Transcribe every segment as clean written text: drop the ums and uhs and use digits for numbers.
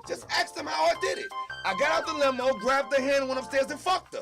Just ask them how I did it. I got out the limo, grabbed her hand, went upstairs and fucked her.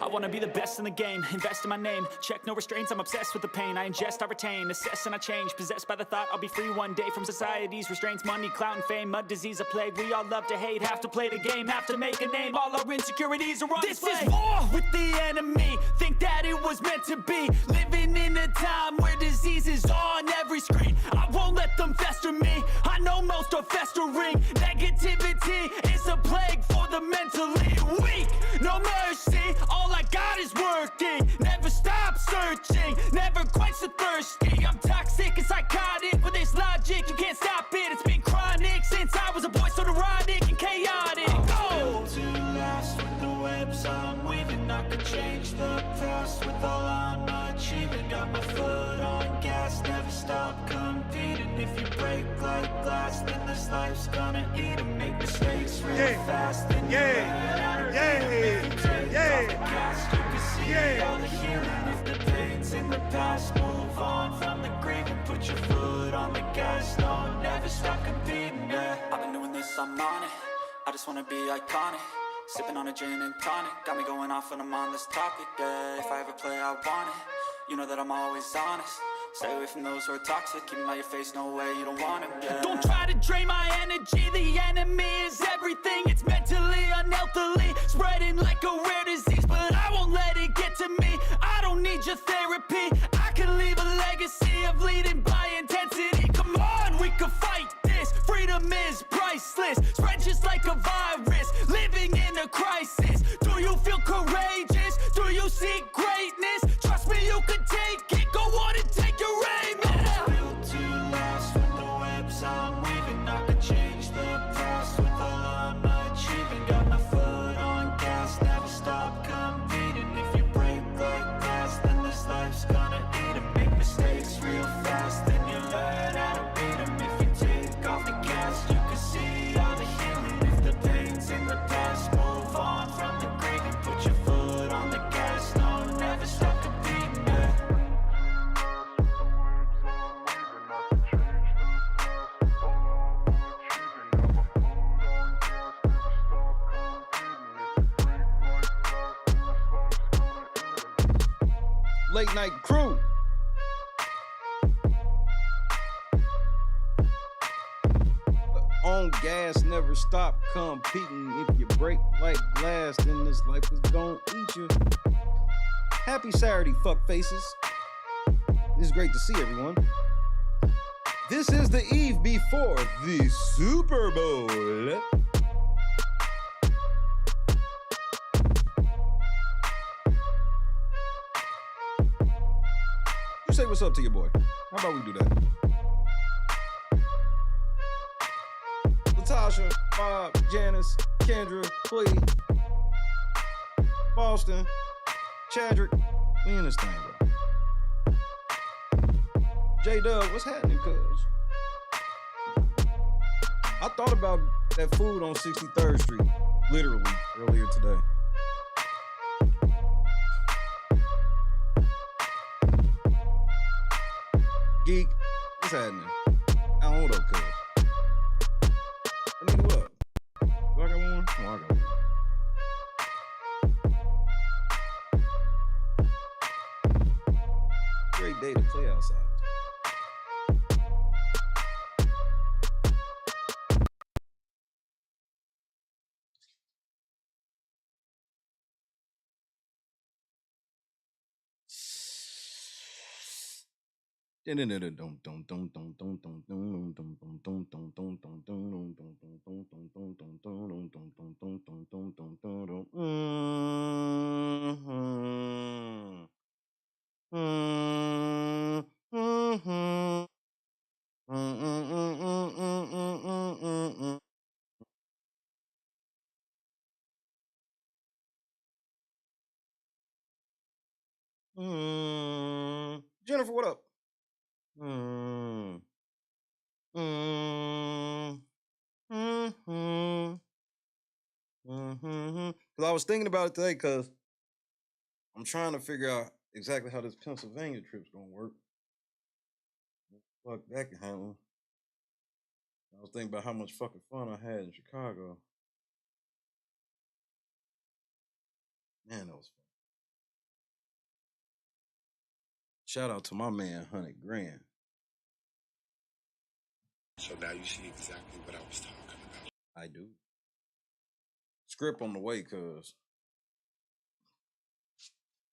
I wanna be the best in the game, invest in my name, check no restraints, I'm obsessed with the pain. I ingest, I retain, assess and I change, possessed by the thought I'll be free one day from society's restraints. Money, clout and fame, mud, disease, a plague. We all love to hate, have to play the game, have to make a name. All our insecurities are on display. This is war with the enemy, think that it was meant to be. Living in a time where disease is on every screen. I won't let them fester me, I know most are festering. Negativity is a plague for the mentally weak. No mercy, all I got is working. Never stop searching, never quench the thirsty. I'm toxic and psychotic, with this logic you can't stop it. It's been chronic since I was a boy, so neurotic and chaotic. Built to last with the webs I'm weaving. I could change the past with all I'm achieving. Got my foot on gas, never stop competing. If you break like glass, then this life's gonna eat 'em. Make mistakes real fast, then you run out of yeah. all the healing. If the pain's in the past, move on from the grave and put your foot on the gas. No, never stop competing, yeah. I've been doing this, I'm on it. I just wanna be iconic. Sipping on a gin and tonic. Got me going off when I'm on this topic, yeah. If I ever play, I want it. You know that I'm always honest. Stay away from those who are toxic. Keep them out your face, no way, you don't want them, yeah. Don't try to drain my energy. The enemy is everything. It's mentally, unhealthily, spreading like a rare disease. But I won't let it get to me. I don't need your therapy. I can leave a legacy of leading by intensity. Come on, we can fight this. Freedom is priceless. Spread just like a virus. Living in a crisis. Do you feel courageous? Do you seek greatness? Trust me, you can take it. Go on and take your aim. Yeah. Built to last with the webs I'm weaving. I could change the past with all I'm achieving. Got my foot on gas, never stop competing. If you break like glass, then this life's gonna eat 'em. Make mistakes real fast, then you learn how to beat 'em. If you take off the gas, you can see all the healing. If the pain's in the past, move on from the grave and put your foot on the gas. No, never stop competing, yeah. Late night crew. On gas, never stop competing. If you break like glass, then this life is gonna eat you. Happy Saturday, fuck faces. It's great to see everyone. This is the eve before the Super Bowl. You say what's up to your boy. How about we do that? Latasha, Bob, Janice, Kendra, Clee, Boston, Chadrick, we in this thing, bro. J-Dub, what's happening, cuz? I thought about that food on 63rd Street, literally, earlier today. Geek, what's happening? I don't know what up, cuz. I mean, what up? Do I got one? Oh, I got one. Great day to play outside. Jennifer, what up? Cause I was thinking about it today, cause I'm trying to figure out exactly how this Pennsylvania trip's gonna work. Fuck that can happen. I was thinking about how much fucking fun I had in Chicago. Man, that was fun. Shout out to my man, 100 grand. So now you see exactly what I was talking about. I do. Script on the way, cuz.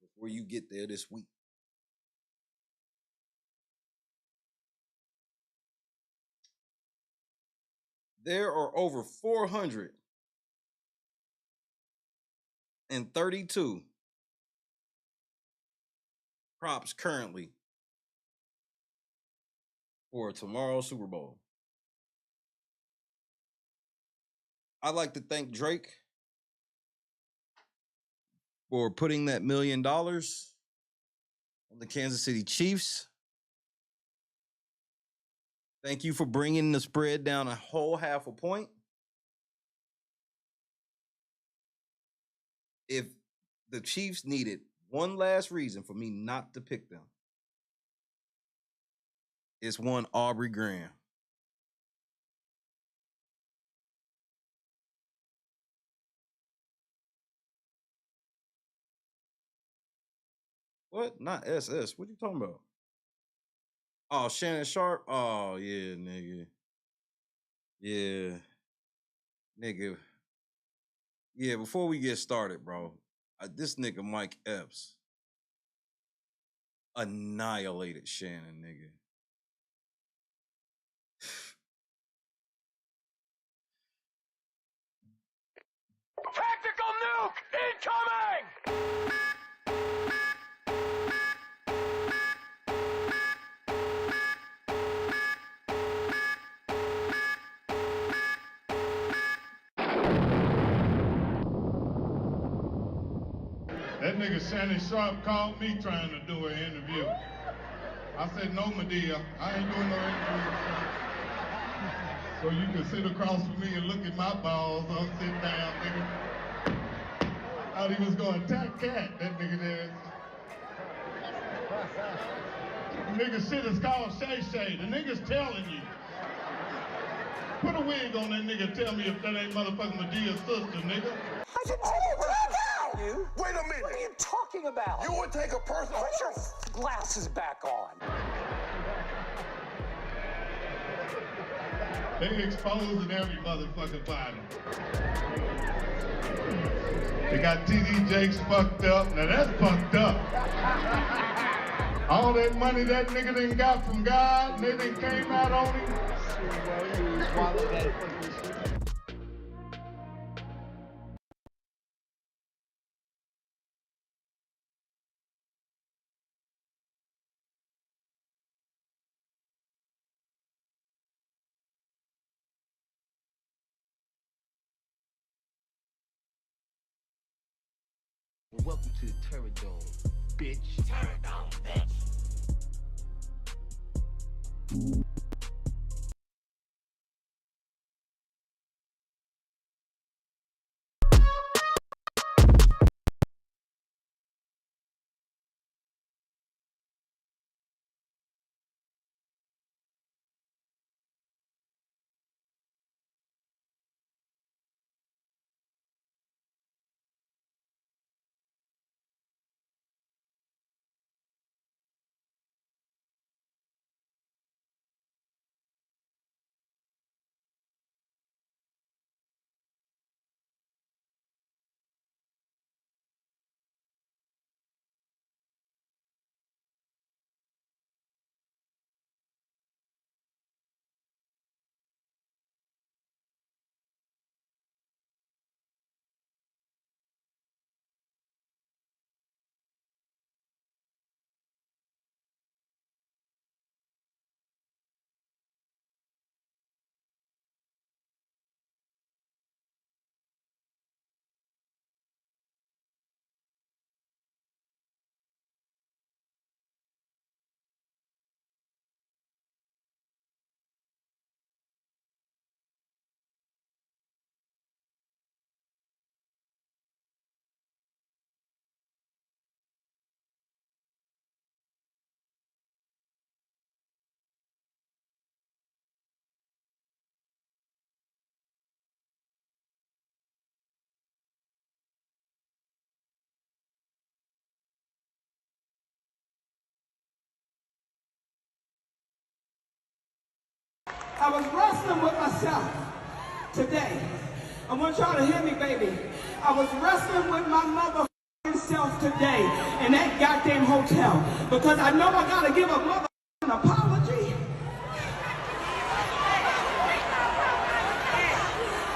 Before you get there this week. There are over 432 props currently for tomorrow's Super Bowl. I'd like to thank Drake for putting that $1 million on the Kansas City Chiefs. Thank you for bringing the spread down a whole half a point. If the Chiefs needed one last reason for me not to pick them. It's one Aubrey Graham. What? Not SS. What you talking about? Oh, Shannon Sharp. Oh, yeah, nigga. Yeah. Nigga. Yeah, before we get started, bro, this nigga Mike Epps annihilated Shannon, nigga. Tactical nuke incoming! That nigga Shannon Sharp called me trying to do an interview. I said, no, Madea, I ain't doing no interview. So you can sit across from me and look at my balls. I'll sit down, nigga. Thought he was going to attack Cat, that nigga there. Nigga shit is called Shay Shay. The nigga's telling you. Put a wig on that nigga, tell me if that ain't motherfucking Madea's sister, nigga. I didn't tell you about you. Wait a minute. What are you talking about? You would take a person. Put your glasses back on. They exposing every motherfucking body. They got TD Jakes fucked up. Now that's fucked up. All that money that nigga done got from God, and they done came out on him. Welcome to the Terradome, bitch. Terradome, bitch. I was wrestling with myself today. I want y'all to hear me, baby. I was wrestling with my motherfucking self today in that goddamn hotel because I know I gotta give a motherfucking apology.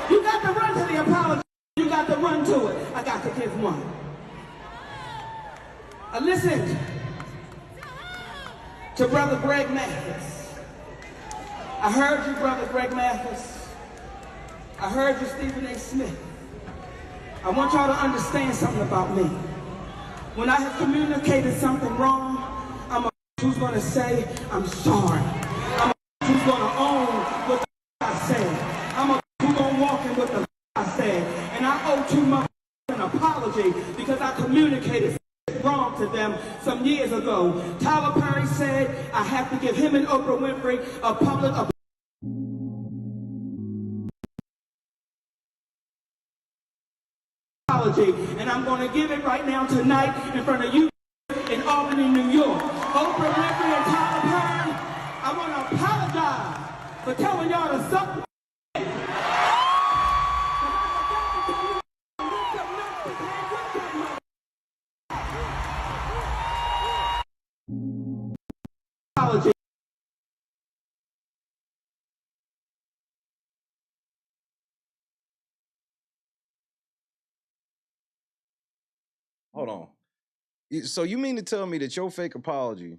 You got to run to the apology. You got to run to it. I got to give one. I listened to Brother Greg Mathis. I heard you, Brother Greg Mathis. I heard you, Stephen A. Smith. I want y'all to understand something about me. When I have communicated something wrong, I'm a who's gonna say, I'm sorry. I'm a who's gonna own what the I said. I'm a who's gonna walk in what the I said. And I owe too much an apology because I communicated wrong spoke to them some years ago. Tyler Perry said, I have to give him and Oprah Winfrey a public apology. And I'm going to give it right now tonight in front of you in Albany, New York. Oprah Winfrey and Tyler Perry, I want to apologize for telling y'all to suck. Apology. Hold on. So you mean to tell me that your fake apology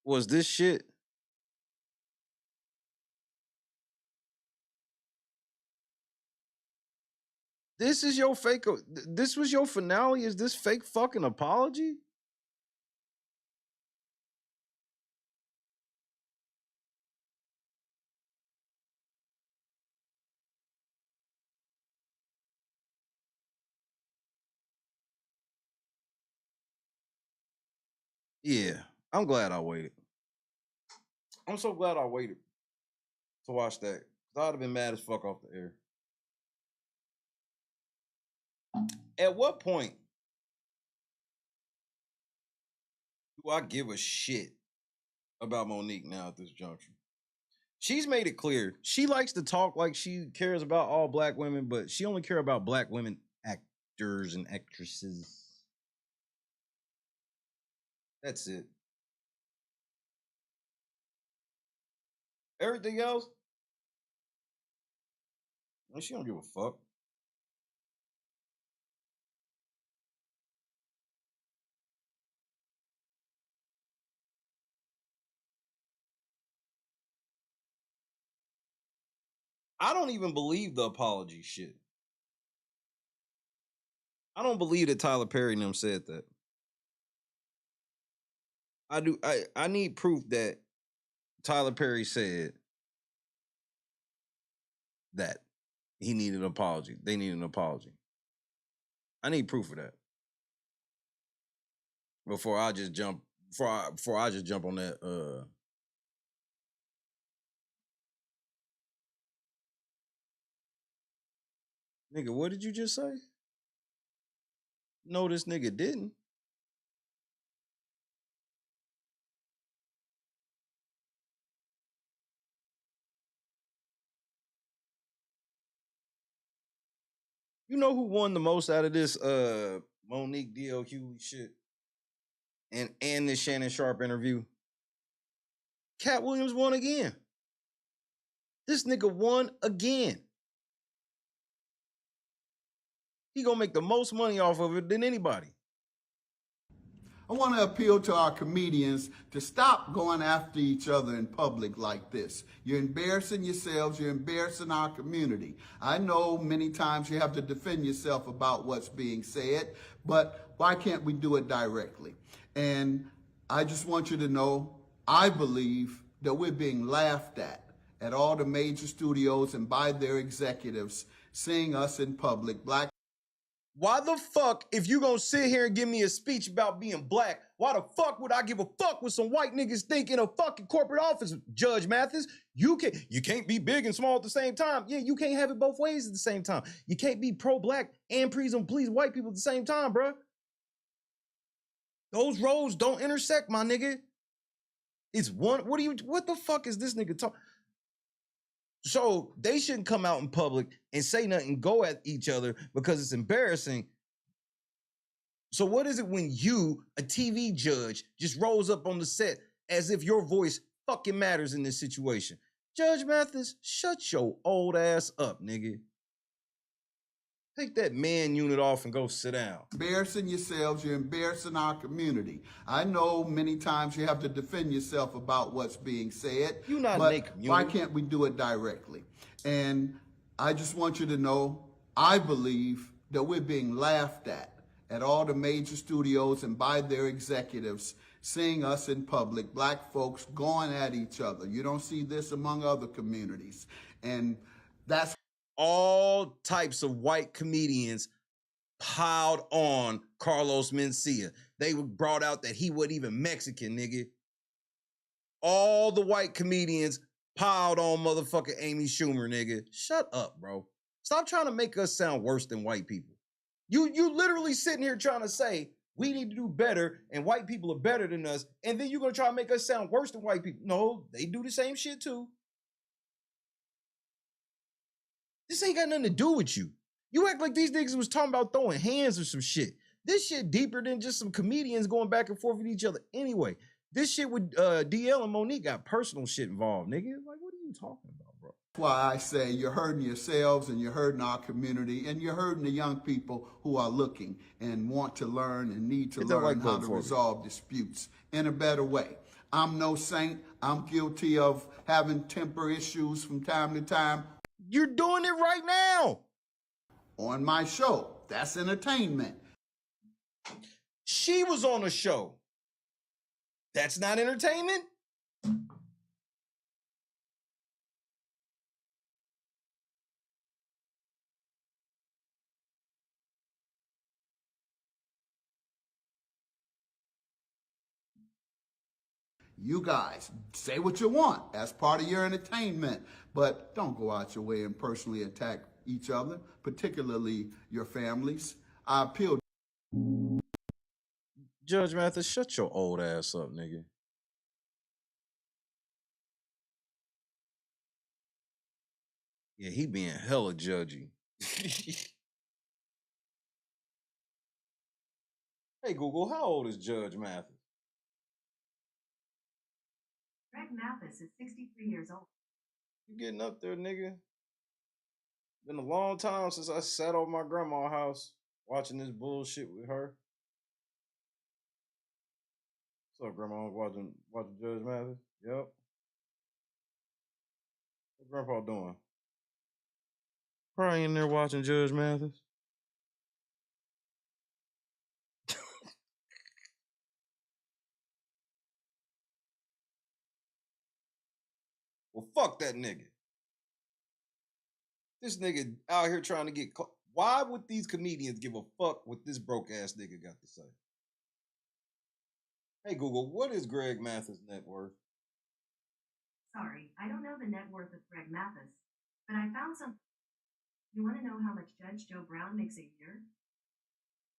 was this shit? This is your fake. This was your finale? Is this fake fucking apology? Yeah, I'm glad I waited. I'm so glad I waited to watch that. I'd have been mad as fuck off the air. At what point do I give a shit about Monique now at this juncture? She's made it clear. She likes to talk like she cares about all black women, but she only cares about black women actors and actresses. That's it. Everything else, well, she don't give a fuck. I don't even believe the apology shit. I don't believe that Tyler Perry and them said that. I need proof that Tyler Perry said that he needed an apology. They needed an apology. I need proof of that before I just jump. Before I just jump on that. Nigga, what did you just say? No, this nigga didn't. You know who won the most out of this Monique D.L. Hughley shit? And this Shannon Sharpe interview? Cat Williams won again. This nigga won again. He gonna make the most money off of it than anybody. I want to appeal to our comedians to stop going after each other in public like this. You're embarrassing yourselves. You're embarrassing our community. I know many times you have to defend yourself about what's being said, but why can't we do it directly? And I just want you to know, I believe that we're being laughed at all the major studios and by their executives, seeing us in public, black. Why the fuck, if you gonna sit here and give me a speech about being black, why the fuck would I give a fuck what some white niggas think in a fucking corporate office, Judge Mathis? You can't be big and small at the same time. Yeah, you can't have it both ways at the same time. You can't be pro-black and please white people at the same time, bro. Those roads don't intersect, my nigga. It's one, what the fuck is this nigga talking? So they shouldn't come out in public and say nothing, go at each other because it's embarrassing. So what is it when you, a TV judge, just rolls up on the set as if your voice fucking matters in this situation? Judge Mathis, shut your old ass up, nigga. Take that man unit off and go sit down. Embarrassing yourselves, you're embarrassing our community. I know many times you have to defend yourself about what's being said. You're not but in a community. Why can't we do it directly? And I just want you to know, I believe that we're being laughed at all the major studios and by their executives, seeing us in public, black folks going at each other. You don't see this among other communities. And that's all types of white comedians piled on Carlos Mencia. They brought out that he wasn't even Mexican, nigga. All the white comedians piled on motherfucking Amy Schumer, nigga. Shut up, bro. Stop trying to make us sound worse than white people. You literally sitting here trying to say we need to do better and white people are better than us, and then you're gonna try to make us sound worse than white people. No, they do the same shit too. This ain't got nothing to do with you. You act like these niggas was talking about throwing hands or some shit. This shit deeper than just some comedians going back and forth with each other. Anyway, this shit with DL and Monique got personal shit involved, nigga. Like, what are you talking about, bro? That's why I say you're hurting yourselves and you're hurting our community and you're hurting the young people who are looking and want to learn and need to learn how to resolve disputes in a better way. I'm no saint. I'm guilty of having temper issues from time to time. You're doing it right now. On my show. That's entertainment. She was on a show. That's not entertainment? You guys, say what you want. That's part of your entertainment. But don't go out your way and personally attack each other, particularly your families. I appeal. Judge Mathis, shut your old ass up, nigga. Yeah, he being hella judgy. Hey, Google, how old is Judge Mathis? Greg Mathis is 63 years old. You getting up there, nigga. Been a long time since I sat over my grandma's house watching this bullshit with her. What's up, Grandma? Watching Judge Mathis? Yep. What Grandpa doing? Probably in there watching Judge Mathis. Well, fuck that nigga. This nigga out here trying to get... Why would these comedians give a fuck what this broke-ass nigga got to say? Hey, Google, what is Greg Mathis' net worth? Sorry, I don't know the net worth of Greg Mathis, but I found some... You want to know how much Judge Joe Brown makes a year?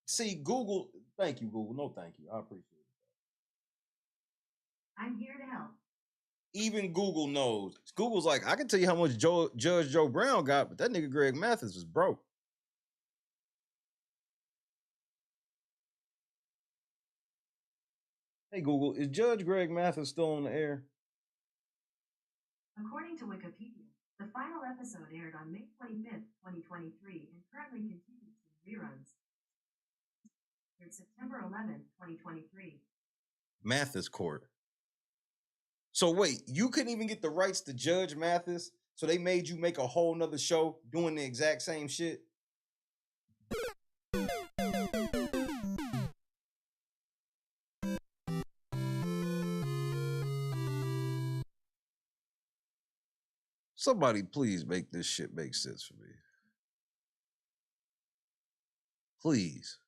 See, Google... Thank you, Google. No, thank you. I appreciate it. I'm here to help. Even Google knows. Google's like, I can tell you how much Judge Joe Brown got, but that nigga Greg Mathis was broke. Hey, Google, is Judge Greg Mathis still on the air? According to Wikipedia, the final episode aired on May 25th, 2023, and currently continues in reruns. Aired September 11th, 2023. Mathis Court. So wait, you couldn't even get the rights to Judge Mathis, so they made you make a whole nother show doing the exact same shit? Somebody please make this shit make sense for me. Please.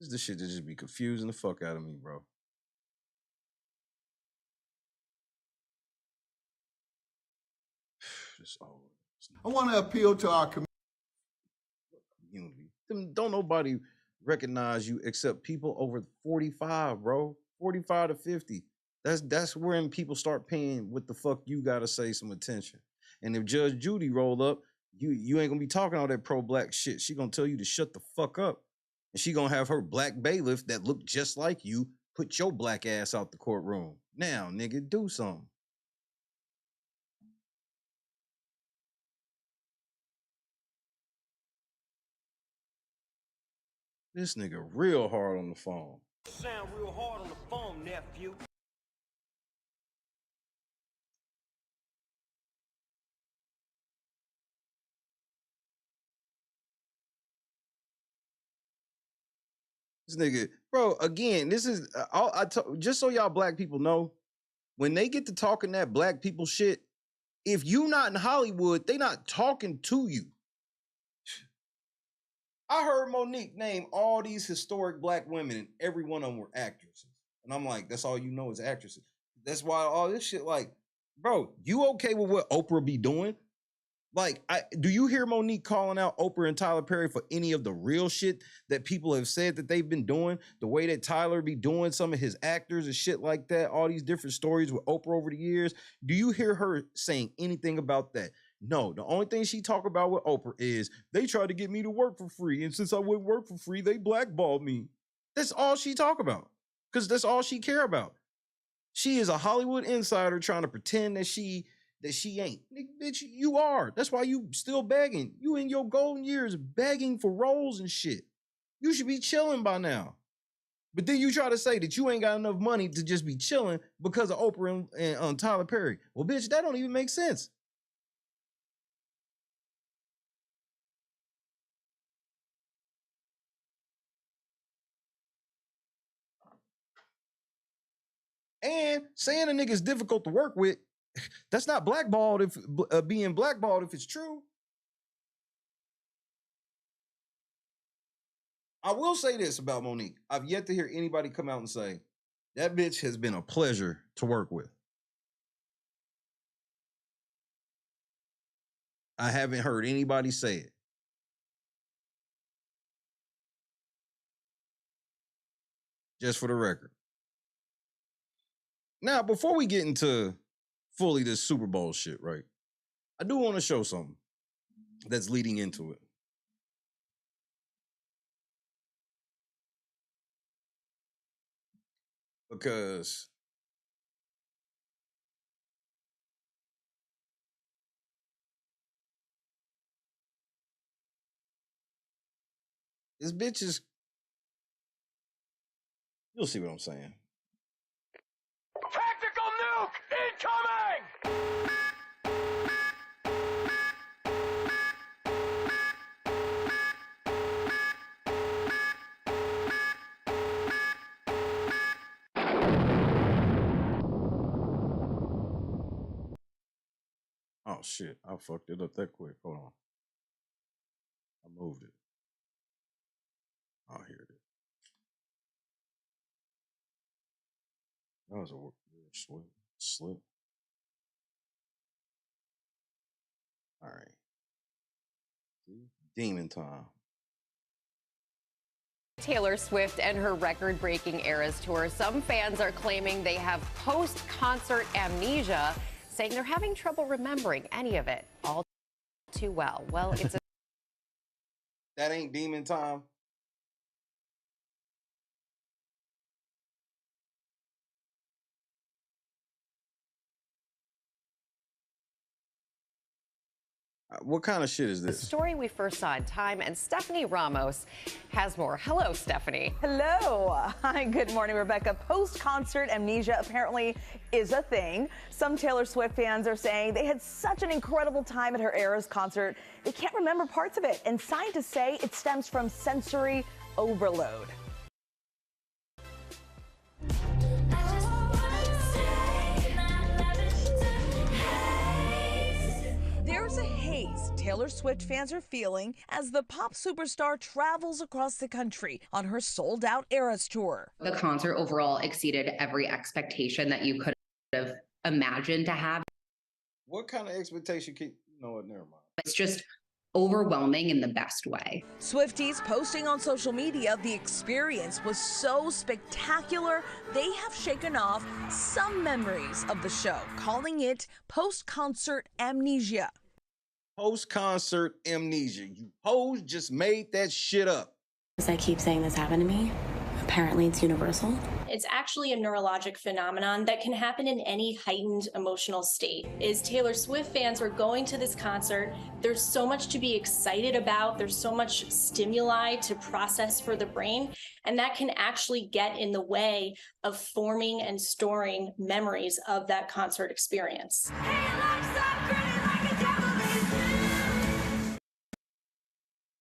This is the shit that just be confusing the fuck out of me, bro. I want to appeal to our community. Don't nobody recognize you except people over 45, bro. 45 to 50. That's when people start paying what the fuck you gotta say some attention. And if Judge Judy roll up, you ain't gonna be talking all that pro-black shit. She gonna tell you to shut the fuck up. And she gonna have her black bailiff that look just like you put your black ass out the courtroom. Now, nigga, do something. This nigga real hard on the phone. Sound real hard on the phone, nephew. This nigga, bro, again, this is, just so y'all black people know, when they get to talking that black people shit, if you not in Hollywood, they not talking to you. I heard Monique name all these historic black women, and every one of them were actresses. And I'm like, that's all you know is actresses. That's why all this shit, like, bro, you okay with what Oprah be doing? Like, do you hear Monique calling out Oprah and Tyler Perry for any of the real shit that people have said that they've been doing? The way that Tyler be doing some of his actors and shit like that, all these different stories with Oprah over the years. Do you hear her saying anything about that? No, the only thing she talk about with Oprah is they tried to get me to work for free, and since I wouldn't work for free, they blackballed me. That's all she talk about, because that's all she care about. She is a Hollywood insider trying to pretend that she ain't. Bitch, you are. That's why you still begging. You in your golden years begging for roles and shit. You should be chilling by now. But then you try to say that you ain't got enough money to just be chilling because of Oprah and Tyler Perry. Well, bitch, that don't even make sense. And saying a nigga's difficult to work with, that's not blackballed if being blackballed if it's true. I will say this about Monique. I've yet to hear anybody come out and say, that bitch has been a pleasure to work with. I haven't heard anybody say it. Just for the record. Now, before we get into fully this Super Bowl shit, right? I do want to show something that's leading into it. Because this bitch is, you'll see what I'm saying. Tactical nuke incoming! Oh shit, I fucked it up that quick. Hold on. I moved it. Oh, here it is. That was a weird slip. All right. Demon time. Taylor Swift and her record-breaking Eras Tour. Some fans are claiming they have post-concert amnesia, saying they're having trouble remembering any of it all too well. Well, it's a That ain't demon time. What kind of shit is this? story we first saw in Time, and Stephanie Ramos has more. Hello, Stephanie. Hello. Hi, good morning, Rebecca. Post-concert amnesia apparently is a thing. Some Taylor Swift fans are saying they had such an incredible time at her Eras concert, they can't remember parts of it. And scientists say it stems from sensory overload. There's a haze Taylor Swift fans are feeling as the pop superstar travels across the country on her sold-out Eras Tour. The concert overall exceeded every expectation that you could have imagined to have. What kind of expectation can you know what? Never mind. It's just overwhelming in the best way. Swifties posting on social media the experience was so spectacular, they have shaken off some memories of the show, calling it post-concert amnesia. Post-concert amnesia. You hoes just made that shit up. I keep saying this happened to me. Apparently it's universal. It's actually a neurologic phenomenon that can happen in any heightened emotional state. As Taylor Swift fans are going to this concert, there's so much to be excited about. There's so much stimuli to process for the brain, and that can actually get in the way of forming and storing memories of that concert experience.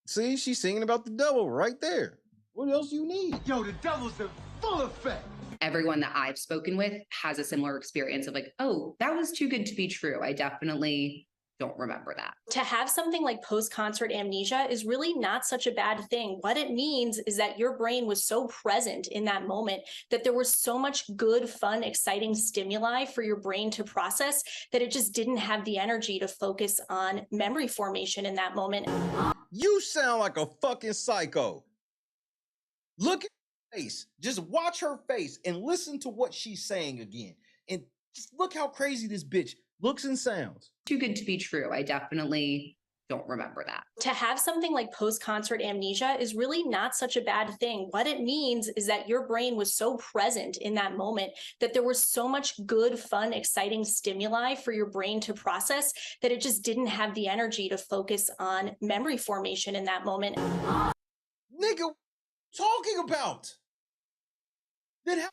See, she's singing about the devil right there. What else you need? Yo, the devil's in full effect. Everyone that I've spoken with has a similar experience of like, oh, that was too good to be true. I definitely don't remember that. To have something like post-concert amnesia is really not such a bad thing. What it means is that your brain was so present in that moment that there was so much good, fun, exciting stimuli for your brain to process that it just didn't have the energy to focus on memory formation in that moment. You sound like a fucking psycho. Look at her face. Just watch her face and listen to what she's saying again. And just look how crazy this bitch looks and sounds. Too good to be true. I definitely don't remember that. To have something like post-concert amnesia is really not such a bad thing. What it means is that your brain was so present in that moment that there was so much good, fun, exciting stimuli for your brain to process that it just didn't have the energy to focus on memory formation in that moment. Nigga, talking about? Then how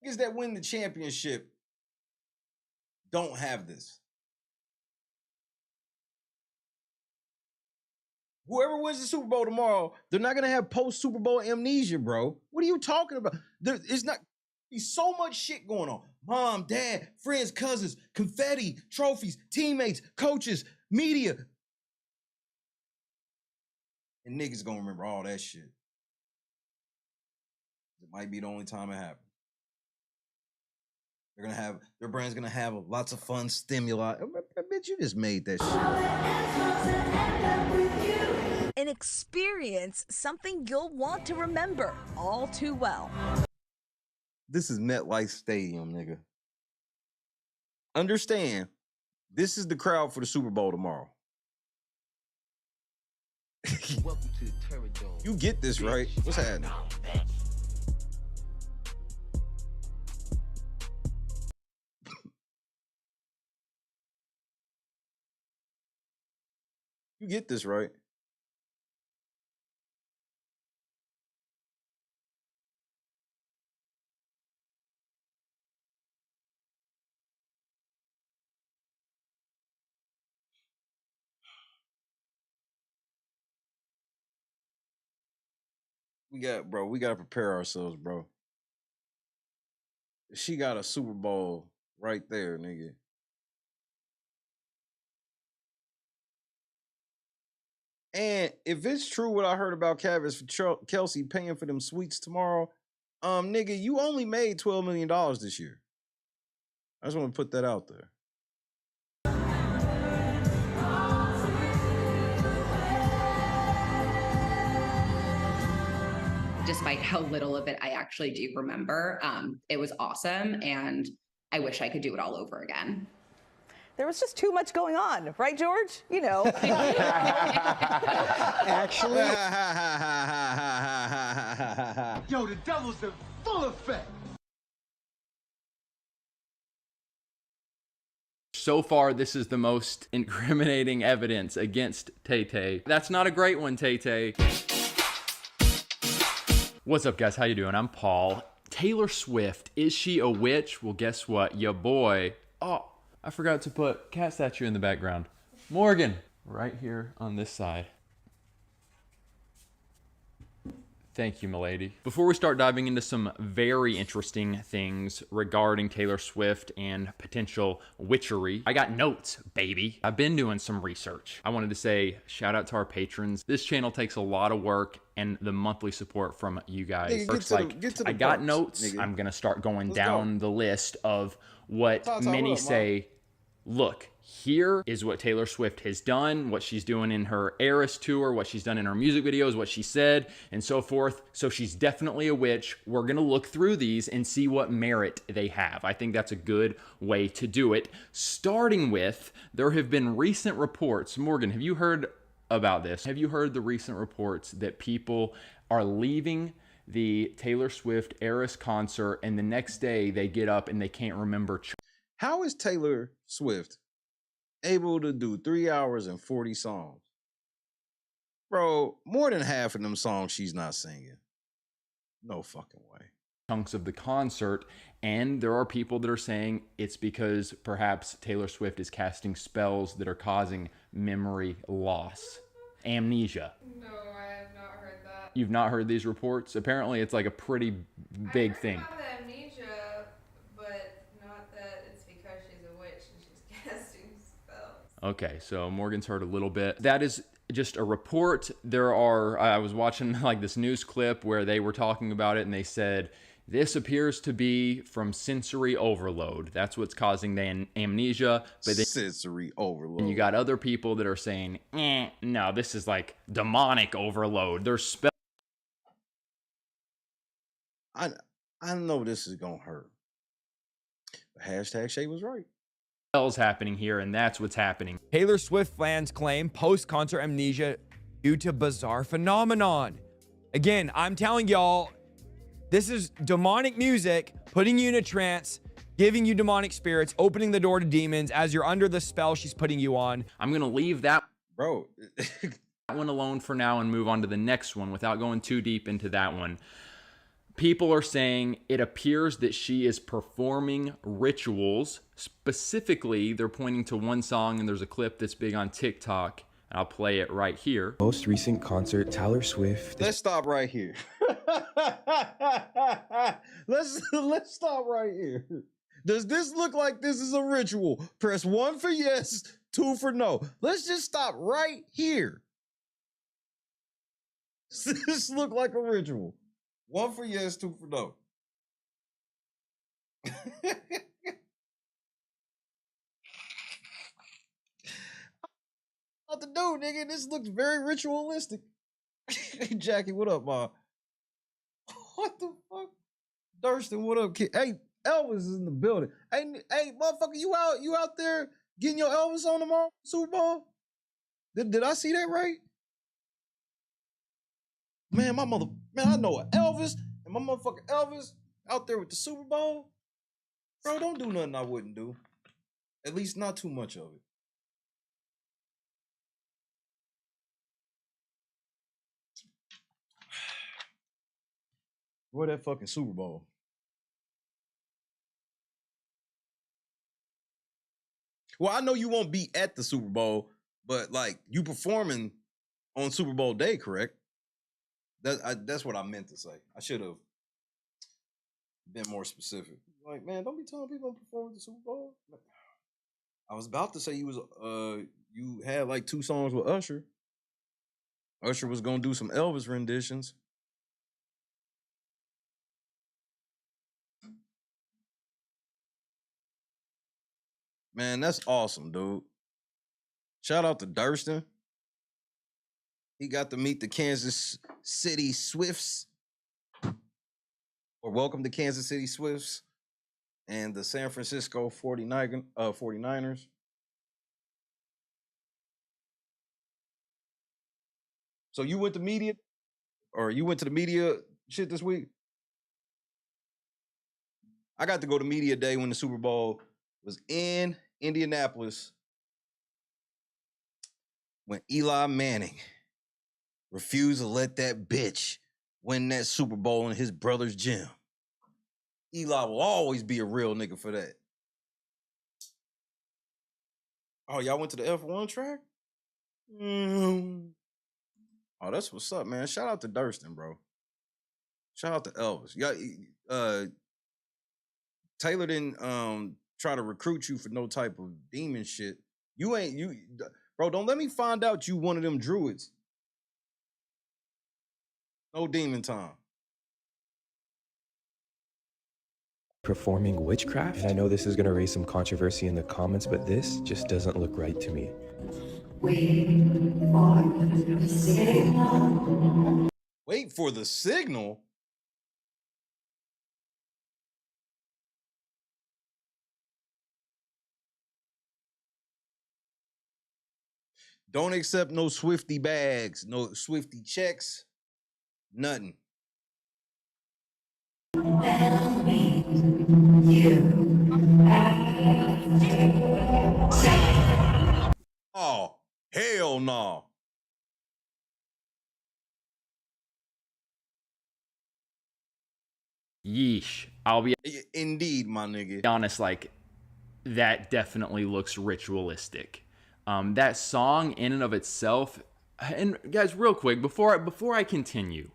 is that win the championship don't have this? Whoever wins the Super Bowl tomorrow, they're not gonna have post-Super Bowl amnesia, bro. What are you talking about? It's not. There's so much shit going on. Mom, dad, friends, cousins, confetti, trophies, teammates, coaches, media. And niggas gonna remember all that shit. It might be the only time it happens. They're gonna have, their brain's gonna have lots of fun stimuli. I bet you just made that shit. An experience, something you'll want to remember all too well. This is MetLife Stadium, nigga. Understand, this is the crowd for the Super Bowl tomorrow. Welcome to the Terrordome. You get this, right? What's happening? You get this, right? We gotta prepare ourselves, bro. She got a Super Bowl right there, nigga. And if it's true what I heard about Travis Kelce paying for them suites tomorrow, nigga, you only made $12 million this year. I just want to put that out there. Despite how little of it I actually do remember, it was awesome, and I wish I could do it all over again. There was just too much going on, right, George? You know. Actually. Yo, the devil's in full effect. So far, this is the most incriminating evidence against Tay-Tay. That's not a great one, Tay-Tay. What's up, guys? How you doing? I'm Paul. Taylor Swift, is she a witch? Well, guess what? Your boy. Oh, I forgot to put cat statue in the background. Morgan, right here on this side. Thank you, milady. Before we start diving into some very interesting things regarding Taylor Swift and potential witchery, I got notes, baby. I've been doing some research. I wanted to say shout out to our patrons. This channel takes a lot of work and the monthly support from you guys. I got notes. Nigga. I'm gonna start going down the list of what many say. Look, here is what Taylor Swift has done, what she's doing in her Eras tour, what she's done in her music videos, what she said, and so forth. So she's definitely a witch. We're going to look through these and see what merit they have. I think that's a good way to do it. Starting with, there have been recent reports. Morgan, have you heard about this? Have you heard the recent reports that people are leaving the Taylor Swift Eras concert and the next day they get up and they can't remember? How is Taylor Swift able to do 3 hours and 40 songs? Bro, more than half of them songs she's not singing. No fucking way. Chunks of the concert, and there are people that are saying it's because perhaps Taylor Swift is casting spells that are causing memory loss. Amnesia. No, I have not heard that. You've not heard these reports? Apparently it's like a pretty big thing. About the amnesia, but not that it's because she's a witch and she's casting spells. Okay, so Morgan's heard a little bit. That is just a report. I was watching like this news clip where they were talking about it, and they said, this appears to be from sensory overload. That's what's causing the amnesia. But then, sensory overload. And you got other people that are saying, no, this is like demonic overload. There's spell. I know this is gonna hurt. But hashtag Shay was right. Spells happening here, and that's what's happening. Taylor Swift fans claim post-concert amnesia due to bizarre phenomenon. Again, I'm telling y'all, this is demonic music, putting you in a trance, giving you demonic spirits, opening the door to demons as you're under the spell she's putting you on. I'm going to leave that bro that one alone for now and move on to the next one without going too deep into that one. People are saying it appears that she is performing rituals. Specifically, they're pointing to one song, and there's a clip that's big on TikTok. I'll play it right here. Most recent concert, Taylor Swift. Let's stop right here. Let's stop right here. Does this look like this is a ritual? Press 1 for yes, 2 for no. Let's just stop right here. Does this look like a ritual? 1 for yes, 2 for no. What to do, nigga? This looks very ritualistic. Jackie, what up, ma? What the fuck? Durston, what up, kid? Hey, Elvis is in the building. Hey, motherfucker, you out there getting your Elvis on tomorrow, Super Bowl? Did I see that right? Man, I know a Elvis, and my motherfucker Elvis out there with the Super Bowl. Bro, don't do nothing I wouldn't do. At least not too much of it. Where that fucking Super Bowl? Well, I know you won't be at the Super Bowl, but like you performing on Super Bowl day, correct? That's what I meant to say. I should have been more specific. Like, man, don't be telling people I'm performing at the Super Bowl. I was about to say you had like 2 songs with Usher. Usher was gonna do some Elvis renditions. Man, that's awesome, dude. Shout out to Durston. He got to meet the Kansas City Swifts. Or welcome to Kansas City Swifts and the San Francisco 49ers. So you went to media, or you went to the media shit this week? I got to go to media day when the Super Bowl was in Indianapolis when Eli Manning refused to let that bitch win that Super Bowl in his brother's gym. Eli will always be a real nigga for that. Oh, y'all went to the F1 track? Oh, that's what's up, man. Shout out to Durston, bro. Shout out to Elvis. Taylor didn't try to recruit you for no type of demon shit. Bro, don't let me find out you one of them druids. No demon time. Performing witchcraft? And I know this is going to raise some controversy in the comments, but this just doesn't look right to me. Wait for the signal? Don't accept no Swifty bags, no Swifty checks, nothing. Oh, hell no. Yeesh. I'll be indeed, my nigga. Honest, like that definitely looks ritualistic. That song in and of itself, and guys, real quick before I continue,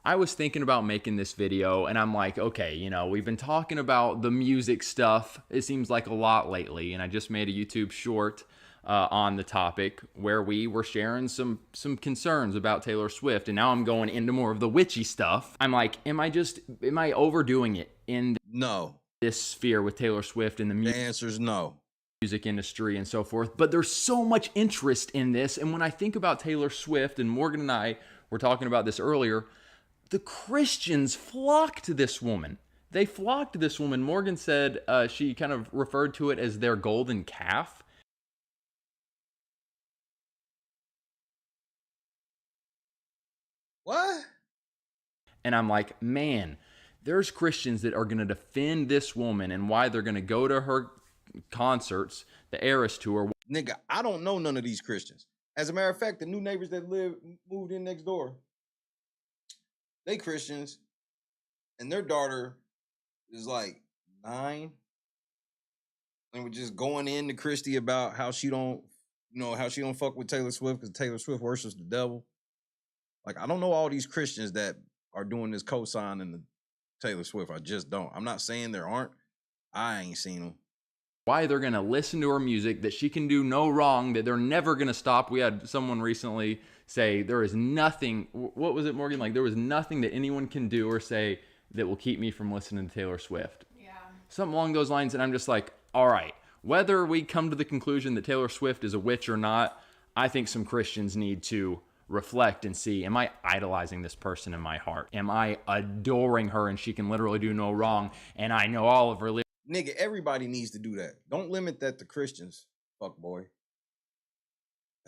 I was thinking about making this video and I'm like, okay, you know, we've been talking about the music stuff. It seems like a lot lately. And I just made a YouTube short on the topic where we were sharing some concerns about Taylor Swift. And now I'm going into more of the witchy stuff. I'm like, am I overdoing it in this sphere with Taylor Swift and the answer's no. Music industry and so forth? But there's so much interest in this. And when I think about Taylor Swift, and Morgan and I were talking about this earlier, the Christians flocked to this woman. They flocked to this woman. Morgan said she kind of referred to it as their golden calf. What? And I'm like, man, there's Christians that are going to defend this woman and why they're going to go to her concerts, the Eras Tour. Nigga, I don't know none of these Christians. As a matter of fact, the new neighbors that moved in next door, they Christians, and their daughter is like 9, and we're just going into Christy about how she don't fuck with Taylor Swift because Taylor Swift worships the devil. Like, I don't know all these Christians that are doing this co-signing the Taylor Swift. I just don't. I'm not saying there aren't. I ain't seen them. Why they're going to listen to her music, that she can do no wrong, that they're never going to stop. We had someone recently say there is nothing, what was it, Morgan? Like, there was nothing that anyone can do or say that will keep me from listening to Taylor Swift. Yeah. Something along those lines. And I'm just like, all right, whether we come to the conclusion that Taylor Swift is a witch or not, I think some Christians need to reflect and see, am I idolizing this person in my heart? Am I adoring her and she can literally do no wrong? And I know all of her lyrics. Nigga, everybody needs to do that. Don't limit that to Christians, fuck boy.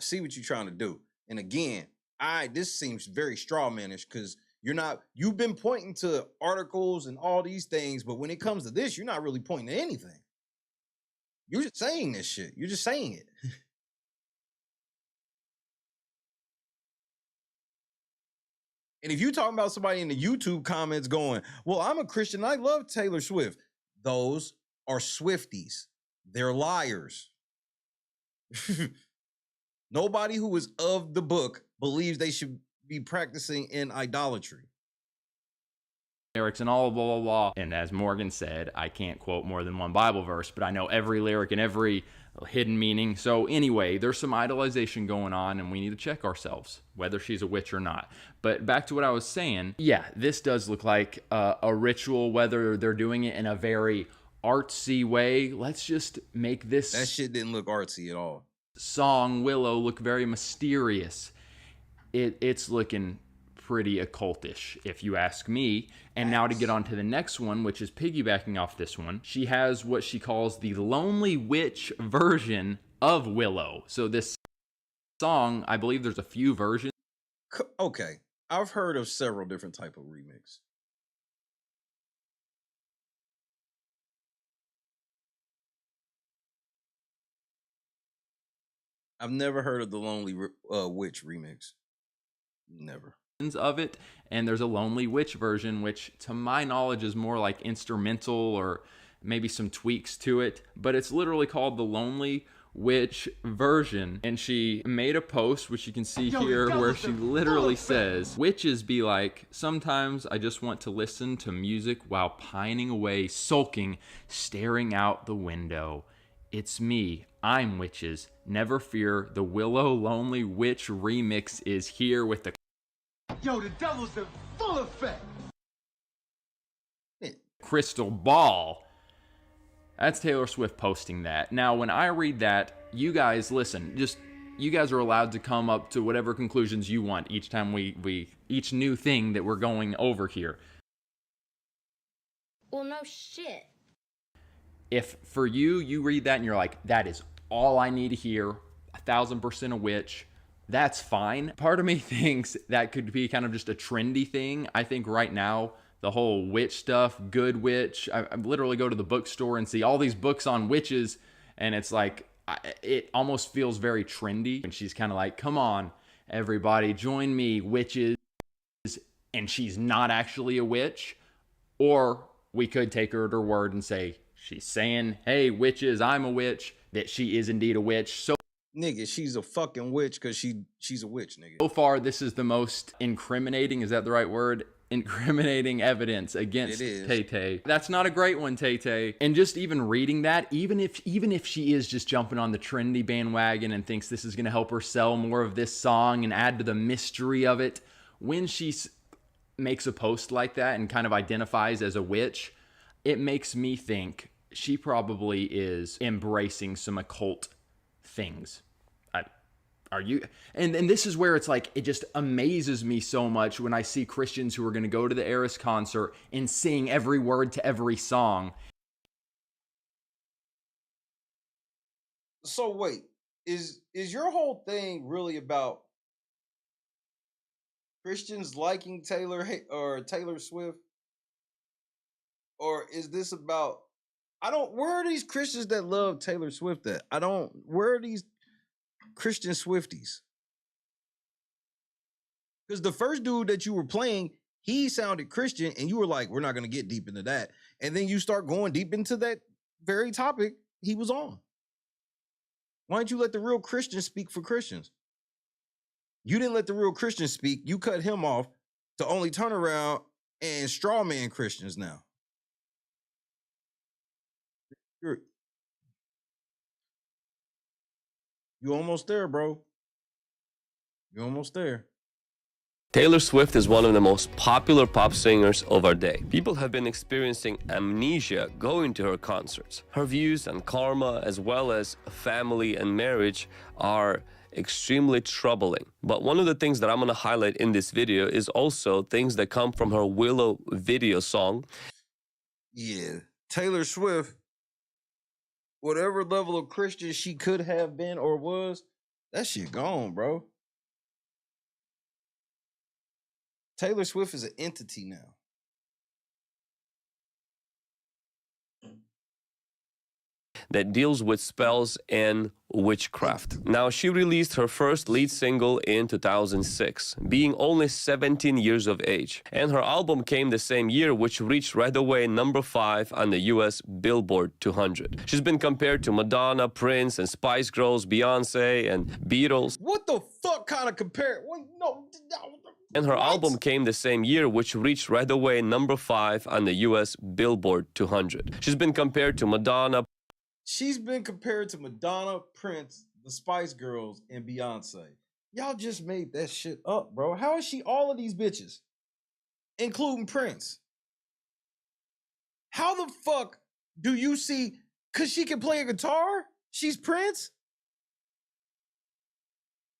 I see what you're trying to do. And again, this seems very straw manish because you've been pointing to articles and all these things, but when it comes to this, you're not really pointing to anything. You're just saying this shit. You're just saying it. And if you're talking about somebody in the YouTube comments going, well, I'm a Christian, I love Taylor Swift. Those are Swifties. They're liars. Nobody who is of the book believes they should be practicing in idolatry. Lyrics and all blah, blah, blah. And as Morgan said, I can't quote more than one Bible verse, but I know every lyric and every hidden meaning. So anyway, there's some idolization going on and we need to check ourselves, whether she's a witch or not. But back to what I was saying, yeah, this does look like a ritual, whether they're doing it in a very artsy way. Let's just make this... That shit didn't look artsy at all. Song, Willow, look very mysterious. It's looking pretty occultish, if you ask me. And now to get on to the next one, which is piggybacking off this one, she has what she calls the Lonely Witch version of Willow. So this song, I believe there's a few versions. Okay, I've heard of several different type of remix. I've never heard of the Lonely Witch remix. Never. Of it, and there's a Lonely Witch version, which to my knowledge is more like instrumental or maybe some tweaks to it, but it's literally called the Lonely Witch version. And she made a post, which you can see here, where she literally says, witches be like, sometimes I just want to listen to music while pining away, sulking, staring out the window. It's me. I'm witches. Never fear. The Willow Lonely Witch remix is here with the Yo, the devil's in full effect. crystal ball. That's Taylor Swift posting that. Now, when I read that, you guys listen, you guys are allowed to come up to whatever conclusions you want each time each new thing that we're going over here. Well, no shit. If for you read that and you're like, that is all I need to hear, 1000% a witch, that's fine. Part of me thinks that could be kind of just a trendy thing. I think right now, the whole witch stuff, good witch, I literally go to the bookstore and see all these books on witches, and it's like, it almost feels very trendy. And she's kind of like, come on, everybody, join me, witches, and she's not actually a witch. Or we could take her at her word and say, she's saying, hey, witches, I'm a witch, that she is indeed a witch. So nigga, she's a fucking witch because she's a witch, nigga. So far, this is the most incriminating, is that the right word? incriminating evidence against Tay-Tay. That's not a great one, Tay-Tay. And just even reading that, even if she is just jumping on the trendy bandwagon and thinks this is going to help her sell more of this song and add to the mystery of it, when she makes a post like that and kind of identifies as a witch, it makes me think she probably is embracing some occult things. Are you? And this is where it's like, it just amazes me so much when I see Christians who are going to go to the Eras concert and sing every word to every song. So wait, is your whole thing really about Christians liking Taylor Swift? Or is this about, where are these Christians that love Taylor Swift at? Where are these Christian Swifties? Because the first dude that you were playing, he sounded Christian, and you were like, we're not going to get deep into that. And then you start going deep into that very topic he was on. Why don't you let the real Christians speak for Christians? You didn't let the real Christians speak. You cut him off to only turn around and straw man Christians now. You almost there, bro. You're almost there. Taylor Swift is one of the most popular pop singers of our day. People have been experiencing amnesia going to her concerts. Her views on karma, as well as family and marriage, are extremely troubling. But one of the things that I'm going to highlight in this video is also things that come from her Willow video song. Yeah, Taylor Swift, whatever level of Christian she could have been or was, that shit gone, bro. Taylor Swift is an entity now. That deals with spells and witchcraft. Now, she released her first lead single in 2006, being only 17 years of age. And her album came the same year, which reached right away #5 on the US Billboard 200. She's been compared to Madonna, Prince, and Spice Girls, Beyonce, and Beatles. What the fuck kind of compare? No. And her album came the same year, which reached right away #5 on the US Billboard 200. She's been compared to Madonna. She's been compared to Madonna, Prince, the Spice Girls, and Beyonce. Y'all just made that shit up, bro. How is she all of these bitches? Including Prince. How the fuck do you see, because she can play a guitar, she's Prince?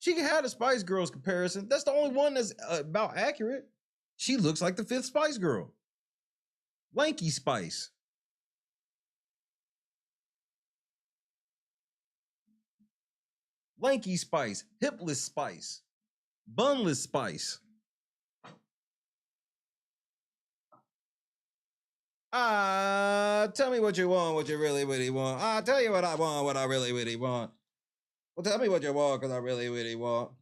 She can have the Spice Girls comparison. That's the only one that's about accurate. She looks like the 5th Spice Girl. Lanky Spice. Lanky Spice, hipless Spice, bunless Spice. Tell me what you want, what you really want. I'll tell you what I want, what I really want. Well, tell me what you want, cause I really want.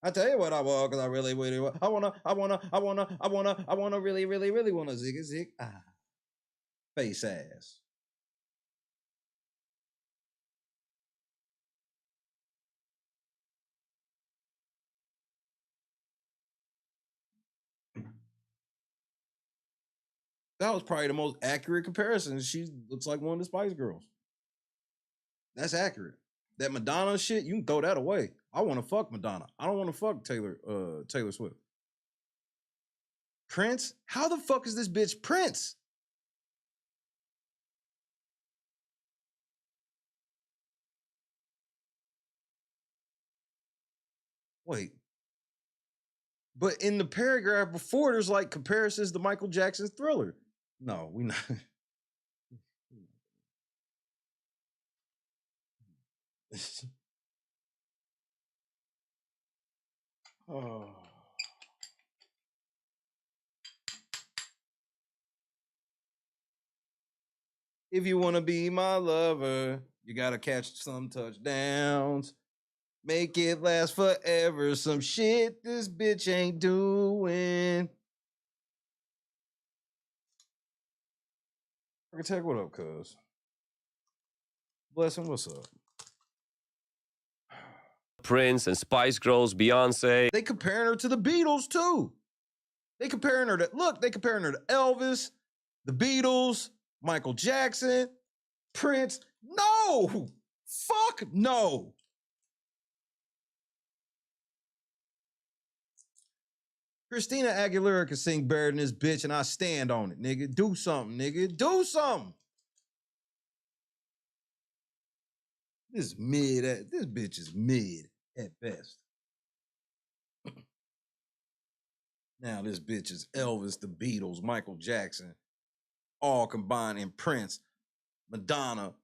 I tell you what I want, cause I really want. I wanna really wanna zig. Face ass. That was probably the most accurate comparison. She looks like one of the Spice Girls. That's accurate. That Madonna shit, you can throw that away. I want to fuck Madonna. I don't want to fuck Taylor Swift. Prince? How the fuck is this bitch Prince? Wait. But in the paragraph before, there's like comparisons to Michael Jackson's Thriller. No, we not. Oh. If you want to be my lover, you got to catch some touchdowns. Make it last forever. Some shit this bitch ain't doing. Architect, what up, cuz? Blessing, what's up? Prince and Spice Girls, Beyonce. They comparing her to the Beatles too. They comparing her to, look, they comparing her to Elvis, the Beatles, Michael Jackson, Prince. No, fuck no. Christina Aguilera can sing better than this bitch, and I stand on it, nigga. Do something, nigga. Do something. This bitch is mid at best. Now this bitch is Elvis, the Beatles, Michael Jackson, all combined, in Prince, Madonna,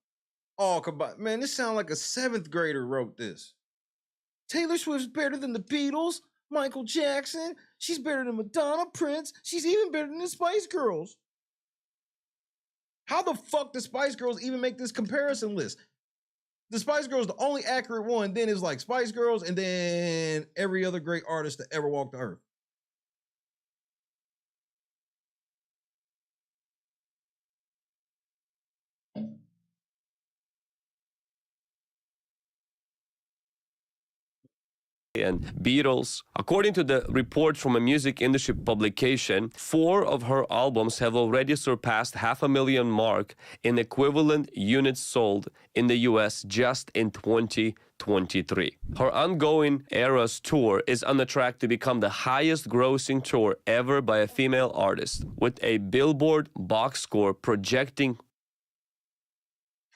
all combined. Man, this sounds like a 7th grader wrote this. Taylor Swift's better than the Beatles, Michael Jackson. She's better than Madonna, Prince. She's even better than the Spice Girls. How the fuck the Spice Girls even make this comparison list? The Spice Girls, the only accurate one, then is like Spice Girls and then every other great artist that ever walked the earth. And Beatles. According to the report from a music industry publication, 4 of her albums have already surpassed 500,000 mark in equivalent units sold in the US just in 2023. Her ongoing Eras tour is on the track to become the highest grossing tour ever by a female artist, with a Billboard box score projecting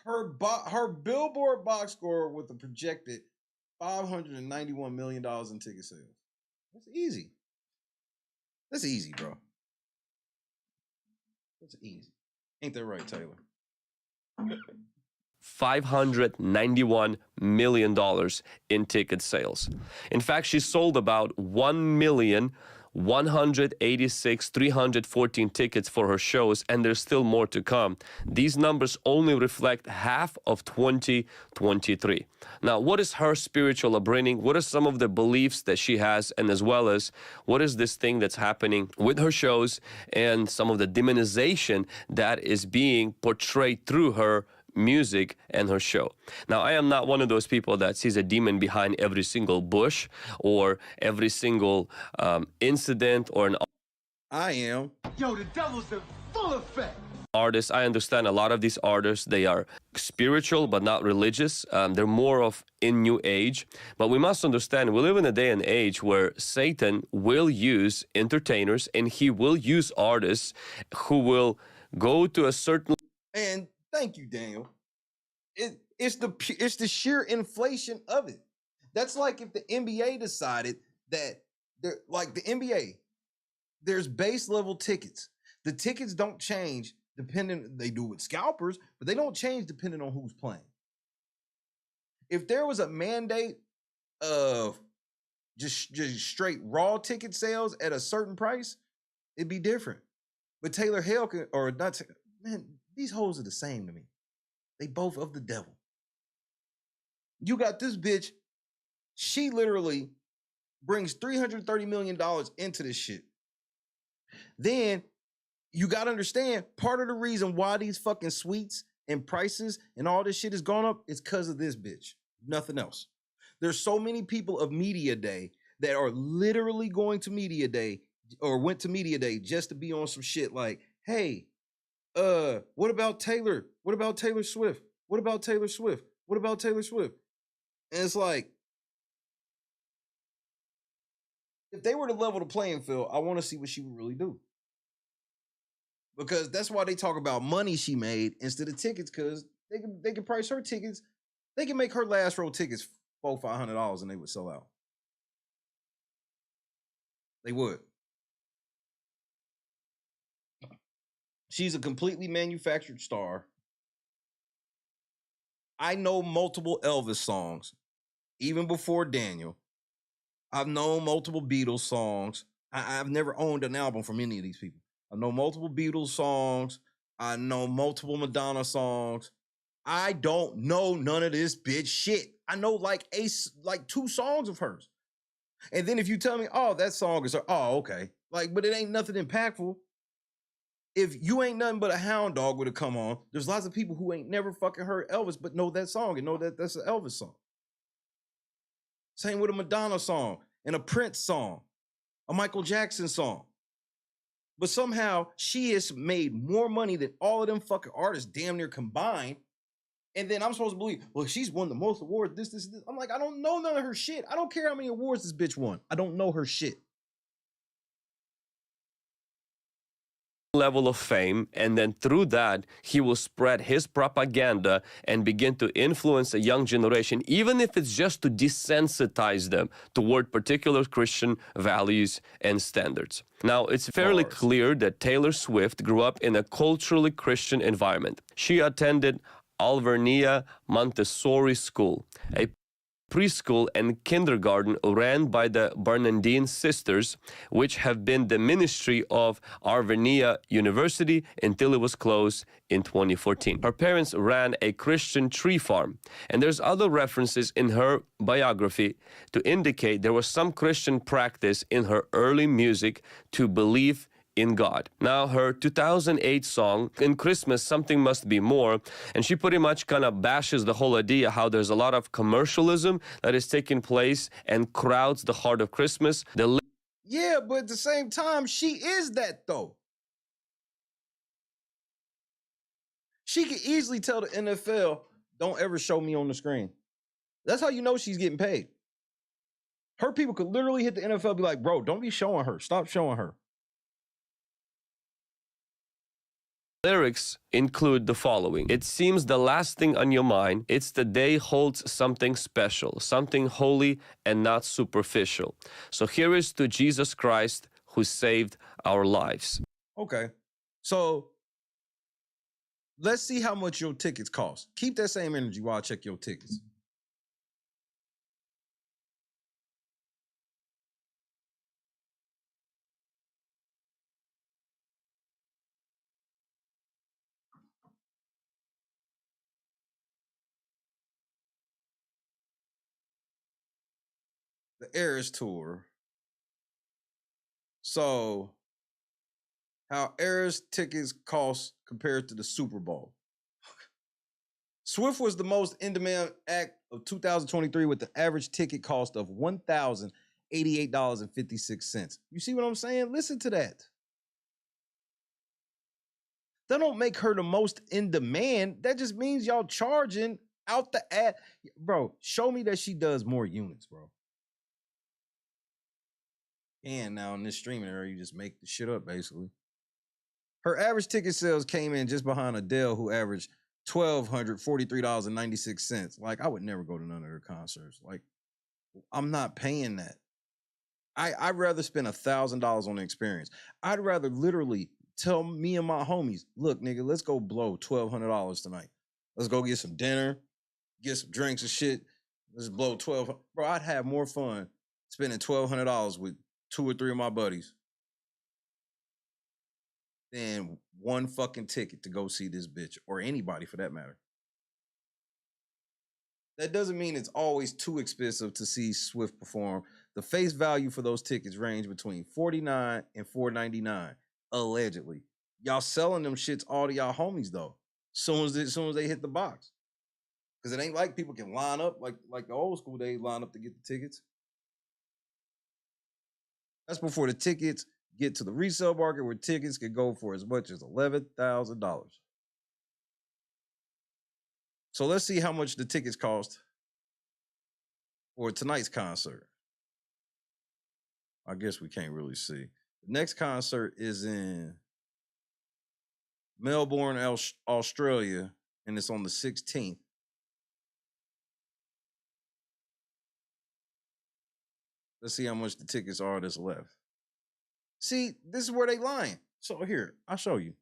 her Billboard box score with the projected $591 million in ticket sales. That's easy. That's easy, bro. That's easy. Ain't that right, Taylor? $591 million in ticket sales. In fact, she sold about 1,186,314 tickets for her shows, and there's still more to come. These numbers only reflect half of 2023. Now, what is her spiritual upbringing? What are some of the beliefs that she has? And as well as what is this thing that's happening with her shows and some of the demonization that is being portrayed through her music and her show. Now, I am not one of those people that sees a demon behind every single bush or every single incident or an I am. Yo, the devil's in full effect. artist. I understand a lot of these artists, they are spiritual but not religious. They're more of in New Age. But we must understand, we live in a day and age where Satan will use entertainers and he will use artists who will go to a certain... And thank you, Daniel. It's the sheer inflation of it. That's like if the NBA decided that they're like the NBA, there's base level tickets. The tickets don't change depending, they do with scalpers, but they don't change depending on who's playing. If there was a mandate of just straight raw ticket sales at a certain price, it'd be different. But Taylor Hale or not, man, these hoes are the same to me. They both of the devil. You got this bitch, she literally brings $330 million into this shit. Then you got to understand, part of the reason why these fucking suites and prices and all this shit has gone up is because of this bitch. Nothing else. There's so many people of Media Day that are literally going to Media Day or went to Media Day just to be on some shit like, hey, what about Taylor? What about Taylor Swift? What about Taylor Swift? What about Taylor Swift? And it's like, if they were to level the playing field, I want to see what she would really do. Because that's why they talk about money she made instead of tickets, because they can price her tickets. They can make her last row tickets $400-500 and they would sell out. They would. She's a completely manufactured star. I know multiple Elvis songs, even before Daniel. I've known multiple Beatles songs. I've never owned an album from any of these people. I know multiple Beatles songs. I know multiple Madonna songs. I don't know none of this bitch shit. I know like 2 songs of hers. And then if you tell me, oh, that song is her, oh, okay. Like, but it ain't nothing impactful. If you ain't nothing but a hound dog would have come on, there's lots of people who ain't never fucking heard Elvis but know that song and know that that's an Elvis song. Same with a Madonna song and a Prince song, a Michael Jackson song. But somehow she has made more money than all of them fucking artists damn near combined. And then I'm supposed to believe, well, she's won the most awards, this. I'm like, I don't know none of her shit. I don't care how many awards this bitch won. I don't know her shit. Level of fame, and then through that he will spread his propaganda and begin to influence a young generation, even if it's just to desensitize them toward particular Christian values and standards. Now, it's fairly clear that Taylor Swift grew up in a culturally Christian environment. She attended Alvernia Montessori School, a preschool and kindergarten ran by the Bernardine Sisters, which have been the ministry of Alvernia University until it was closed in 2014. Her parents ran a Christian tree farm, and there's other references in her biography to indicate there was some Christian practice in her early music to believe in God. Now, her 2008 song, In Christmas, Something Must Be More, and she pretty much kind of bashes the whole idea how there's a lot of commercialism that is taking place and crowds the heart of Christmas. Yeah, but at the same time, she is that though. She could easily tell the NFL, don't ever show me on the screen. That's how you know she's getting paid. Her people could literally hit the NFL and be like, bro, don't be showing her. Stop showing her. Lyrics include the following. It seems the last thing on your mind, it's the day holds something special, something holy and not superficial. So here is to Jesus Christ who saved our lives. Okay. So let's see how much your tickets cost. Keep that same energy while I check your tickets. The Eras Tour. So, how Eras tickets cost compared to the Super Bowl. Swift was the most in-demand act of 2023 with the average ticket cost of $1,088.56. You see what I'm saying? Listen to that. That don't make her the most in demand. That just means y'all charging out the ad. Bro, show me that she does more units, bro. And now in this streaming area, you just make the shit up, basically. Her average ticket sales came in just behind Adele, who averaged $1,243.96. Like, I would never go to none of her concerts. Like, I'm not paying that. I'd rather spend $1,000 on the experience. I'd rather literally tell me and my homies, look, nigga, let's go blow $1,200 tonight. Let's go get some dinner, get some drinks and shit. Let's blow $1,200. Bro, I'd have more fun spending $1,200 with 2 or 3 of my buddies than one fucking ticket to go see this bitch, or anybody for that matter. That doesn't mean it's always too expensive to see Swift perform. The face value for those tickets range between $49 and $4.99, allegedly. Y'all selling them shits all to y'all homies though, soon as they hit the box. Because it ain't like people can line up like the old school days, line up to get the tickets. That's before the tickets get to the resale market, where tickets could go for as much as $11,000. So let's see how much the tickets cost for tonight's concert. I guess we can't really see. The next concert is in Melbourne, Australia, and it's on the 16th. Let's see how much the tickets are that's left. See, this is where they lying. So here, I'll show you.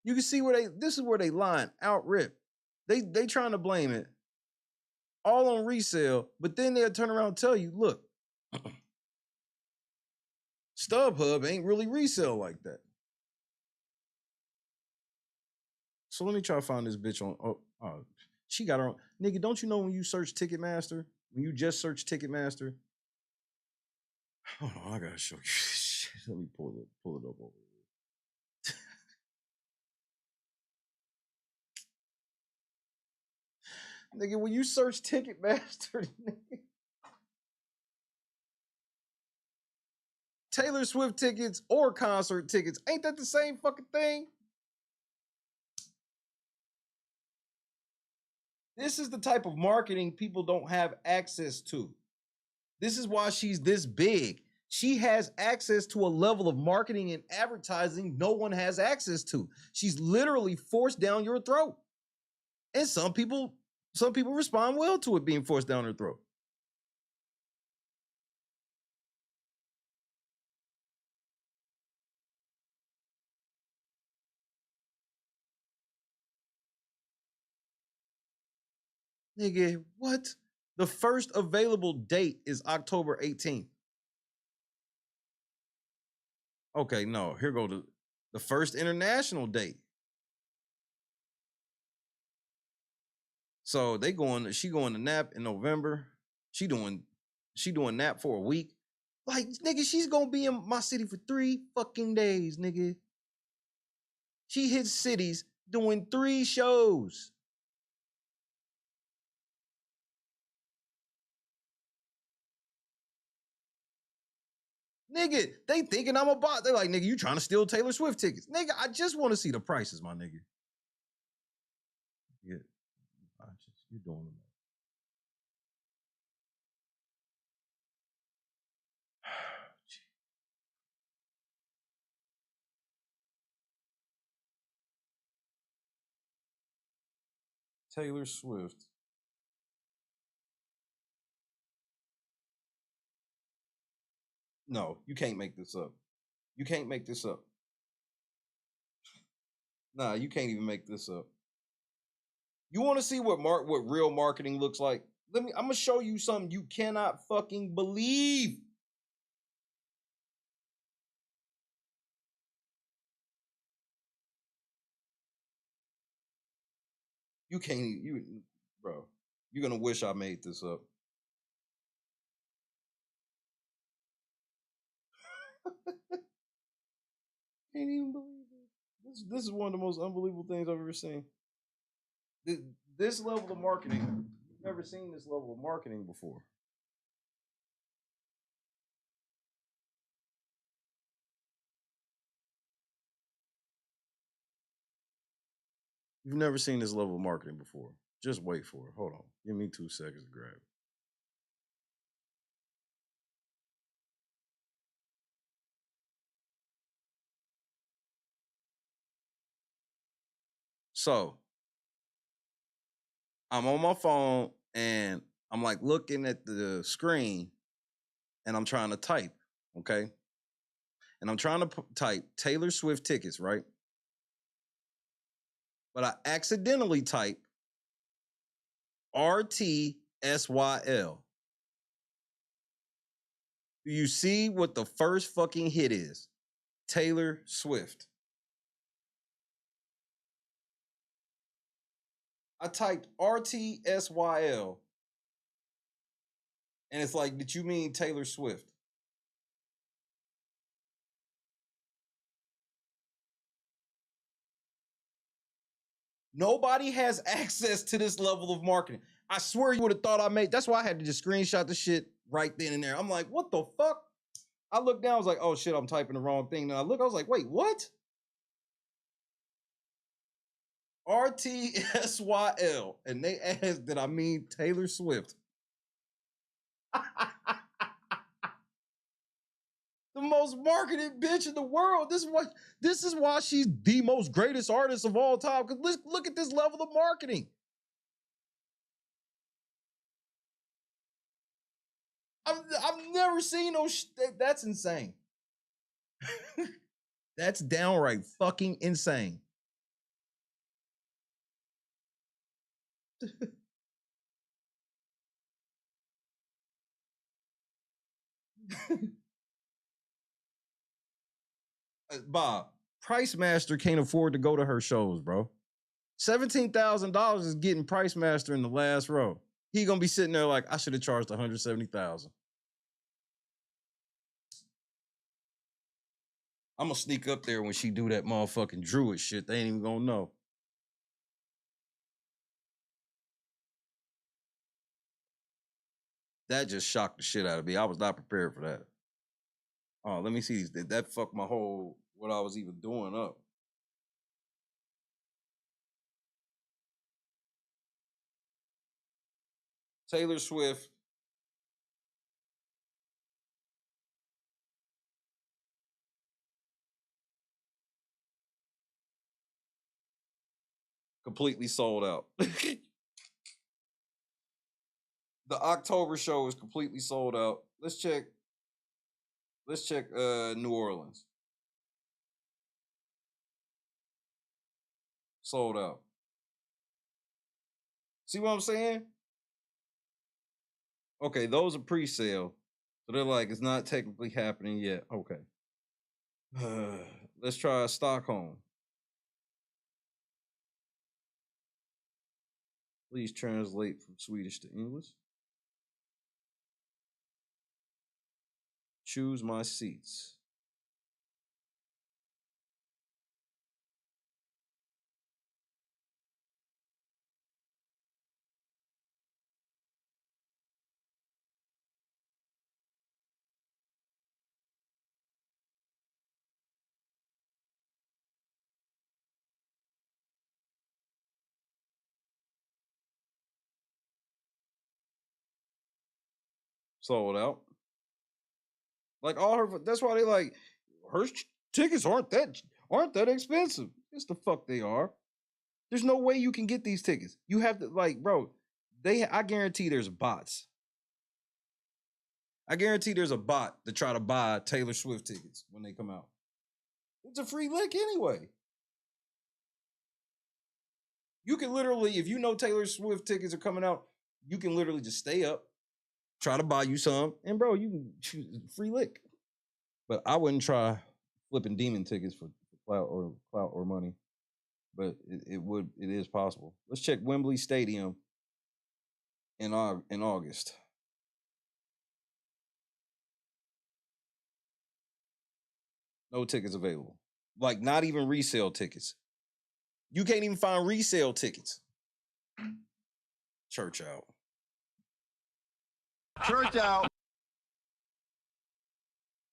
You can see this is where they lying out rip. They trying to blame it all on resale, but then they'll turn around and tell you, look, StubHub ain't really resale like that. So let me try to find this bitch on, she got her own. Nigga, don't you know when you search Ticketmaster, when you just search Ticketmaster, hold on, I gotta show you this shit. Let me pull it up over here. Nigga, when you search Ticketmaster, nigga, Taylor Swift tickets or concert tickets. Ain't that the same fucking thing? This is the type of marketing people don't have access to. This is why she's this big. She has access to a level of marketing and advertising no one has access to. She's literally forced down your throat. And some people respond well to it being forced down their throat. Nigga, what? The first available date is October 18th. Okay, no, here go the first international date. So she going to nap in November. She doing nap for a week. Like, nigga, she's gonna be in my city for 3 fucking days, nigga. She hits cities doing 3 shows. Nigga, they thinking I'm a bot. They like, nigga, you trying to steal Taylor Swift tickets. Nigga, I just want to see the prices, my nigga. Yeah, you're doing them. Taylor Swift. No, you can't make this up. You can't make this up. Nah, you can't even make this up. You want to see what real marketing looks like? I'm gonna show you something you cannot fucking believe. You can't even, bro. You're gonna wish I made this up. Can't even believe it. This is one of the most unbelievable things I've ever seen. This level of marketing, you've never seen this level of marketing before. You've never seen this level of marketing before. Just wait for it. Hold on. Give me 2 seconds to grab it. So, I'm on my phone and I'm like looking at the screen and I'm trying to type, okay? And I'm trying to type Taylor Swift tickets, right? But I accidentally type RTSYL. Do you see what the first fucking hit is? Taylor Swift. I typed RTSYL. And it's like, did you mean Taylor Swift? Nobody has access to this level of marketing. I swear you would have thought I made. That's why I had to just screenshot the shit right then and there. I'm like, what the fuck? I looked down, I was like, oh shit, I'm typing the wrong thing. Then I was like, wait, what? RTSYL. And they asked, did I mean Taylor Swift? The most marketed bitch in the world. This is why she's the most greatest artist of all time. Because look at this level of marketing. I've never seen no that's insane. That's downright fucking insane. Bob, Price Master can't afford to go to her shows, bro. $17,000 is getting Price Master in the last row. He gonna be sitting there like, I should have charged $170,000. I'm gonna sneak up there when she do that motherfucking druid shit. They ain't even gonna know. That just shocked the shit out of me. I was not prepared for that. Oh, let me see these. That fucked my whole what I was even doing up. Taylor Swift. Completely sold out. The October show is completely sold out. Let's check New Orleans. Sold out. See what I'm saying? Okay, those are pre-sale. So they're like, it's not technically happening yet. Okay. Let's try Stockholm. Please translate from Swedish to English. Choose my seats. Sold out. Like all her, that's why they like her tickets aren't that expensive. Yes, the fuck they are. There's no way you can get these tickets. You have to bro. I guarantee there's bots. I guarantee there's a bot to try to buy Taylor Swift tickets when they come out. It's a free lick anyway. You can literally, if you know Taylor Swift tickets are coming out, you can literally just stay up, try to buy you some, and bro, you can choose free lick. But I wouldn't try flipping demon tickets for clout or money. But it is possible. Let's check Wembley Stadium in August. No tickets available. Like not even resale tickets. You can't even find resale tickets. Church out. Church out.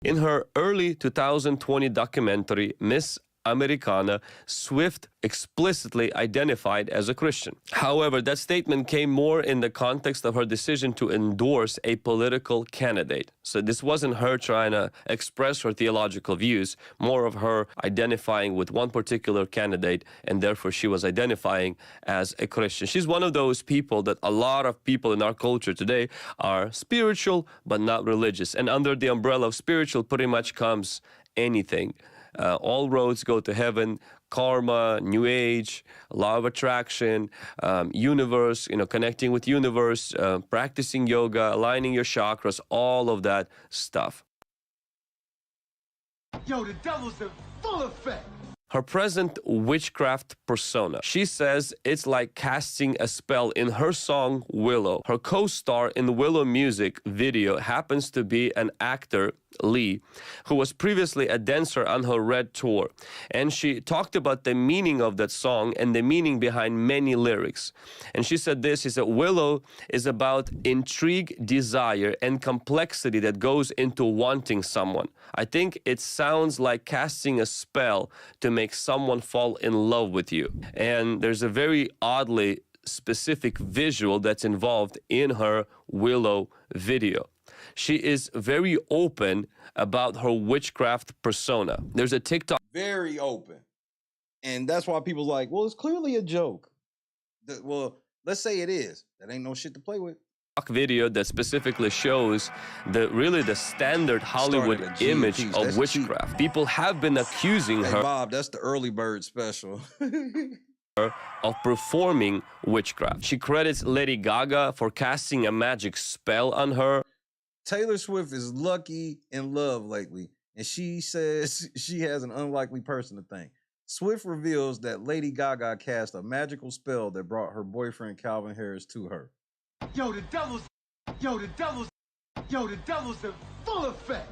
In her early 2020 documentary, Miss Americana, Swift explicitly identified as a Christian. However, that statement came more in the context of her decision to endorse a political candidate. So this wasn't her trying to express her theological views, more of her identifying with one particular candidate, and therefore she was identifying as a Christian. She's one of those people that a lot of people in our culture today are spiritual, but not religious. And under the umbrella of spiritual pretty much comes anything. All roads go to heaven, karma, new age, law of attraction, universe, connecting with universe, practicing yoga, aligning your chakras, all of that stuff. Yo, the devil's in full effect. Her present witchcraft persona. She says it's like casting a spell in her song Willow. Her co-star in the Willow music video happens to be an actor, Lee, who was previously a dancer on her Red tour. And she talked about the meaning of that song and the meaning behind many lyrics. And she said this, she said, Willow is about intrigue, desire, and complexity that goes into wanting someone. I think it sounds like casting a spell to make someone fall in love with you. And there's a very oddly specific visual that's involved in her Willow video. She is very open about her witchcraft persona. There's a TikTok. Very open. And that's why people like, well, it's clearly a joke. Well, let's say it is. That ain't no shit to play with. Video that specifically shows the standard Hollywood image of witchcraft. People have been accusing her. Bob, that's the early bird special. Of performing witchcraft. She credits Lady Gaga for casting a magic spell on her. Taylor Swift is lucky in love lately, and she says she has an unlikely person to thank. Swift reveals that Lady Gaga cast a magical spell that brought her boyfriend Calvin Harris to her. Yo, the devil's in full effect.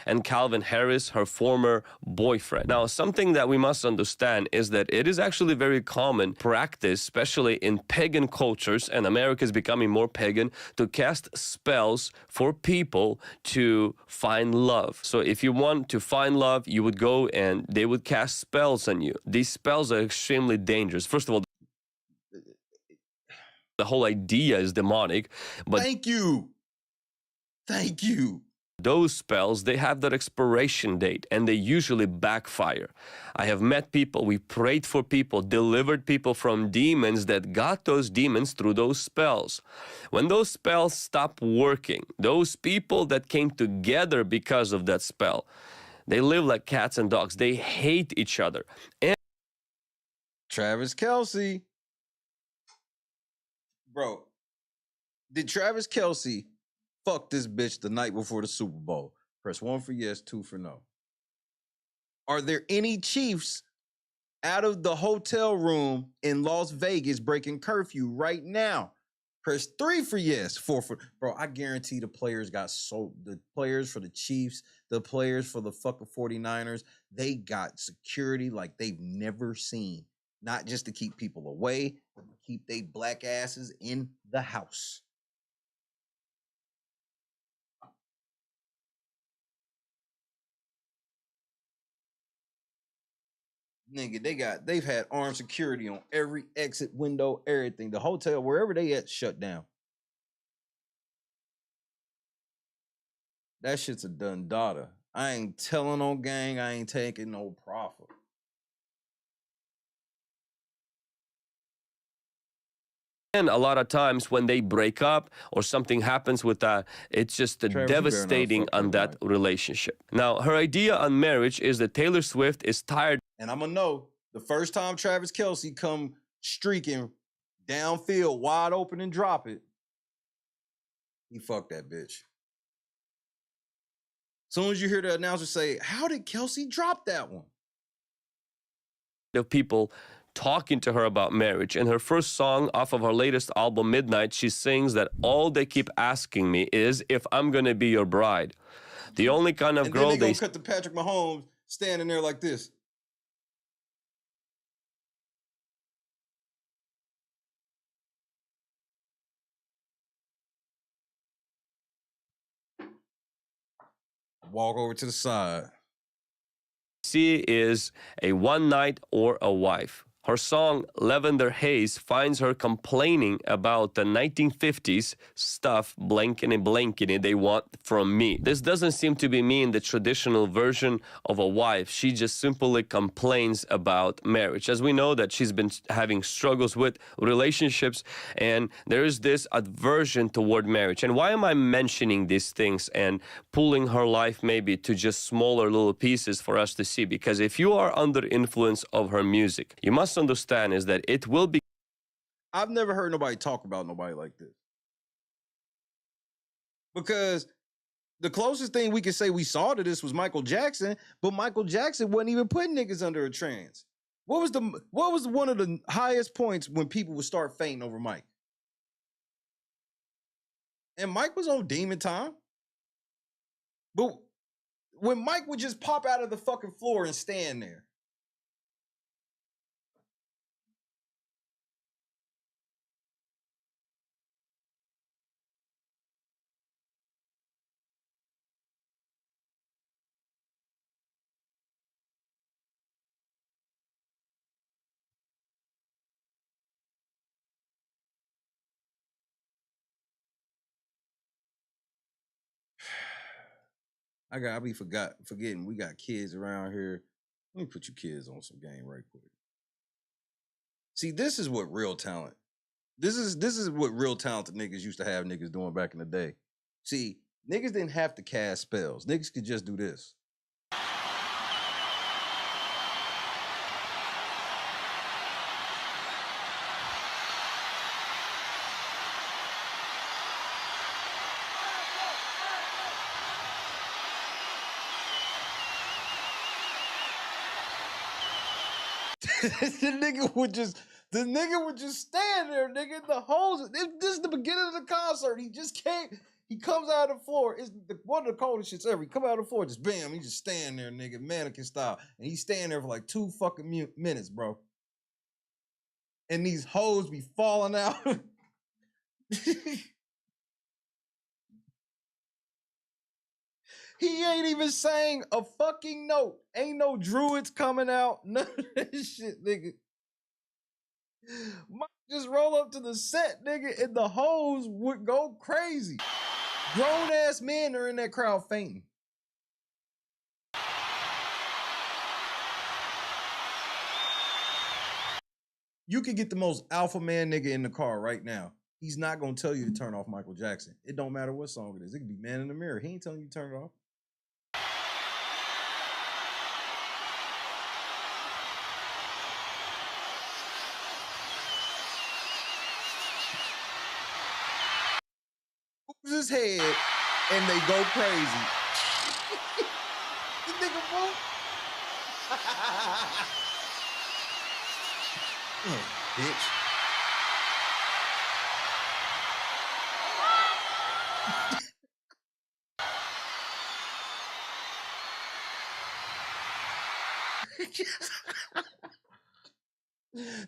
and Calvin Harris, her former boyfriend. Now, something that we must understand is that it is actually very common practice, especially in pagan cultures, and America is becoming more pagan, to cast spells for people to find love. So if you want to find love, you would go and they would cast spells on you. These spells are extremely dangerous. First of all, the whole idea is demonic, but thank you. Those spells, they have their expiration date and they usually backfire. I have met people, we prayed for people, delivered people from demons that got those demons through those spells. When those spells stop working, those people that came together because of that spell, they live like cats and dogs. They hate each other. And Travis Kelce. Bro, did Travis Kelce fuck this bitch the night before the Super Bowl? Press 1 for yes, 2 for no. Are there any Chiefs out of the hotel room in Las Vegas breaking curfew right now? Press 3 for yes, 4 for... Bro, I guarantee the players the players for the Chiefs, the players for the fucking 49ers, they got security like they've never seen. Not just to keep people away, but to keep they black asses in the house. Nigga, they've had armed security on every exit, window, everything. The hotel, wherever they at, shut down. That shit's a done daughter. I ain't telling no gang, I ain't taking no profit. And a lot of times when they break up or something happens with that, it's just devastating on that relationship. Now, her idea on marriage is that Taylor Swift is tired. And I'm going to know the first time Travis Kelce come streaking downfield, wide open and drop it, he fucked that bitch. Soon as you hear the announcer say, how did Kelce drop that one? Of people talking to her about marriage. In her first song off of her latest album, Midnight, she sings that all they keep asking me is if I'm going to be your bride. The only kind of girl then they gonna cut to Patrick Mahomes standing there like this. Walk over to the side. She is a one night or a wife. Her song, Lavender Haze, finds her complaining about the 1950s stuff, blankety they want from me. This doesn't seem to be me in the traditional version of a wife. She just simply complains about marriage. As we know that she's been having struggles with relationships, and there's this aversion toward marriage. And why am I mentioning these things and pulling her life maybe to just smaller little pieces for us to see? Because if you are under influence of her music, you must understand is that it will be. I've never heard nobody talk about nobody like this. Because the closest thing we could say we saw to this was Michael Jackson, but Michael Jackson wasn't even putting niggas under a trance. What was one of the highest points when people would start fainting over Mike? And Mike was on demon time. But when Mike would just pop out of the fucking floor and stand there. I be forgetting we got kids around here. Let me put you kids on some game right quick. See, this is what real talent. This is what real talented niggas used to have niggas doing back in the day. See, niggas didn't have to cast spells. Niggas could just do this. the nigga would just stand there, nigga. This is the beginning of the concert. He just came. He comes out of the floor. It's one of the coldest shits ever. He come out of the floor, just bam. He just standing there, nigga, mannequin style, and he's standing there for like 2 fucking minutes, bro. And these hoes be falling out. He ain't even saying a fucking note. Ain't no druids coming out. None of that shit, nigga. Mike just roll up to the set, nigga, and the hoes would go crazy. Grown ass men are in that crowd fainting. You could get the most alpha man nigga in the car right now. He's not gonna tell you to turn off Michael Jackson. It don't matter what song it is. It could be Man in the Mirror. He ain't telling you to turn it off. His head and they go crazy. The nigga move. Oh, bitch.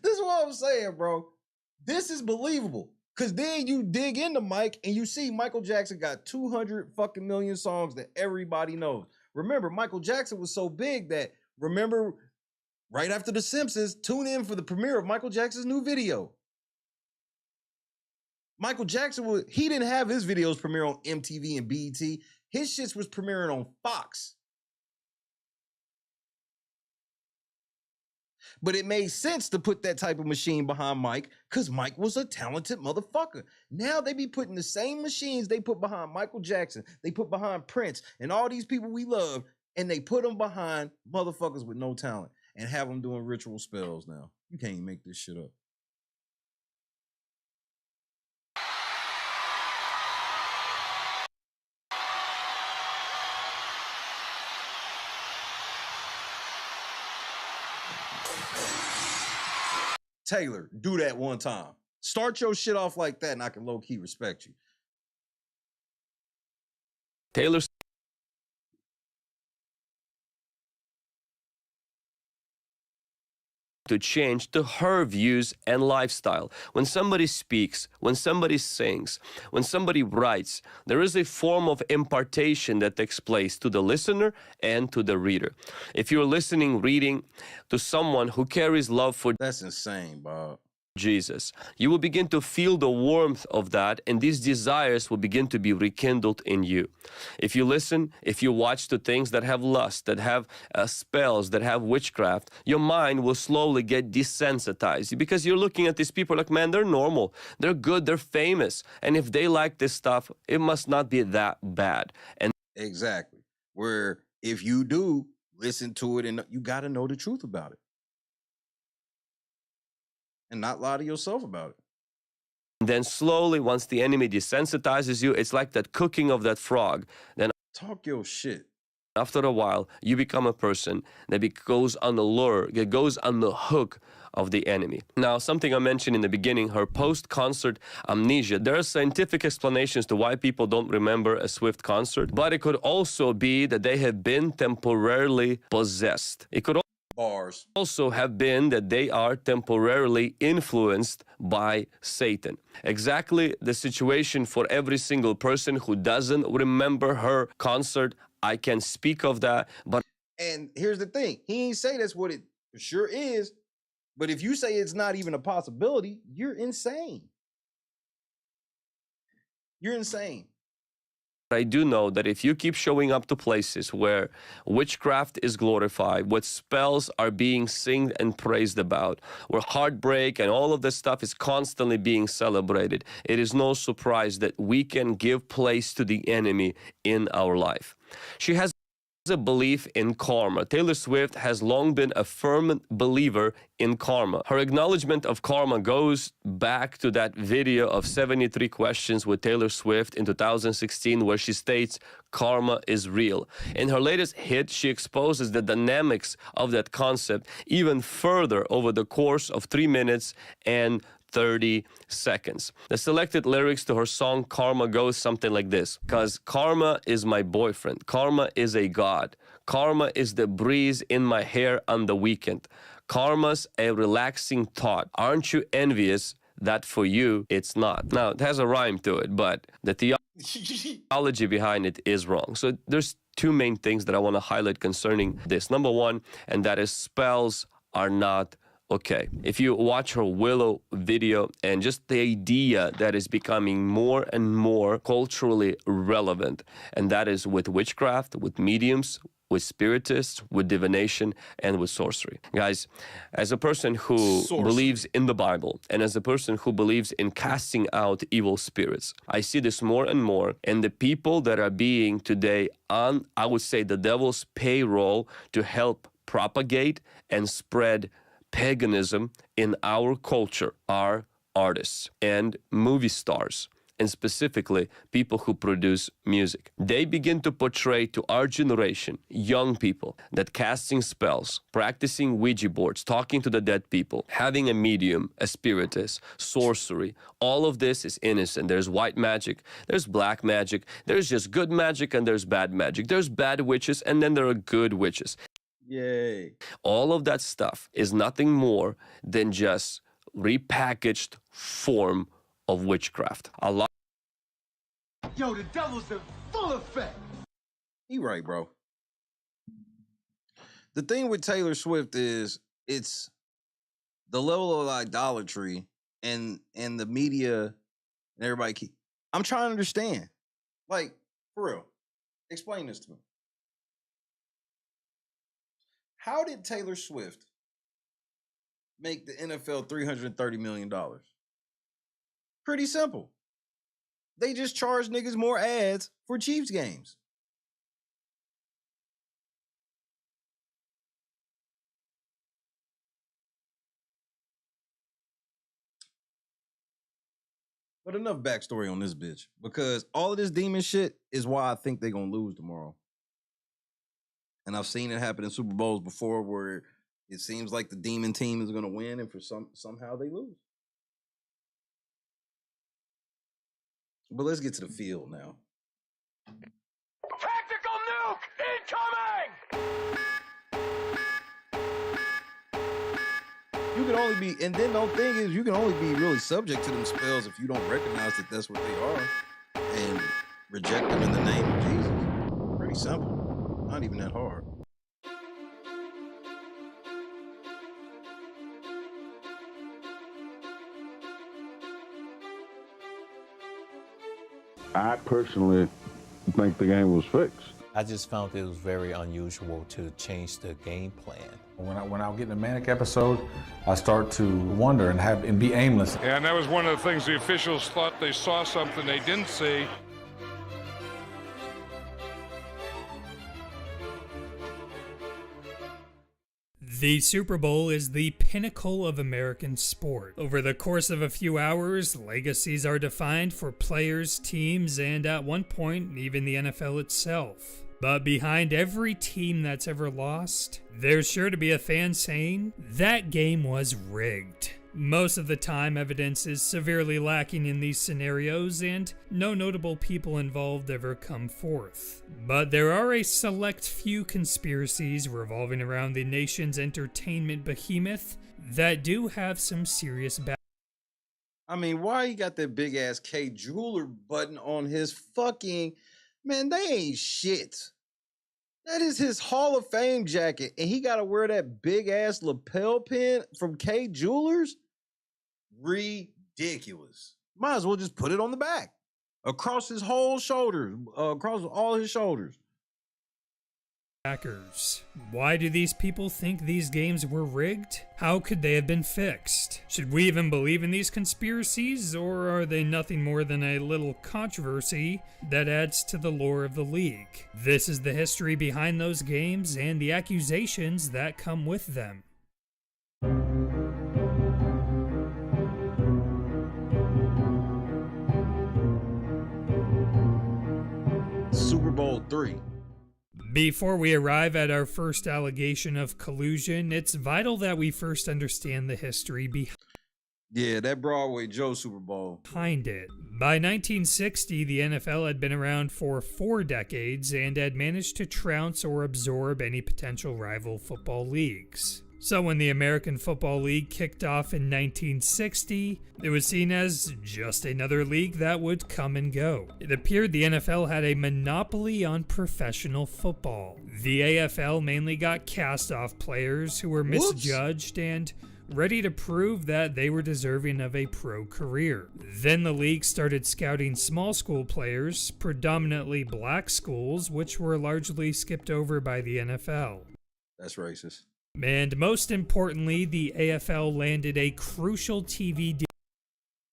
This is what I'm saying, bro. This is believable. Cause then you dig into Mike and you see Michael Jackson got 200 fucking million songs that everybody knows. Remember, Michael Jackson was so big that, remember, right after The Simpsons, tune in for the premiere of Michael Jackson's new video. Michael Jackson, he didn't have his videos premiere on MTV and BET. His shits was premiering on Fox. But it made sense to put that type of machine behind Mike because Mike was a talented motherfucker. Now they be putting the same machines they put behind Michael Jackson, they put behind Prince, and all these people we love, and they put them behind motherfuckers with no talent and have them doing ritual spells now. You can't even make this shit up. Taylor, do that one time. Start your shit off like that and I can low-key respect you. Taylor to change to her views and lifestyle. When somebody speaks, when somebody sings, when somebody writes, there is a form of impartation that takes place to the listener and to the reader. If you're listening, reading to someone who carries love for That's insane, Bob. Jesus, you will begin to feel the warmth of that, and these desires will begin to be rekindled in you. If you listen, if you watch to things that have lust, that have spells, that have witchcraft, your mind will slowly get desensitized because you're looking at these people like, man, they're normal, they're good, they're famous, and if they like this stuff, it must not be that bad. And exactly, where if you do listen to it, and you got to know the truth about it. And not lie to yourself about it. Then slowly, once the enemy desensitizes you, it's like that cooking of that frog. Then talk your shit. After a while, you become a person that goes on the lure, that goes on the hook of the enemy. Now, something I mentioned in the beginning, her post-concert amnesia. There are scientific explanations to why people don't remember a Swift concert, but it could also be that they have been temporarily possessed. It could also have been that they are temporarily influenced by Satan. Exactly the situation for every single person who doesn't remember her concert. I can speak of that, but... And here's the thing. He ain't say that's what it for sure is, but if you say it's not even a possibility, you're insane. You're insane. I do know that if you keep showing up to places where witchcraft is glorified, where spells are being sung and praised about, where heartbreak and all of this stuff is constantly being celebrated, it is no surprise that we can give place to the enemy in our life. She has a belief in karma. Taylor Swift has long been a firm believer in karma. Her acknowledgement of karma goes back to that video of 73 questions with Taylor Swift in 2016 where she states karma is real. In her latest hit, she exposes the dynamics of that concept even further over the course of 3 minutes and 30 seconds. The selected lyrics to her song Karma goes something like this. Cause karma is my boyfriend. Karma is a god. Karma is the breeze in my hair on the weekend. Karma's a relaxing thought. Aren't you envious that for you it's not? Now, it has a rhyme to it, but the theology behind it is wrong. So there's two main things that I want to highlight concerning this. Number one, and that is spells are not okay. If you watch her Willow video and just the idea that is becoming more and more culturally relevant, and that is with witchcraft, with mediums, with spiritists, with divination, and with sorcery. Guys, as a person who believes in the Bible, and as a person who believes in casting out evil spirits, I see this more and more, and the people that are being today on, I would say, the devil's payroll to help propagate and spread paganism in our culture are artists and movie stars, and specifically people who produce music. They begin to portray to our generation, young people, that casting spells, practicing Ouija boards, talking to the dead people, having a medium, a spiritist, sorcery, all of this is innocent. There's white magic, there's black magic, there's just good magic, and there's bad magic. There's bad witches, and then there are good witches. Yay. All of that stuff is nothing more than just repackaged form of witchcraft. A lot. Yo, the devil's in full effect. You right, bro. The thing with Taylor Swift is it's the level of idolatry and the media and everybody I'm trying to understand. Like, for real. Explain this to me. How did Taylor Swift make the NFL $330 million? Pretty simple. They just charge niggas more ads for Chiefs games. But enough backstory on this bitch, because all of this demon shit is why I think they're gonna lose tomorrow. And I've seen it happen in Super Bowls before, where it seems like the demon team is gonna win, and for somehow they lose. But let's get to the field now. Tactical nuke incoming! You can only be, and then the thing is, you can only be really subject to them spells if you don't recognize that that's what they are and reject them in the name of Jesus. Pretty simple. Not even that hard. I personally think the game was fixed. I just found it was very unusual to change the game plan. When I get in a manic episode, I start to wonder and be aimless. And that was one of the things the officials thought they saw something they didn't see. The Super Bowl is the pinnacle of American sport. Over the course of a few hours, legacies are defined for players, teams, and at one point, even the NFL itself. But behind every team that's ever lost, there's sure to be a fan saying, that game was rigged. Most of the time, evidence is severely lacking in these scenarios, and no notable people involved ever come forth. But there are a select few conspiracies revolving around the nation's entertainment behemoth that do have some serious I mean, why he got that big ass K Jeweler button on his fucking, man, they ain't shit. That is his Hall of Fame jacket, and he got to wear that big ass lapel pin from K Jewelers? Ridiculous. Might as well just put it on the back, across his whole shoulder, across all his shoulders. Backers. Why do these people think these games were rigged? How could they have been fixed? Should we even believe in these conspiracies, or are they nothing more than a little controversy that adds to the lore of the league? This is the history behind those games and the accusations that come with them. Super Bowl III. Before we arrive at our first allegation of collusion, it's vital that we first understand the history behind Yeah, that Broadway Joe Super Bowl. Behind it. By 1960, the NFL had been around for 4 decades and had managed to trounce or absorb any potential rival football leagues. So when the American Football League kicked off in 1960, it was seen as just another league that would come and go. It appeared the NFL had a monopoly on professional football. The AFL mainly got cast-off players who were misjudged and ready to prove that they were deserving of a pro career. Then the league started scouting small school players, predominantly black schools, which were largely skipped over by the NFL. That's racist. And most importantly, the AFL landed a crucial TV deal.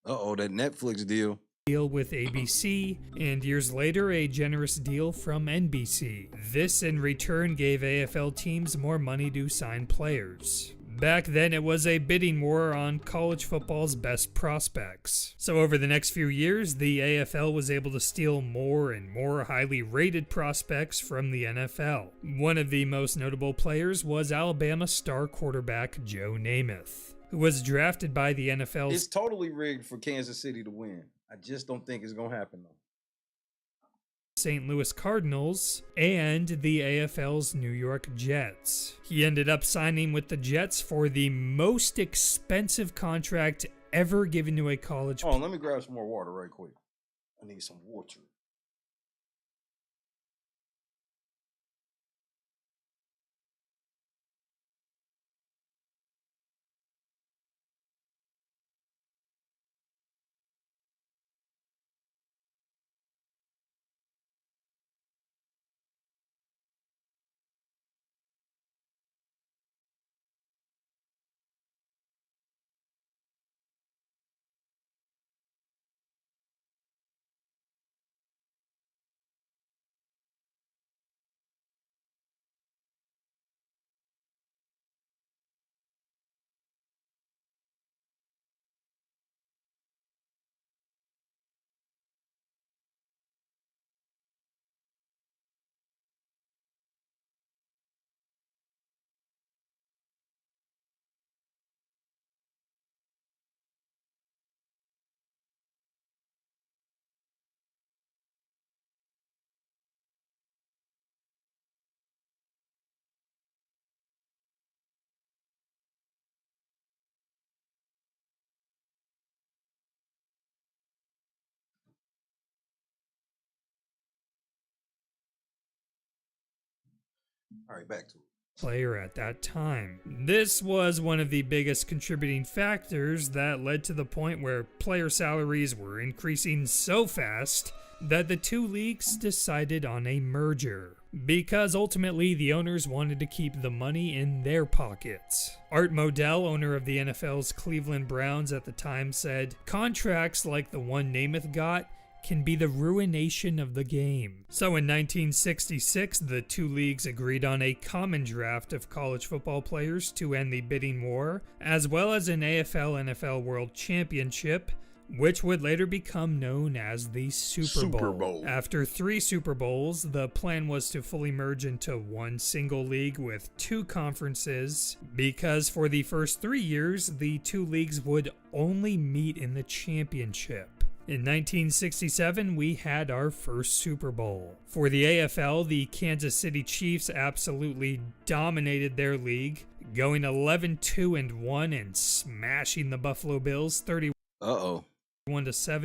Uh-oh, that Netflix deal. With ABC, and years later a generous deal from NBC. This in return gave AFL teams more money to sign players. Back then, it was a bidding war on college football's best prospects. So over the next few years, the AFL was able to steal more and more highly rated prospects from the NFL. One of the most notable players was Alabama star quarterback Joe Namath, who was drafted by the NFL's... It's totally rigged for Kansas City to win. I just don't think it's going to happen, though. St. Louis Cardinals and the AFL's New York Jets. He ended up signing with the Jets for the most expensive contract ever given to a college player. Oh, let me grab some more water right quick. I need some water. All right, back to it. Player at that time. This was one of the biggest contributing factors that led to the point where player salaries were increasing so fast that the two leagues decided on a merger, because ultimately the owners wanted to keep the money in their pockets. Art Modell, owner of the NFL's Cleveland Browns at the time, said, "Contracts like the one Namath got can be the ruination of the game." So in 1966, the two leagues agreed on a common draft of college football players to end the bidding war, as well as an AFL-NFL World Championship, which would later become known as the Super Bowl. After 3 Super Bowls, the plan was to fully merge into one single league with 2 conferences, because for the first 3 years, the two leagues would only meet in the championship. In 1967, we had our first Super Bowl. For the AFL, the Kansas City Chiefs absolutely dominated their league, going 11-2-1 and smashing the Buffalo Bills 31-7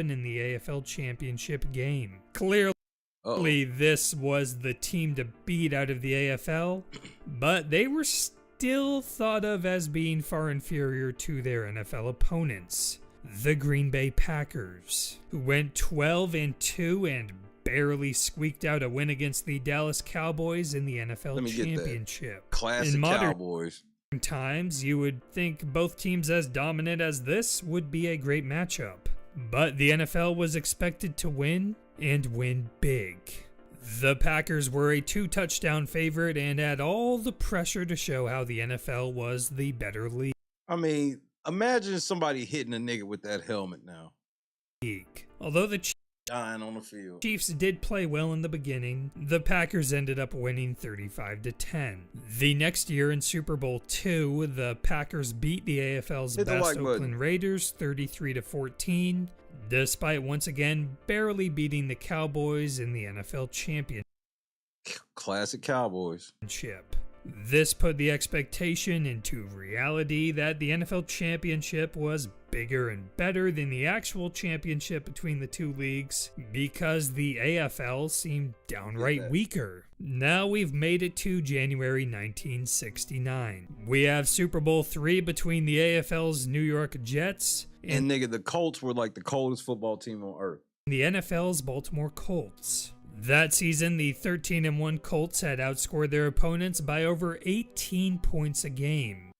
in the AFL Championship game. Clearly, this was the team to beat out of the AFL, but they were still thought of as being far inferior to their NFL opponents, the Green Bay Packers, who went 12-2 and barely squeaked out a win against the Dallas Cowboys in the NFL Championship. Classic in modern Cowboys. Times, you would think both teams as dominant as this would be a great matchup. But the NFL was expected to win, and win big. The Packers were a 2-touchdown favorite and had all the pressure to show how the NFL was the better league. I mean, imagine somebody hitting a nigga with that helmet now. Although the Dying on the field. Chiefs did play well in the beginning. The Packers ended up winning 35-10. The next year in Super Bowl II, the Packers beat the AFL's best Oakland Raiders 33-14, despite once again barely beating the Cowboys in the NFL championship. Classic Cowboys. This put the expectation into reality that the NFL championship was bigger and better than the actual championship between the two leagues because the AFL seemed downright weaker. Now we've made it to January 1969. We have Super Bowl III between the AFL's New York Jets and nigga, the Colts were like the coldest football team on earth. The NFL's Baltimore Colts. That season, the 13-1 Colts had outscored their opponents by over 18 points a game.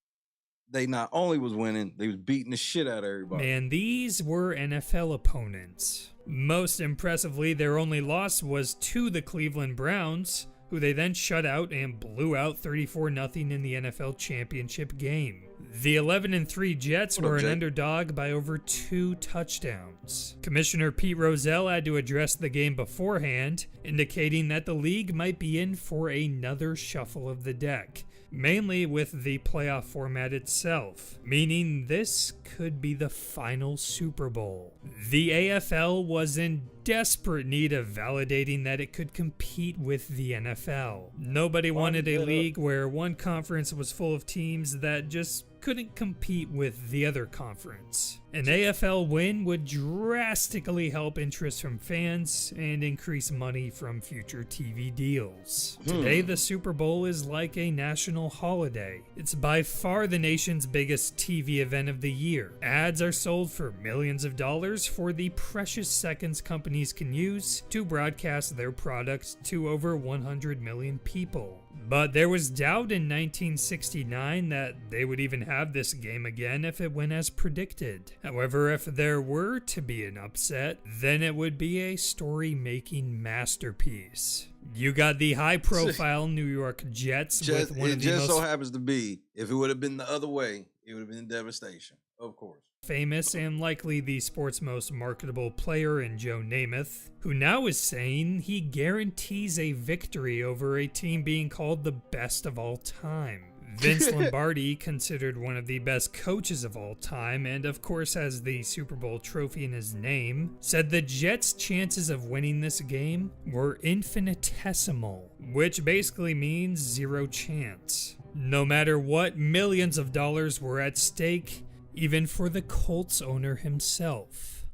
They not only was winning, they was beating the shit out of everybody. And these were NFL opponents. Most impressively, their only loss was to the Cleveland Browns, who they then shut out and blew out 34-0 in the NFL championship game. The 11-3 Jets were an underdog by over 2 touchdowns. Commissioner Pete Rozelle had to address the game beforehand, indicating that the league might be in for another shuffle of the deck, mainly with the playoff format itself, meaning this could be the final Super Bowl. The AFL was in desperate need of validating that it could compete with the NFL. Nobody wanted a league where one conference was full of teams that just couldn't compete with the other conference. An AFL win would drastically help interest from fans and increase money from future TV deals. Today, the Super Bowl is like a national holiday. It's by far the nation's biggest TV event of the year. Ads are sold for millions of dollars for the precious seconds companies can use to broadcast their products to over 100 million people. But there was doubt in 1969 that they would even have this game again if it went as predicted. However, if there were to be an upset, then it would be a story-making masterpiece. You got the high-profile New York Jets with one of the most... It just so happens to be, if it would have been the other way, it would have been devastation, of course. Famous and likely the sport's most marketable player in Joe Namath, who now is saying he guarantees a victory over a team being called the best of all time. Vince Lombardi, considered one of the best coaches of all time, and of course has the Super Bowl trophy in his name, said the Jets' chances of winning this game were infinitesimal, which basically means 0 chance. No matter what, millions of dollars were at stake, even for the Colts owner himself.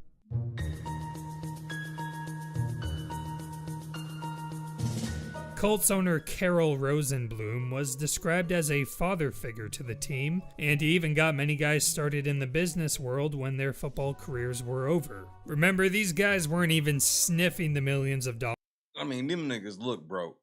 Colts owner Carroll Rosenblum was described as a father figure to the team, and he even got many guys started in the business world when their football careers were over. Remember, these guys weren't even sniffing the millions of dollars. I mean, them niggas look broke.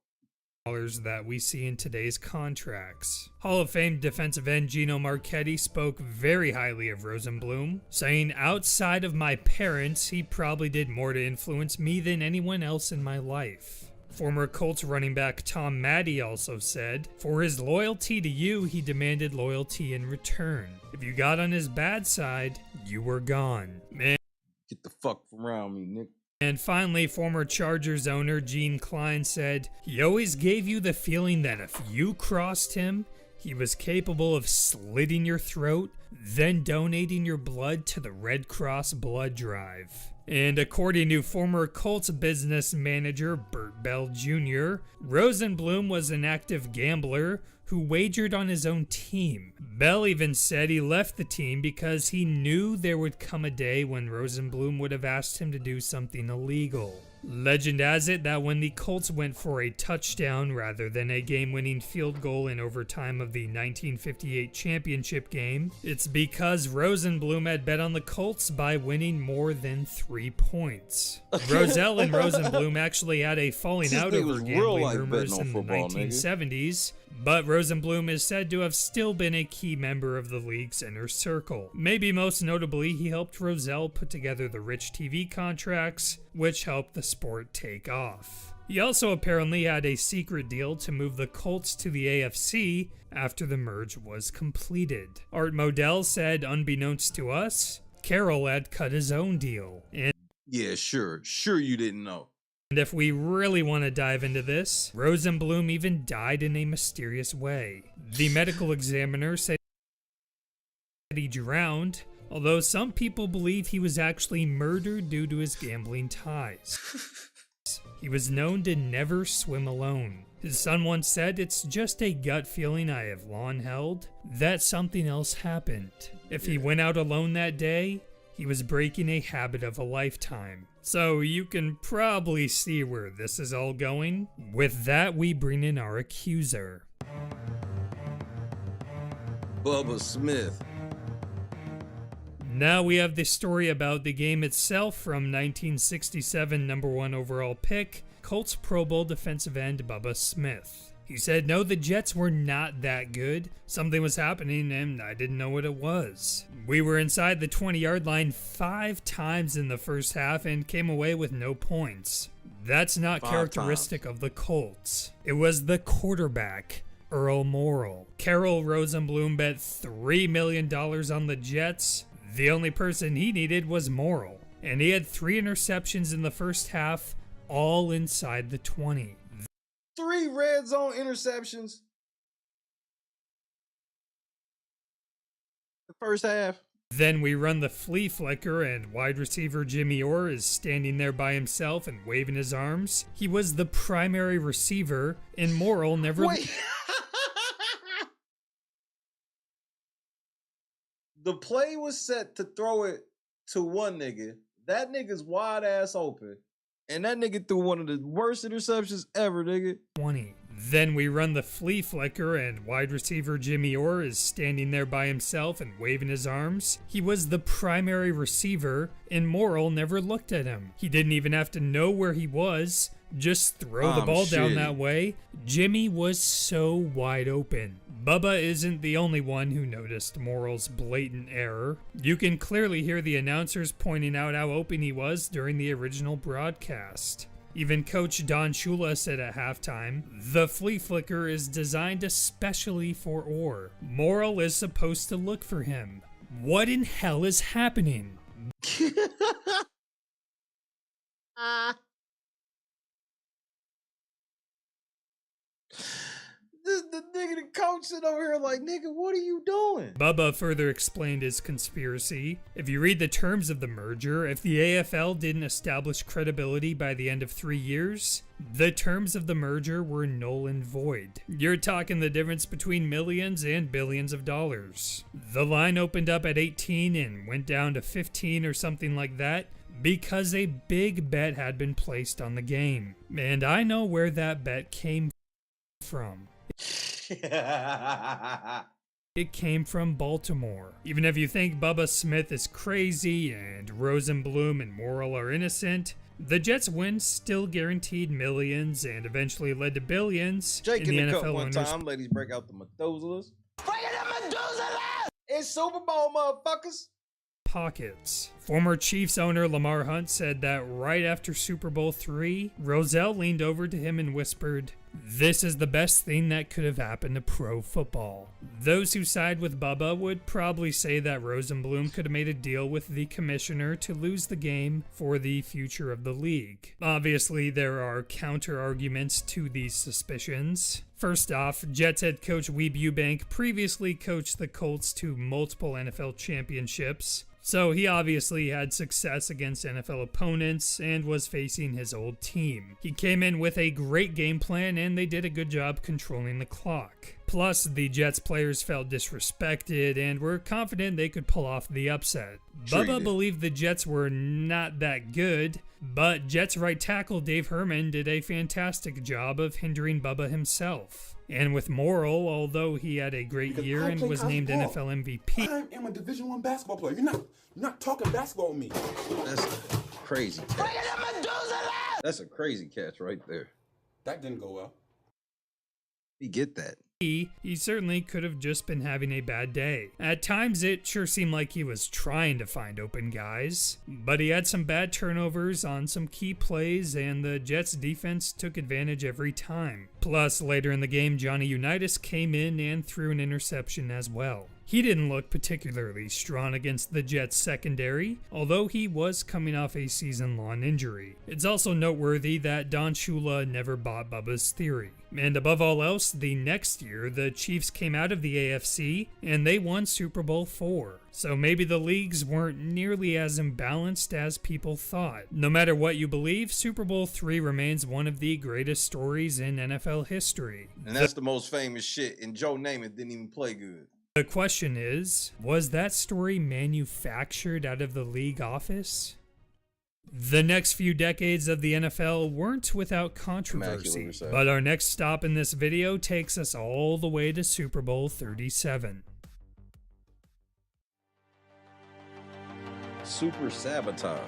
That we see in today's contracts. Hall of Fame defensive end Gino Marchetti spoke very highly of Rosenblum, saying, "Outside of my parents, he probably did more to influence me than anyone else in my life." Former Colts running back Tom Maddie also said, "For his loyalty to you, he demanded loyalty in return. If you got on his bad side, you were gone. Man, get the fuck around me, Nick." And finally, former Chargers owner Gene Klein said, "He always gave you the feeling that if you crossed him, he was capable of slitting your throat, then donating your blood to the Red Cross blood drive." And according to former Colts business manager Burt Bell Jr., Rosenblum was an active gambler who wagered on his own team. Bell even said he left the team because he knew there would come a day when Rosenblum would have asked him to do something illegal. Legend has it that when the Colts went for a touchdown rather than a game-winning field goal in overtime of the 1958 championship game, it's because Rosenblum had bet on the Colts by winning more than 3 points. Rozelle and Rosenblum actually had a falling out over gambling rumors in the 1970s, but Rosenblum is said to have still been a key member of the league's inner circle. Maybe most notably, he helped Rozelle put together the rich TV contracts, which helped the sport take off. He also apparently had a secret deal to move the Colts to the AFC after the merge was completed. Art Modell said, unbeknownst to us, Carroll had cut his own deal. And Yeah, sure you didn't know. And if we really want to dive into this, Rosenblum even died in a mysterious way. The medical examiner said he drowned, although some people believe he was actually murdered due to his gambling ties. He was known to never swim alone. His son once said, "It's just a gut feeling I have long held that something else happened." If he went out alone that day, he was breaking a habit of a lifetime. So you can probably see where this is all going. With that, we bring in our accuser. Bubba Smith. Now we have the story about the game itself from 1967 #1 overall pick, Colts Pro Bowl defensive end Bubba Smith. He said, "No, the Jets were not that good. Something was happening and I didn't know what it was. We were inside the 20-yard line 5 times in the first half and came away with no points. That's not 5 characteristic of the Colts. It was the quarterback, Earl Morrall. Carroll Rosenblum bet $3 million on the Jets. The only person he needed was Morrall, and he had 3 interceptions in the first half, all inside the 20. 3 red zone interceptions. The first half. Then we run the flea flicker, and wide receiver Jimmy Orr is standing there by himself and waving his arms. He was the primary receiver, and Morrall never... Wait. The play was set to throw it to one nigga. That nigga's wide ass open. And that nigga threw one of the worst interceptions ever, nigga. 20. Then we run the flea flicker, and wide receiver Jimmy Orr is standing there by himself and waving his arms. He was the primary receiver, and Morrall never looked at him. He didn't even have to know where he was. Just throw the ball down that way. Jimmy was so wide open. Bubba isn't the only one who noticed Morrall's blatant error. You can clearly hear the announcers pointing out how open he was during the original broadcast. Even Coach Don Shula said at halftime, "The flea flicker is designed especially for Orr. Morrall is supposed to look for him. What in hell is happening?" The nigga, the coach sitting over here like, "Nigga, what are you doing?" Bubba further explained his conspiracy. If you read the terms of the merger, if the AFL didn't establish credibility by the end of 3 years, the terms of the merger were null and void. You're talking the difference between millions and billions of dollars. The line opened up at 18 and went down to 15 or something like that, because a big bet had been placed on the game. And I know where that bet came from. It came from Baltimore. Even if you think Bubba Smith is crazy and Rosenblum and Morrall are innocent, the Jets' win still guaranteed millions and eventually led to billions Jake in in the the cup NFL one owners' time. Ladies, break out the Methuselahs. It's Super Bowl, motherfuckers. pockets. Former Chiefs owner Lamar Hunt said that right after Super Bowl III, Rozelle leaned over to him and whispered, "This is the best thing that could have happened to pro football." Those who side with Bubba would probably say that Rosenblum could have made a deal with the commissioner to lose the game for the future of the league. Obviously, there are counter-arguments to these suspicions. First off, Jets head coach Weeb Ewbank previously coached the Colts to multiple NFL championships, so he obviously had success against NFL opponents and was facing his old team. He came in with a great game plan and they did a good job controlling the clock. Plus, the Jets players felt disrespected and were confident they could pull off the upset. Bubba believed the Jets were not that good, but Jets right tackle Dave Herman did a fantastic job of hindering Bubba himself. And with Morrall, although he had a great year and was named NFL MVP. I am a Division I basketball player. You're not talking basketball with me. That's a crazy catch. That's a crazy catch right there. That didn't go well. You get that. He certainly could have just been having a bad day. At times, it sure seemed like he was trying to find open guys, but he had some bad turnovers on some key plays, and the Jets defense took advantage every time. Plus, later in the game, Johnny Unitas came in and threw an interception as well. He didn't look particularly strong against the Jets secondary, although he was coming off a season-long injury. It's also noteworthy that Don Shula never bought Bubba's theory. And above all else, the next year, the Chiefs came out of the AFC and they won Super Bowl IV. So maybe the leagues weren't nearly as imbalanced as people thought. No matter what you believe, Super Bowl III remains one of the greatest stories in NFL history. And that's the most famous shit, and Joe Namath didn't even play good. The question is, was that story manufactured out of the league office? The next few decades of the NFL weren't without controversy, but our next stop in this video takes us all the way to Super Bowl 37. Super sabotage.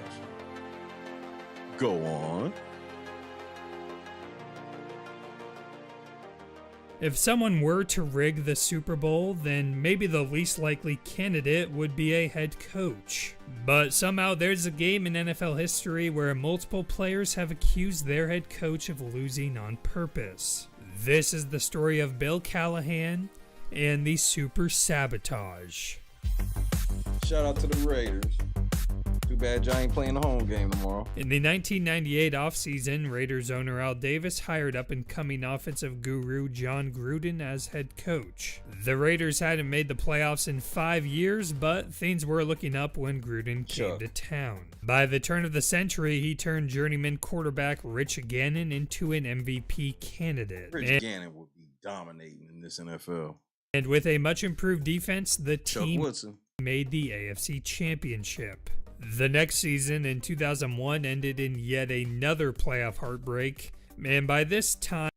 Go on. If someone were to rig the Super Bowl, then maybe the least likely candidate would be a head coach. But somehow there's a game in NFL history where multiple players have accused their head coach of losing on purpose. This is the story of Bill Callahan and the Super Sabotage. Shout out to the Raiders. Too bad John ain't playing the home game tomorrow. In the 1998 offseason, Raiders owner Al Davis hired up-and-coming offensive guru John Gruden as head coach. The Raiders hadn't made the playoffs in 5 years, but things were looking up when Gruden came to town. By the turn of the century, he turned journeyman quarterback Rich Gannon into an MVP candidate. Rich Gannon would be dominating in this NFL. And with a much-improved defense, the team Woodson made the AFC Championship. The next season, in 2001, ended in yet another playoff heartbreak, and by this time,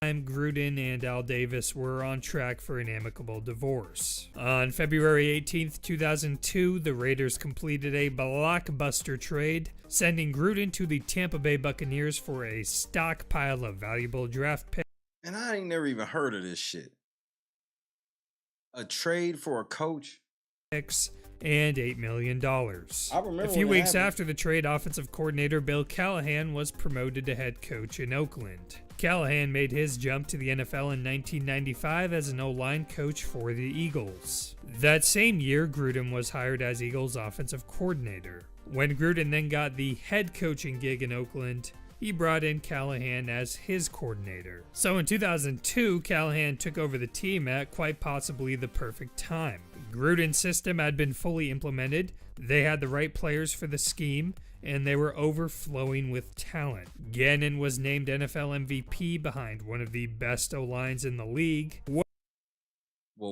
Gruden and Al Davis were on track for an amicable divorce. On February 18th, 2002, the Raiders completed a blockbuster trade, sending Gruden to the Tampa Bay Buccaneers for a stockpile of valuable draft picks. And I ain't never even heard of this shit. A trade for a coach? And $8 million. A few weeks after the trade, offensive coordinator Bill Callahan was promoted to head coach in Oakland. Callahan made his jump to the NFL in 1995 as an O-line coach for the Eagles. That same year, Gruden was hired as Eagles offensive coordinator. When Gruden then got the head coaching gig in Oakland, he brought in Callahan as his coordinator. So in 2002, Callahan took over the team at quite possibly the perfect time. Gruden's system had been fully implemented, they had the right players for the scheme, and they were overflowing with talent. Gannon was named NFL MVP behind one of the best O-lines in the league. Well,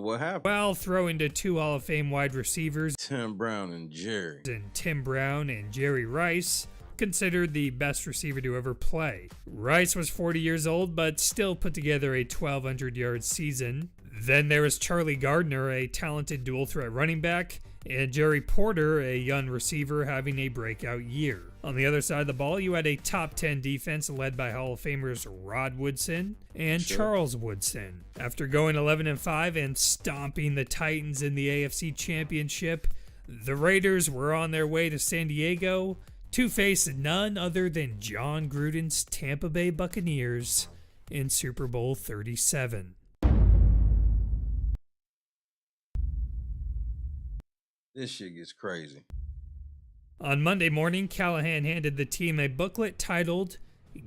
what happened? Well, throwing to two Hall of Fame wide receivers, Tim Brown and Jerry. And Tim Brown and Jerry Rice, considered the best receiver to ever play. Rice was 40 years old, but still put together a 1,200-yard season. Then there was Charlie Gardner, a talented dual-threat running back, and Jerry Porter, a young receiver having a breakout year. On the other side of the ball, you had a top 10 defense led by Hall of Famers Rod Woodson and Charles Woodson. After going 11-5 and stomping the Titans in the AFC Championship, the Raiders were on their way to San Diego to face none other than John Gruden's Tampa Bay Buccaneers in Super Bowl 37. This shit gets crazy. On Monday morning, Callahan handed the team a booklet titled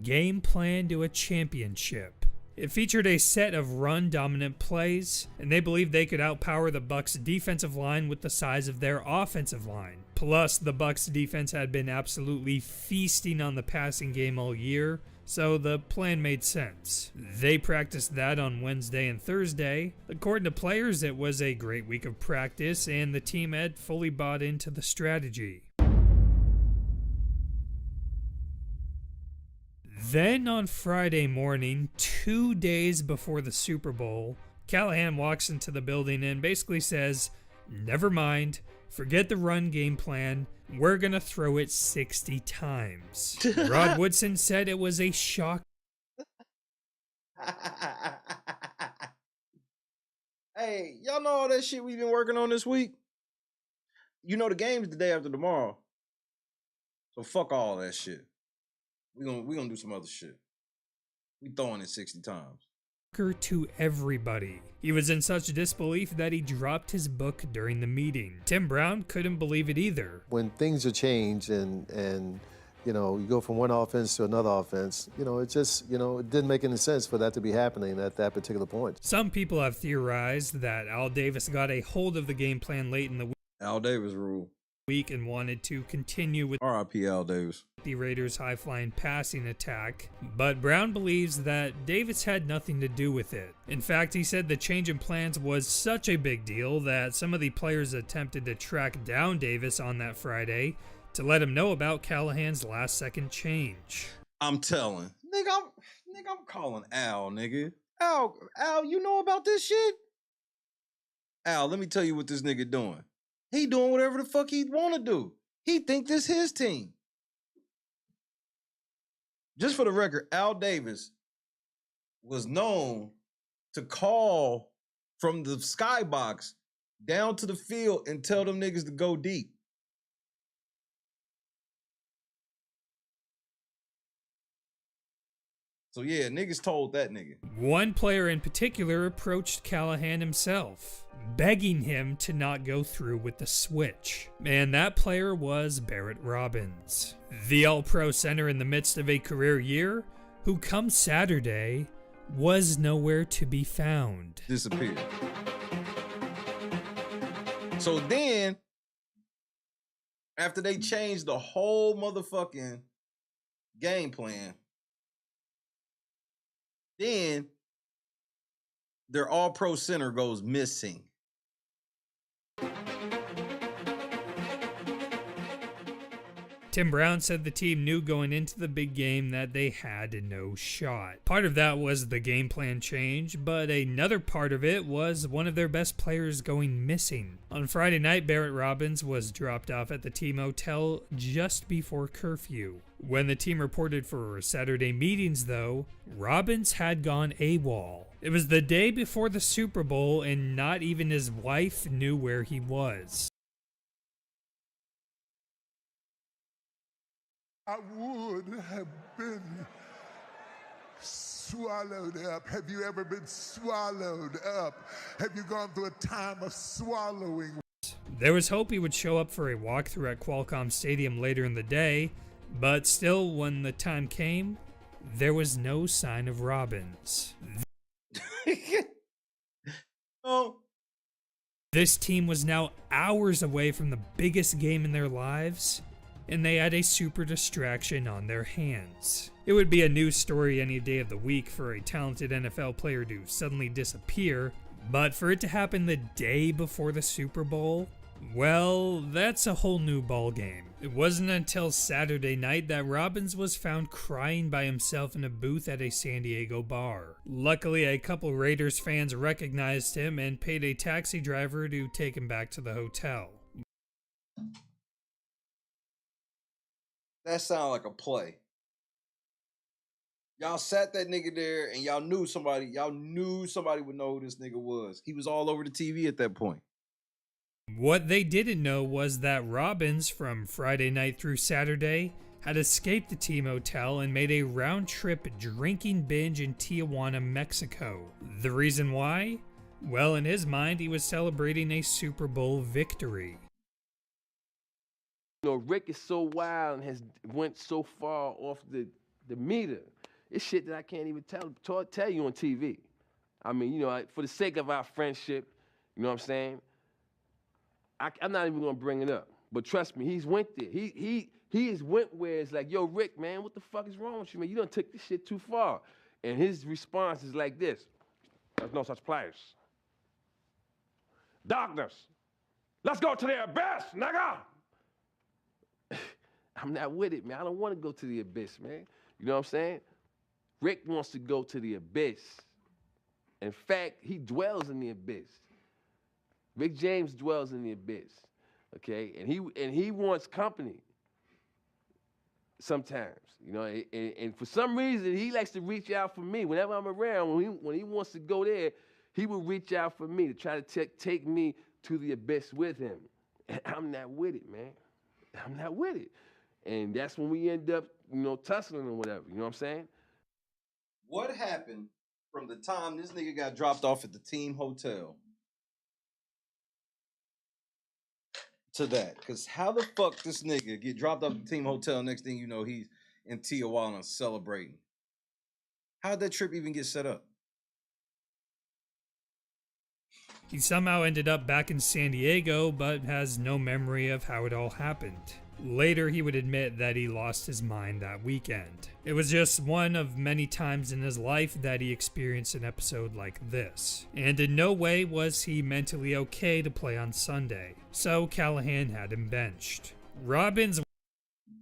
Game Plan to a Championship. It featured a set of run-dominant plays, and they believed they could outpower the Bucs' defensive line with the size of their offensive line. Plus, the Bucs' defense had been absolutely feasting on the passing game all year, so the plan made sense. They practiced that on Wednesday and Thursday. According to players, it was a great week of practice, and the team had fully bought into the strategy. Then on Friday morning, 2 days before the Super Bowl, Callahan walks into the building and basically says, "Never mind, forget the run game plan, we're gonna throw it 60 times. Rod Woodson said it was a shock. Hey, y'all know all that shit we've been working on this week? You know the game's the day after tomorrow. So fuck all that shit. We gonna do some other shit. We throwing it 60 times. shocker to everybody. He was in such disbelief that he dropped his book during the meeting. Tim Brown couldn't believe it either. When things are changed and you know, you go from one offense to another offense, you know, it just, you know, it didn't make any sense for that to be happening at that particular point. Some people have theorized that Al Davis got a hold of the game plan late in the Al Davis rule. week and wanted to continue with R.I.P. Al Davis. the Raiders' high-flying passing attack, but Brown believes that Davis had nothing to do with it. In fact, he said the change in plans was such a big deal that some of the players attempted to track down Davis on that Friday to let him know about Callahan's last-second change. I'm telling. Nigga, I'm calling Al, nigga. Al, you know about this shit? Al, let me tell you what this nigga doing. He doing whatever the fuck he want to do. He think this his team. Just for the record, Al Davis was known to call from the skybox down to the field and tell them niggas to go deep. So yeah, niggas told that nigga. One player in particular approached Callahan himself, begging him to not go through with the switch. And that player was Barrett Robbins, the All-Pro center in the midst of a career year, who come Saturday was nowhere to be found. Disappeared. So then, after they changed the whole motherfucking game plan, then their all-pro center goes missing. Tim Brown said the team knew going into the big game that they had no shot. Part of that was the game plan change, but another part of it was one of their best players going missing. On Friday night, Barrett Robbins was dropped off at the team hotel just before curfew. When the team reported for Saturday meetings, though, Robbins had gone AWOL. It was the day before the Super Bowl, and not even his wife knew where he was. I would have been swallowed up. Have you ever been swallowed up? Have you gone through a time of swallowing? There was hope he would show up for a walkthrough at Qualcomm Stadium later in the day, but still, when the time came, there was no sign of Robbins. Oh. This team was now hours away from the biggest game in their lives, and they had a super distraction on their hands. It would be a news story any day of the week for a talented NFL player to suddenly disappear, but for it to happen the day before the Super Bowl, well, that's a whole new ballgame. It wasn't until Saturday night that Robbins was found crying by himself in a booth at a San Diego bar. Luckily, a couple Raiders fans recognized him and paid a taxi driver to take him back to the hotel. That sound like a play. Y'all sat that nigga there and y'all knew somebody would know who this nigga was. He was all over the TV at that point. What they didn't know was that Robbins, from Friday night through Saturday, had escaped the team hotel and made a round-trip drinking binge in Tijuana, Mexico. The reason why? Well, in his mind, he was celebrating a Super Bowl victory. You know, Rick is so wild and has went so far off the meter. It's shit that I can't even tell you on TV. I mean, you know, for the sake of our friendship, you know what I'm saying? I'm not even gonna bring it up. But trust me, he's went there. He has went where it's like, yo, Rick, man, what the fuck is wrong with you, man? You done took this shit too far. And his response is like this: there's no such place. Darkness. Let's go to the abyss, nigga. I'm not with it, man. I don't want to go to the abyss, man. You know what I'm saying? Rick wants to go to the abyss. In fact, he dwells in the abyss. Rick James dwells in the abyss, okay? And he wants company sometimes, you know? And for some reason, he likes to reach out for me. Whenever I'm around, when he wants to go there, he will reach out for me to try to take me to the abyss with him. And I'm not with it, man. I'm not with it. And that's when we end up, you know, tussling or whatever. You know what I'm saying? What happened from the time this nigga got dropped off at the team hotel to that. Because how the fuck this nigga get dropped off at the team hotel, next thing you know, he's in Tijuana celebrating? How'd that trip even get set up? He somehow ended up back in San Diego, but has no memory of how it all happened. Later, he would admit that he lost his mind that weekend. It was just one of many times in his life that he experienced an episode like this. And in no way was he mentally okay to play on Sunday. So Callahan had him benched. Robbins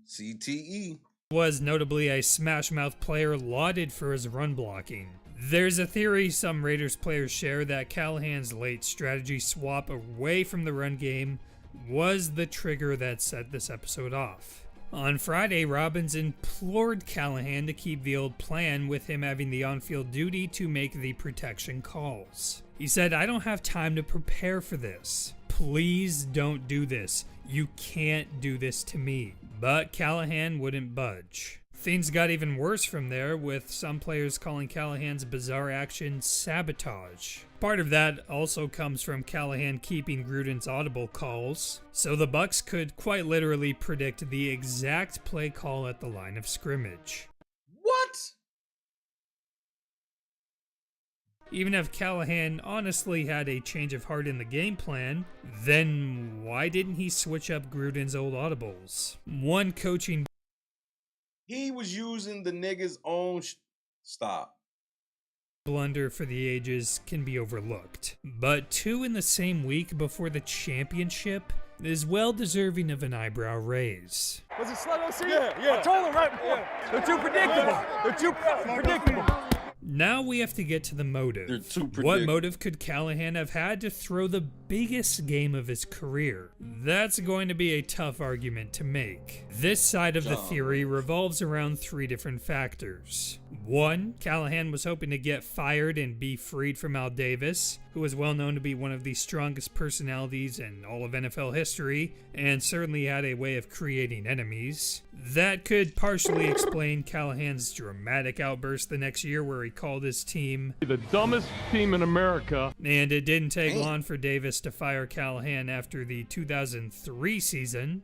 CTE was notably a smash-mouth player lauded for his run blocking. There's a theory some Raiders players share that Callahan's late strategy swap away from the run game was the trigger that set this episode off. On Friday, Robbins implored Callahan to keep the old plan, with him having the on-field duty to make the protection calls. He said, "I don't have time to prepare for this. Please don't do this. You can't do this to me." But Callahan wouldn't budge. Things got even worse from there, with some players calling Callahan's bizarre action sabotage. Part of that also comes from Callahan keeping Gruden's audible calls, so the Bucks could quite literally predict the exact play call at the line of scrimmage. What? Even if Callahan honestly had a change of heart in the game plan, then why didn't he switch up Gruden's old audibles? One coaching He was using the nigga's own stop. blunder for the ages can be overlooked, but two in the same week before the championship is well deserving of an eyebrow raise. Was it slow OC? Yeah. I told him right before. They're too predictable. They're too predictable. Now we have to get to the motive. What motive could Callahan have had to throw the biggest game of his career? That's going to be a tough argument to make. This side of the theory revolves around three different factors. One, Callahan was hoping to get fired and be freed from Al Davis, who is well known to be one of the strongest personalities in all of NFL history, and certainly had a way of creating enemies. That could partially explain Callahan's dramatic outburst the next year where he called his team The dumbest team in America. And it didn't take long for Davis to fire Callahan after the 2003 season.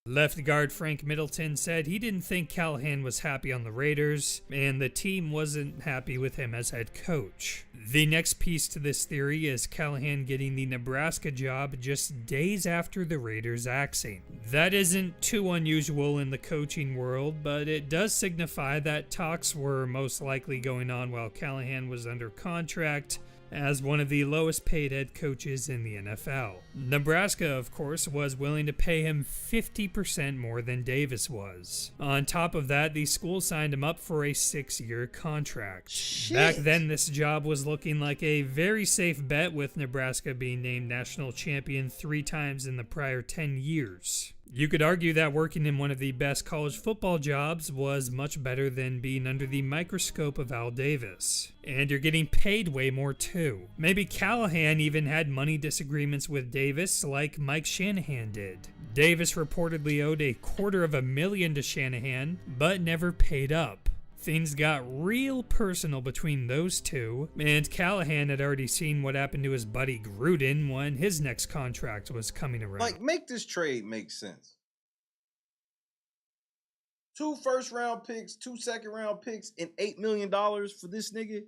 Left guard Frank Middleton said he didn't think Callahan was happy on the Raiders, and the team wasn't happy with him as head coach. The next piece to this theory is Callahan getting the Nebraska job just days after the Raiders axing. That isn't too unusual in the coaching world, but it does signify that talks were most likely going on while Callahan was under contract as one of the lowest paid head coaches in the NFL. Nebraska, of course, was willing to pay him 50% more than Davis was. On top of that, the school signed him up for a 6-year contract. Shit. Back then, this job was looking like a very safe bet, with Nebraska being named national champion 3 times in the prior 10 years. You could argue that working in one of the best college football jobs was much better than being under the microscope of Al Davis. And you're getting paid way more too. Maybe Callahan even had money disagreements with Davis like Mike Shanahan did. Davis reportedly owed $250,000 to Shanahan, but never paid up. Things got real personal between those two, and Callahan had already seen what happened to his buddy Gruden when his next contract was coming around. Like, make this trade make sense. 2 first-round picks, 2 second-round picks, and $8 million for this nigga.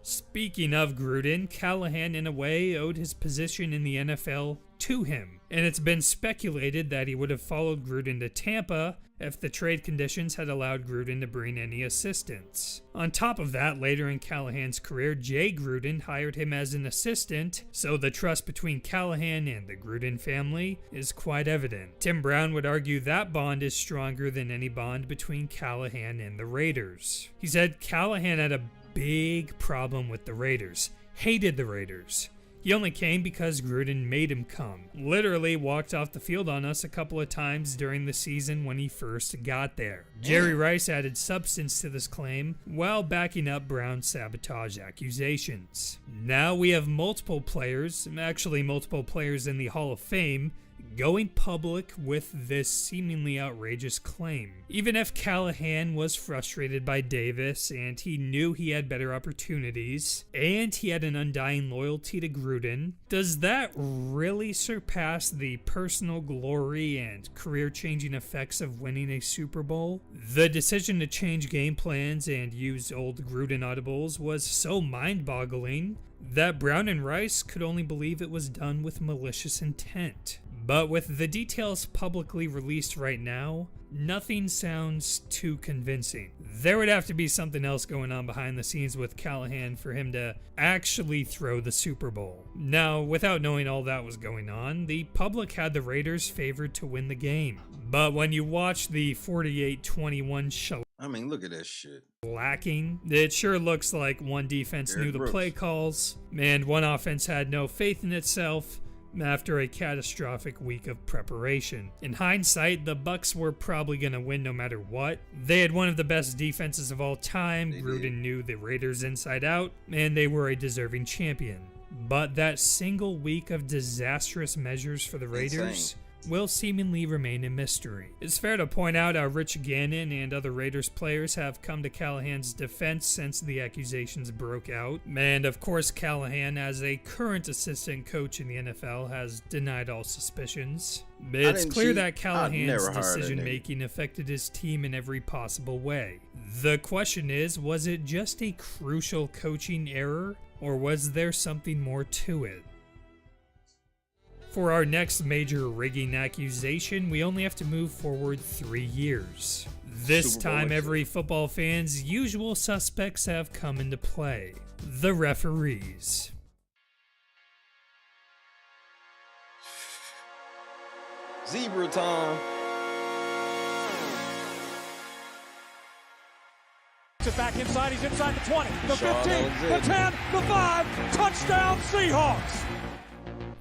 Speaking of Gruden, Callahan in a way owed his position in the NFL to him, and it's been speculated that he would have followed Gruden to Tampa if the trade conditions had allowed Gruden to bring any assistants. On top of that, later in Callahan's career, Jay Gruden hired him as an assistant, so the trust between Callahan and the Gruden family is quite evident. Tim Brown would argue that bond is stronger than any bond between Callahan and the Raiders. He said Callahan had a big problem with the Raiders, hated the Raiders. He only came because Gruden made him come. Literally walked off the field on us a couple of times during the season when he first got there. Jerry Rice added substance to this claim while backing up Brown's sabotage accusations. Now we have multiple players in the Hall of Fame, going public with this seemingly outrageous claim. Even if Callahan was frustrated by Davis and he knew he had better opportunities, and he had an undying loyalty to Gruden, does that really surpass the personal glory and career-changing effects of winning a Super Bowl? The decision to change game plans and use old Gruden audibles was so mind-boggling that Brown and Rice could only believe it was done with malicious intent. But with the details publicly released right now, nothing sounds too convincing. There would have to be something else going on behind the scenes with Callahan for him to actually throw the Super Bowl. Now, without knowing all that was going on, the public had the Raiders favored to win the game. But when you watch the 48-21 show, I mean, look at that shit. Lacking. It sure looks like one defense knew the play calls, and one offense had no faith in itself after a catastrophic week of preparation. In hindsight, the Bucs were probably going to win no matter what. They had one of the best defenses of all time. Gruden knew the Raiders inside out, and they were a deserving champion. But that single week of disastrous measures for the Raiders will seemingly remain a mystery. It's fair to point out how Rich Gannon and other Raiders players have come to Callahan's defense since the accusations broke out. And of course, Callahan, as a current assistant coach in the NFL, has denied all suspicions. It's clear that Callahan's decision-making affected his team in every possible way. The question is, was it just a crucial coaching error, or was there something more to it? For our next major rigging accusation, we only have to move forward 3 years. This time, every football fan's usual suspects have come into play: the referees. Zebra time. It back inside, he's inside the 20, the 15, the 10, the 5, touchdown Seahawks!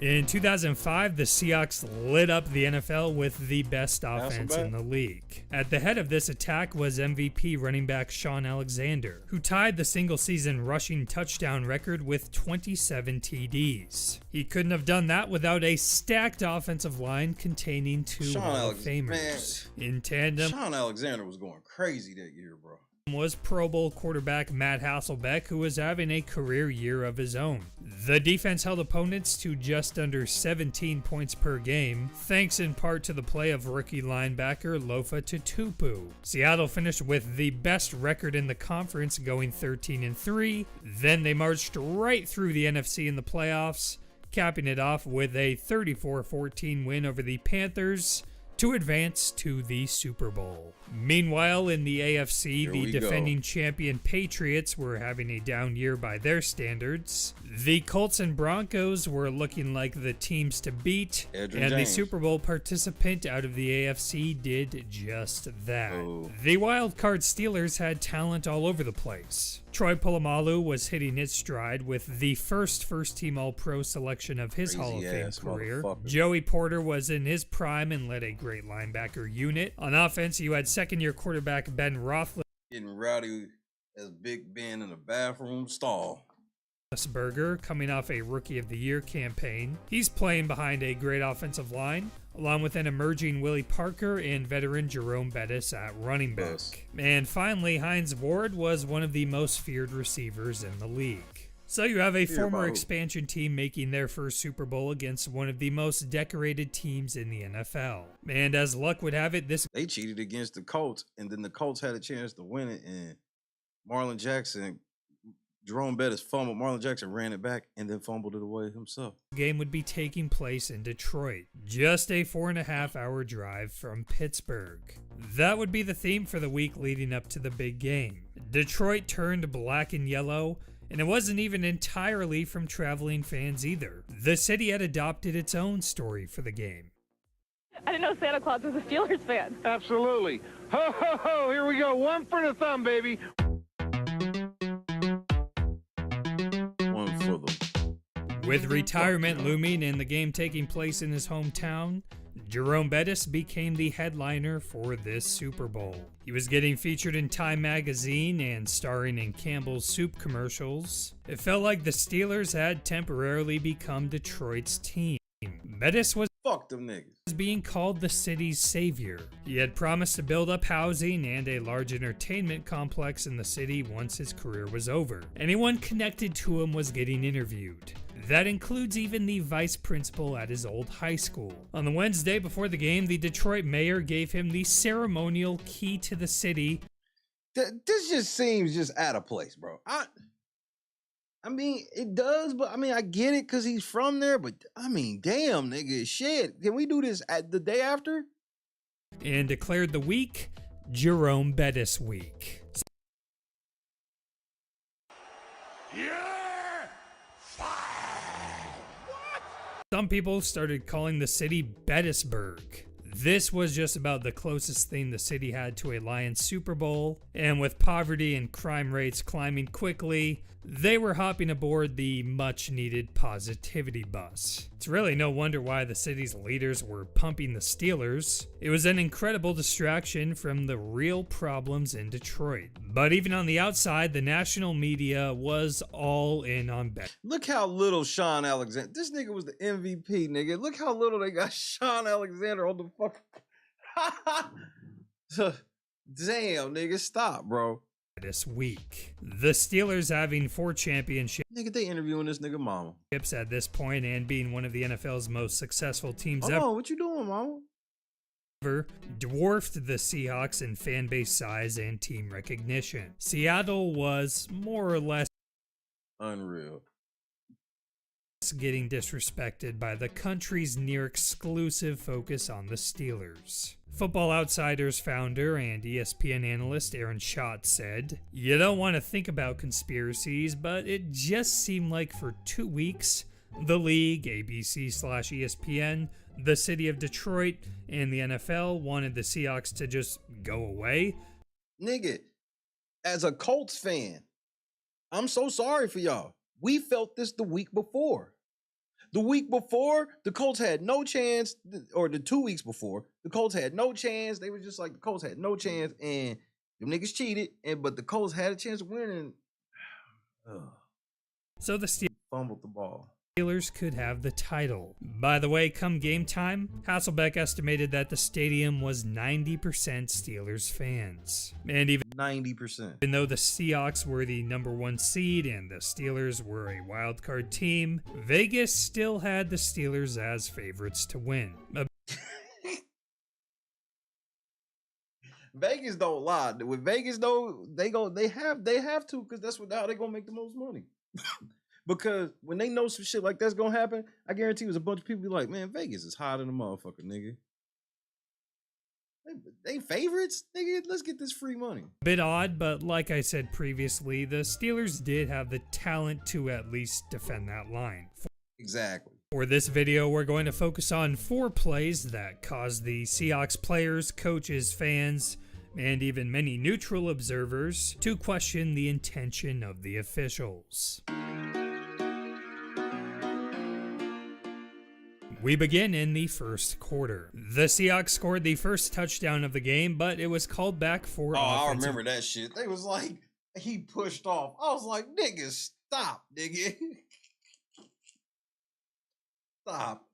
In 2005, the Seahawks lit up the NFL with the best offense in the league. At the head of this attack was MVP running back Shaun Alexander, who tied the single-season rushing touchdown record with 27 TDs. He couldn't have done that without a stacked offensive line containing two Hall of Famers. In tandem, Shaun Alexander was going crazy that year, bro. Was Pro Bowl quarterback Matt Hasselbeck, who was having a career year of his own. The defense held opponents to just under 17 points per game, thanks in part to the play of rookie linebacker Lofa Tatupu. Seattle finished with the best record in the conference, going 13-3. Then they marched right through the NFC in the playoffs, capping it off with a 34-14 win over the Panthers to advance to the Super Bowl. Meanwhile, in the AFC, the defending champion Patriots were having a down year by their standards. The Colts and Broncos were looking like the teams to beat, and the Super Bowl participant out of the AFC did just that. The wild card Steelers had talent all over the place. Troy Polamalu was hitting his stride with the first-team All-Pro selection of his Hall of Fame career. Joey Porter was in his prime and led a great linebacker unit. On offense, you had second-year quarterback Ben Roethlisberger Getting rowdy as Big Ben in a bathroom stall. Coming off a Rookie of the Year campaign. He's playing behind a great offensive line, along with an emerging Willie Parker and veteran Jerome Bettis at running back. And finally, Hines Ward was one of the most feared receivers in the league. So you have a former expansion team making their first Super Bowl against one of the most decorated teams in the NFL. And as luck would have it, they cheated against the Colts, and then the Colts had a chance to win it, and Jerome Bettis fumbled. Marlon Jackson ran it back and then fumbled it away himself. Game would be taking place in Detroit, just a 4.5-hour drive from Pittsburgh. That would be the theme for the week leading up to the big game. Detroit turned black and yellow, and it wasn't even entirely from traveling fans either. The city had adopted its own story for the game. I didn't know Santa Claus was a Steelers fan. Absolutely. Ho, ho, ho, here we go. One for the thumb, baby. With retirement looming and the game taking place in his hometown, Jerome Bettis became the headliner for this Super Bowl. He was getting featured in Time magazine and starring in Campbell's soup commercials. It felt like the Steelers had temporarily become Detroit's team. Bettis was Fuck them niggas. being called the city's savior. He had promised to build up housing and a large entertainment complex in the city once his career was over. Anyone connected to him was getting interviewed. That includes even the vice principal at his old high school. On the Wednesday before the game, the Detroit mayor gave him the ceremonial key to the city. This just seems just out of place, bro. I mean, it does, but I mean, I get it because he's from there, but I mean, damn, nigga, shit. Can we do this at the day after? And declared the week Jerome Bettis Week. Some people started calling the city Bettisburg. This was just about the closest thing the city had to a Lions Super Bowl, and with poverty and crime rates climbing quickly, they were hopping aboard the much-needed positivity bus. It's really no wonder why the city's leaders were pumping the Steelers. It was an incredible distraction from the real problems in Detroit. But even on the outside, the national media was all in on Bettis. Look how little Sean Alexander. This nigga was the MVP, nigga. Look how little they got Sean Alexander on the fuck. Damn, nigga, stop, bro. This week, the Steelers having 4 championships. Nigga, they interviewing this nigga mama. At this point, and being one of the NFL's most successful teams Hold on, what you doing, mama? Dwarfed the Seahawks in fan base size and team recognition. Seattle was more or less unreal, getting disrespected by the country's near exclusive focus on the Steelers. Football Outsiders founder and ESPN analyst Aaron Schatz said, "You don't want to think about conspiracies, but it just seemed like for 2 weeks, the league, ABC/ESPN, the city of Detroit, and the NFL wanted the Seahawks to just go away." Nigga, as a Colts fan, I'm so sorry for y'all. We felt this the week before. The week before, the Colts had no chance, or the 2 weeks before, the Colts had no chance. They were just like, the Colts had no chance, and them niggas cheated, but the Colts had a chance of winning. So the Steelers fumbled the ball. Steelers could have the title. By the way, come game time, Hasselbeck estimated that the stadium was 90% Steelers fans. And even 90%. Even though the Seahawks were the #1 seed and the Steelers were a wild card team, Vegas still had the Steelers as favorites to win. Vegas don't lie. With Vegas though, they have to, because that's how they gonna make the most money. Because when they know some shit like that's gonna happen, I guarantee there's a bunch of people be like, man, Vegas is hot in the motherfucker, nigga. They favorites, nigga. Let's get this free money. A bit odd, but like I said previously, the Steelers did have the talent to at least defend that line. Exactly. For this video, we're going to focus on 4 plays that caused the Seahawks players, coaches, fans, and even many neutral observers to question the intention of the officials. We begin in the first quarter. The Seahawks scored the first touchdown of the game, but it was called back for I remember that shit. They was like, he pushed off. I was like, nigga, stop, nigga. Stop.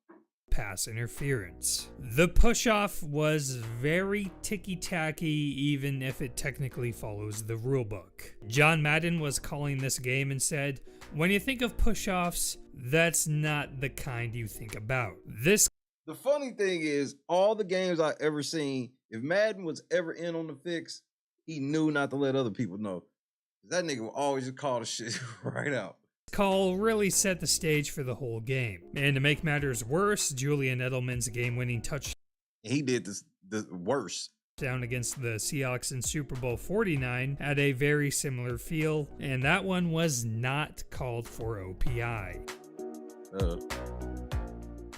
Pass interference. The push-off was very ticky-tacky, even if it technically follows the rulebook. John Madden was calling this game and said, "When you think of push-offs, that's not the kind you think about." The funny thing is, all the games I ever seen, if Madden was ever in on the fix, he knew not to let other people know. That nigga would always just call the shit right out. Call really set the stage for the whole game. And to make matters worse, Julian Edelman's game-winning touchdown. He did the worst. Down against the Seahawks in Super Bowl 49 had a very similar feel, and that one was not called for OPI.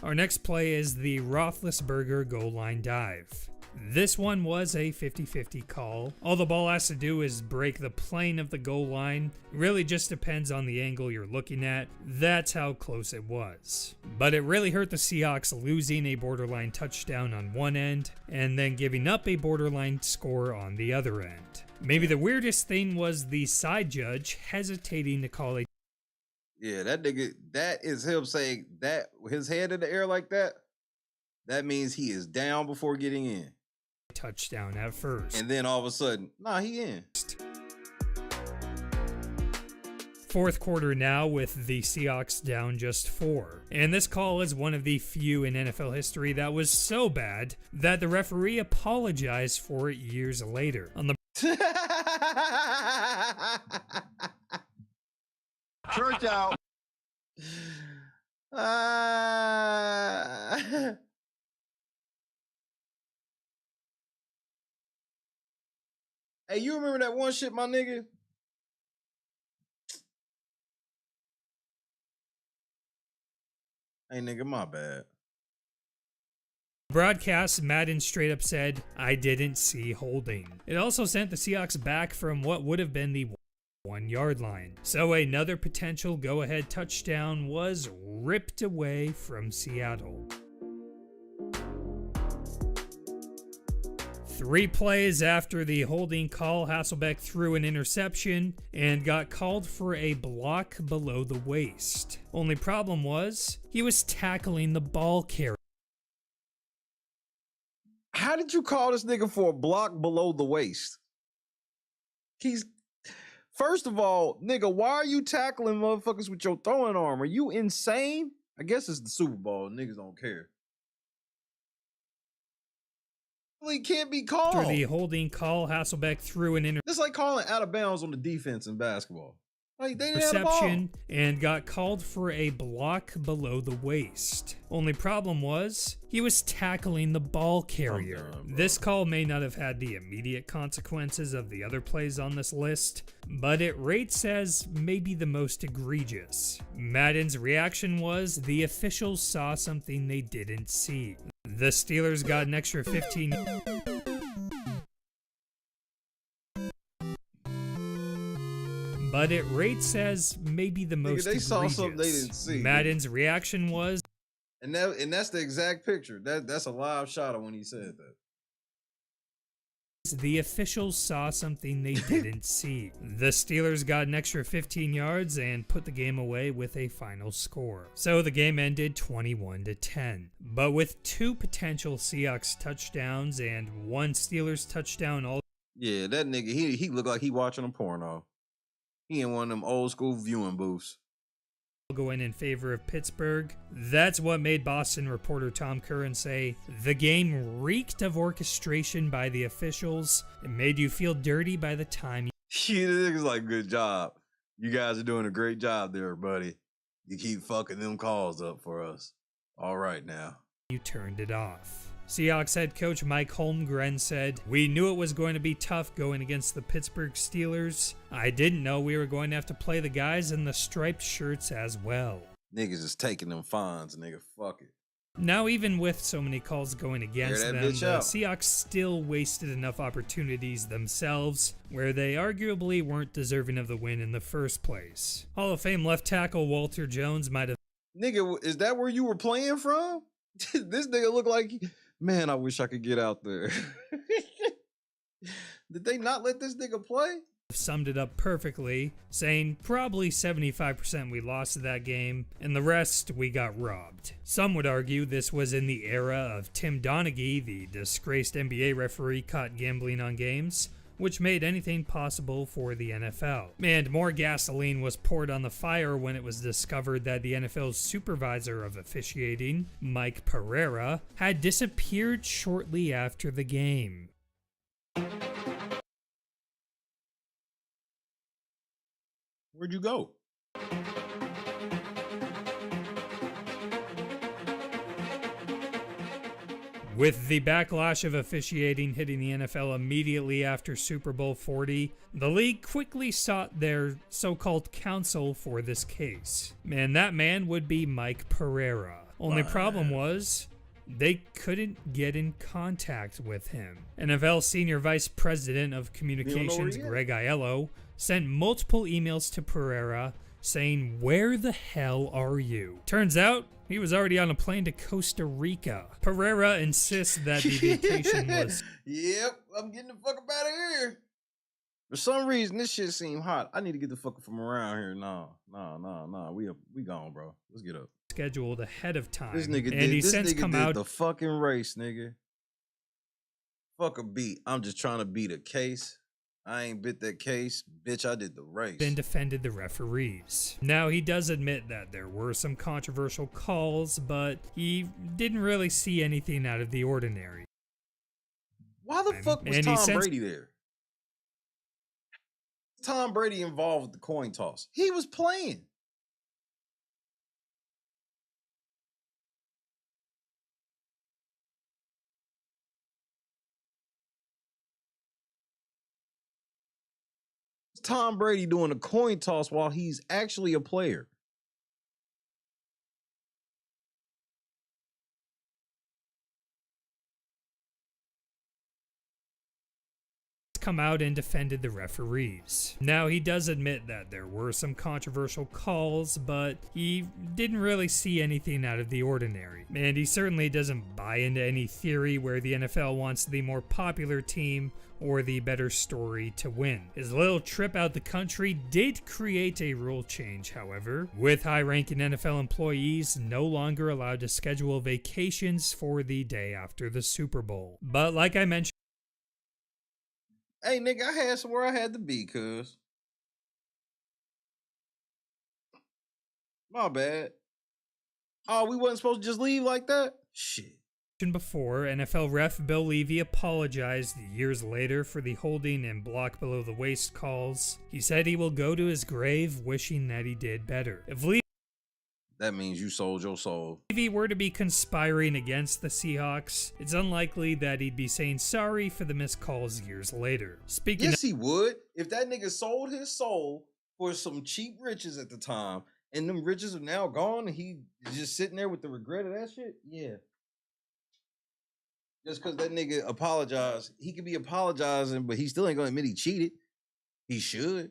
Our next play is the Roethlisberger goal line dive. This one was a 50-50 call. All the ball has to do is break the plane of the goal line. It really just depends on the angle you're looking at. That's how close it was. But it really hurt the Seahawks losing a borderline touchdown on one end and then giving up a borderline score on the other end. Maybe the weirdest thing was the side judge hesitating to call a Yeah, that nigga, that is him saying that his head in the air like that. That means he is down before getting in. touchdown at first. And then all of a sudden, nah, he in. Fourth quarter now with the Seahawks down just 4. And this call is one of the few in NFL history that was so bad that the referee apologized for it years later. On the Church out. Hey, you remember that one shit, my nigga? Hey, nigga, my bad. broadcast, Madden straight up said, "I didn't see holding." It also sent the Seahawks back from what would have been the 1-yard line. So another potential go-ahead touchdown was ripped away from Seattle. 3 plays after the holding call, Hasselbeck threw an interception and got called for a block below the waist. Only problem was, he was tackling the ball carrier. How did you call this nigga for a block below the waist? First of all, nigga, why are you tackling motherfuckers with your throwing arm? Are you insane? I guess it's the Super Bowl. Niggas don't care. He can't be called. After the holding call, Hasselbeck threw an interception. It's like calling out of bounds on the defense in basketball. Like, they didn't have the ball. And got called for a block below the waist. Only problem was, he was tackling the ball carrier. This call may not have had the immediate consequences of the other plays on this list, but it rates as maybe the most egregious. Madden's reaction was the officials saw something they didn't see. The Steelers got an extra 15. But it rates as maybe the most they egregious. saw something they didn't see. Madden's reaction was, and that's the exact picture. That's a live shot of when he said that. the officials saw something they didn't see. The Steelers got an extra 15 yards and put the game away with a final score. So the game ended 21-10. But with 2 potential Seahawks touchdowns and 1 Steelers touchdown all. Yeah, that nigga, he looked like he watching a porno. He in one of them old school viewing booths. Going in favor of Pittsburgh. That's what made Boston reporter Tom Curran say, "The game reeked of orchestration by the officials. It made you feel dirty by the time Yeah, this nigga's like, good job. You guys are doing a great job there, buddy. You keep fucking them calls up for us. All right now. You turned it off." Seahawks head coach Mike Holmgren said, "We knew it was going to be tough going against the Pittsburgh Steelers. I didn't know we were going to have to play the guys in the striped shirts as well." Niggas is taking them fines, nigga. Fuck it. Now, even with so many calls going against them, the out. Seahawks still wasted enough opportunities themselves where they arguably weren't deserving of the win in the first place. Hall of Fame left tackle Walter Jones might have... Nigga, is that where you were playing from? This nigga look like... Man, I wish I could get out there. Did they not let this nigga play? Summed it up perfectly, saying probably 75% we lost that game, and the rest we got robbed. Some would argue this was in the era of Tim Donaghy, the disgraced NBA referee caught gambling on games, which made anything possible for the NFL. And more gasoline was poured on the fire when it was discovered that the NFL's supervisor of officiating, Mike Pereira, had disappeared shortly after the game. Where'd you go? With the backlash of officiating hitting the NFL immediately after Super Bowl 40, the league quickly sought their so-called counsel for this case. And that man would be Mike Pereira. Only problem was, they couldn't get in contact with him. NFL Senior Vice President of Communications Greg Aiello sent multiple emails to Pereira saying, "Where the hell are you?" Turns out, he was already on a plane to Costa Rica. Pereira insists that the vacation was... Yep, I'm getting the fuck up out of here. For some reason, this shit seem hot. I need to get the fuck from around here. Nah. We gone, bro. Let's get up. Scheduled ahead of time. This nigga and did, he's this since nigga come did out the fucking race, nigga. Fuck a beat. I'm just trying to beat a case. I ain't bit that case. Bitch, I did the race. and defended the referees. Now, he does admit that there were some controversial calls, but he didn't really see anything out of the ordinary. Why the fuck was And he Tom sends- Brady there? Tom Brady involved with the coin toss. He was playing. It's Tom Brady doing a coin toss while he's actually a player. Come out and defended the referees. Now, he does admit that there were some controversial calls, but he didn't really see anything out of the ordinary. And he certainly doesn't buy into any theory where the NFL wants the more popular team or the better story to win. His little trip out the country did create a rule change, however, with high-ranking NFL employees no longer allowed to schedule vacations for the day after the Super Bowl. But like I mentioned, Hey, nigga, I had somewhere I had to be, cuz. My bad. Oh, we wasn't supposed to just leave like that? Shit. Before, NFL ref Bill Levy apologized years later for the holding and block below the waist calls. He said he will go to his grave wishing that he did better. If That means you sold your soul. Levy were to be conspiring against the Seahawks, it's unlikely that he'd be saying sorry for the missed calls years later. Speaking Yes, he would. If that nigga sold his soul for some cheap riches at the time, and them riches are now gone, and he just sitting there with the regret of that shit, yeah. Just because that nigga apologized, he could be apologizing, but he still ain't gonna admit he cheated. He should.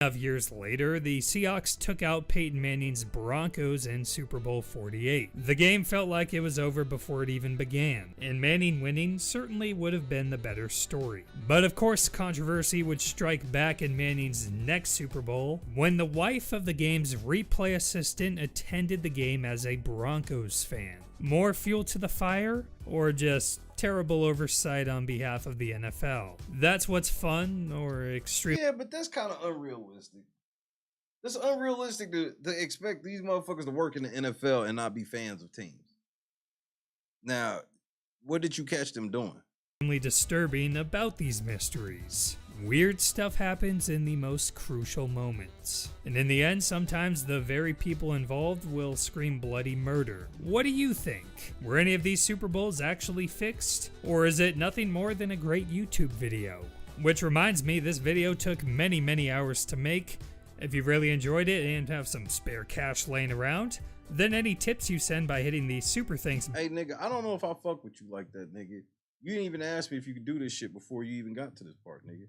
of years later, the Seahawks took out Peyton Manning's Broncos in Super Bowl 48. The game felt like it was over before it even began, and Manning winning certainly would have been the better story. But of course, controversy would strike back in Manning's next Super Bowl when the wife of the game's replay assistant attended the game as a Broncos fan. More fuel to the fire, or just terrible oversight on behalf of the NFL? That's what's fun or extreme. Yeah, but that's kind of unrealistic. It's unrealistic to expect these motherfuckers to work in the NFL and not be fans of teams. Now, what did you catch them doing? Disturbing about these mysteries. Weird stuff happens in the most crucial moments. And in the end, sometimes the very people involved will scream bloody murder. What do you think? Were any of these Super Bowls actually fixed? Or is it nothing more than a great YouTube video? Which reminds me, this video took many hours to make. If you really enjoyed it and have some spare cash laying around, then any tips you send by hitting the super thanks. Hey nigga, I don't know if I fuck with you like that, nigga. You didn't even ask me if you could do this shit before you even got to this part, nigga.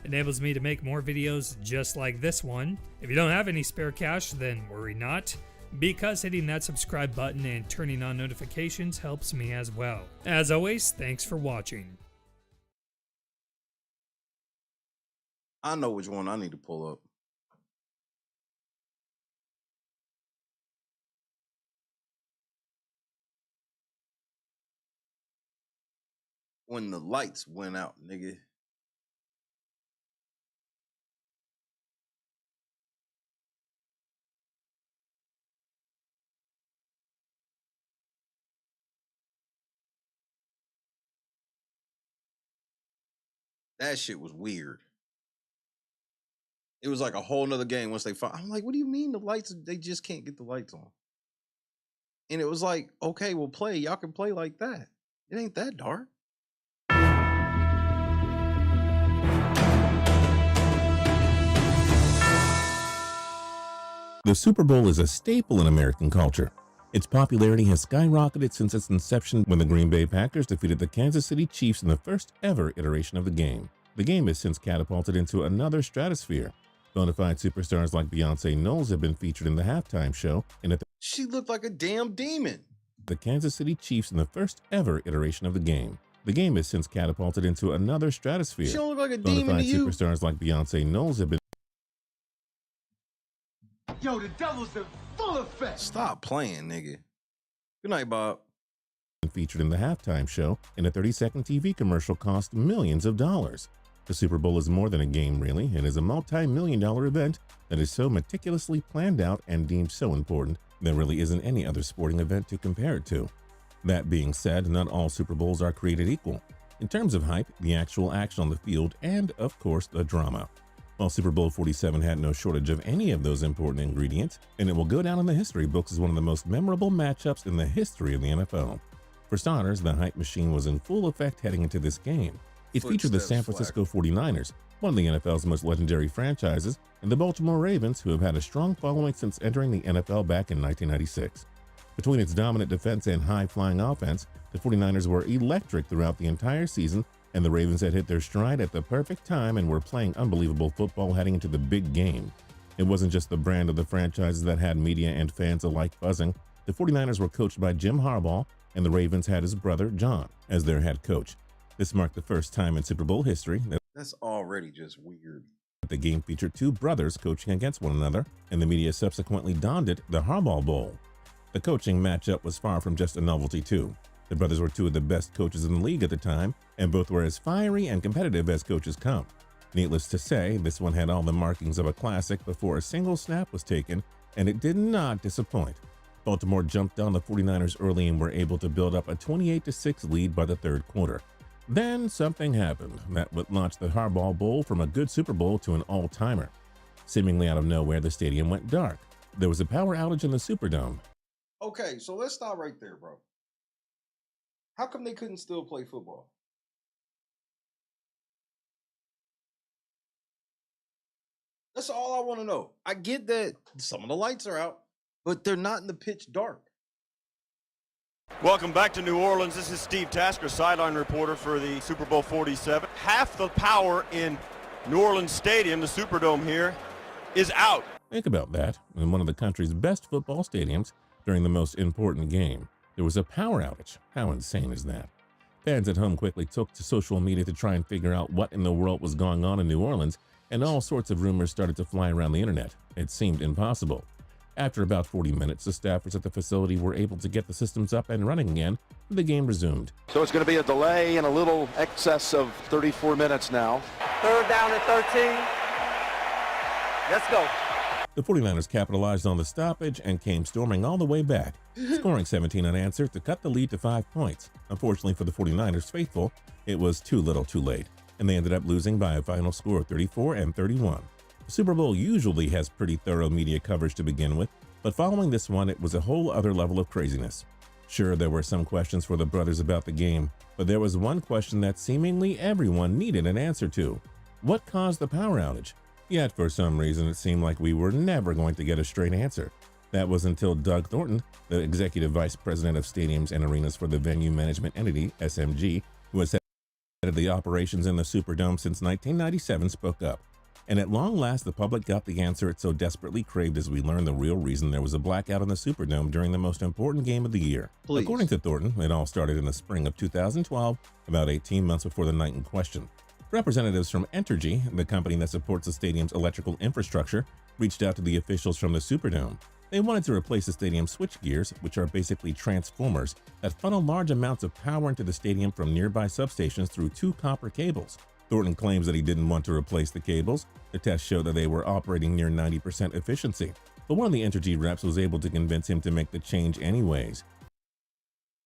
Enables me to make more videos just like this one. If you don't have any spare cash, then worry not, because hitting that subscribe button and turning on notifications helps me as well. As always, thanks for watching. I know which one I need to pull up. When the lights went out, nigga. That shit was weird. It was like a whole nother game once they found. I'm like, what do you mean the lights? They just can't get the lights on. And it was like, okay, we'll play. Y'all can play like that. It ain't that dark. The Super Bowl is a staple in American culture. Its popularity has skyrocketed since its inception when the Green Bay Packers defeated the Kansas City Chiefs in the first ever iteration of the game. The game has since catapulted into another stratosphere. Bona fide superstars like Beyonce Knowles have been featured in the halftime show in She looked like a damn demon. the Kansas City Chiefs in the first ever iteration of the game. The game has since catapulted into another stratosphere. She don't look like a Bona demon to fide you. superstars like Beyonce Knowles have been Yo, the devil's in full effect. Stop playing, nigga. Good night, Bob. featured in the halftime show in a 30-second TV commercial cost millions of dollars. The Super Bowl is more than a game, really. It is a multi-million-dollar event that is so meticulously planned out and deemed so important there really isn't any other sporting event to compare it to. That being said, not all Super Bowls are created equal. In terms of hype, the actual action on the field, and, of course, the drama. While Super Bowl 47 had no shortage of any of those important ingredients, and it will go down in the history books as one of the most memorable matchups in the history of the NFL. For starters, the hype machine was in full effect heading into this game. It featured the San Francisco 49ers, one of the NFL's most legendary franchises, and the Baltimore Ravens, who have had a strong following since entering the NFL back in 1996. Between its dominant defense and high-flying offense, the 49ers were electric throughout the entire season, and the Ravens had hit their stride at the perfect time and were playing unbelievable football heading into the big game. It wasn't just the brand of the franchises that had media and fans alike buzzing. The 49ers were coached by Jim Harbaugh, and the Ravens had his brother, John, as their head coach. This marked the first time in Super Bowl history that That's already just weird. the game featured two brothers coaching against one another, and the media subsequently donned it the Harbaugh Bowl. The coaching matchup was far from just a novelty, too. The brothers were two of the best coaches in the league at the time, and both were as fiery and competitive as coaches come. Needless to say, this one had all the markings of a classic before a single snap was taken, and it did not disappoint. Baltimore jumped on the 49ers early and were able to build up a 28-6 lead by the third quarter. Then something happened that would launch the Harbaugh Bowl from a good Super Bowl to an all-timer. Seemingly out of nowhere, the stadium went dark. There was a power outage in the Superdome. Okay, so let's stop right there, bro. How come they couldn't still play football? That's all I want to know. I get that some of the lights are out, but they're not in the pitch dark. Welcome back to New Orleans. This is Steve Tasker, sideline reporter for the Super Bowl 47. Half the power in New Orleans Stadium, the Superdome here, is out. Think about that. In one of the country's best football stadiums, during the most important game, there was a power outage. How insane is that? Fans at home quickly took to social media to try and figure out what in the world was going on in New Orleans, and all sorts of rumors started to fly around the internet. It seemed impossible. After about 40 minutes, the staffers at the facility were able to get the systems up and running again, and the game resumed. So it's going to be a delay and a little excess of 34 minutes now. Third down and 13. Let's go. The 49ers capitalized on the stoppage and came storming all the way back, scoring 17 unanswered to cut the lead to 5 points. Unfortunately for the 49ers faithful, it was too little too late, and they ended up losing by a final score of 34-31. The Super Bowl usually has pretty thorough media coverage to begin with, but following this one, it was a whole other level of craziness. Sure, there were some questions for the brothers about the game, but there was one question that seemingly everyone needed an answer to. What caused the power outage? Yet, for some reason, it seemed like we were never going to get a straight answer. That was until Doug Thornton, the executive vice president of stadiums and arenas for the venue management entity, SMG, who has headed the operations in the Superdome since 1997, spoke up. And at long last, the public got the answer it so desperately craved as we learned the real reason there was a blackout in the Superdome during the most important game of the year. Please. According to Thornton, it all started in the spring of 2012, about 18 months before the night in question. Representatives from Entergy, the company that supports the stadium's electrical infrastructure, reached out to the officials from the Superdome. They wanted to replace the stadium's switch gears, which are basically transformers that funnel large amounts of power into the stadium from nearby substations through 2 copper cables. Thornton claims that he didn't want to replace the cables. The tests showed that they were operating near 90% efficiency, but one of the Entergy reps was able to convince him to make the change anyways.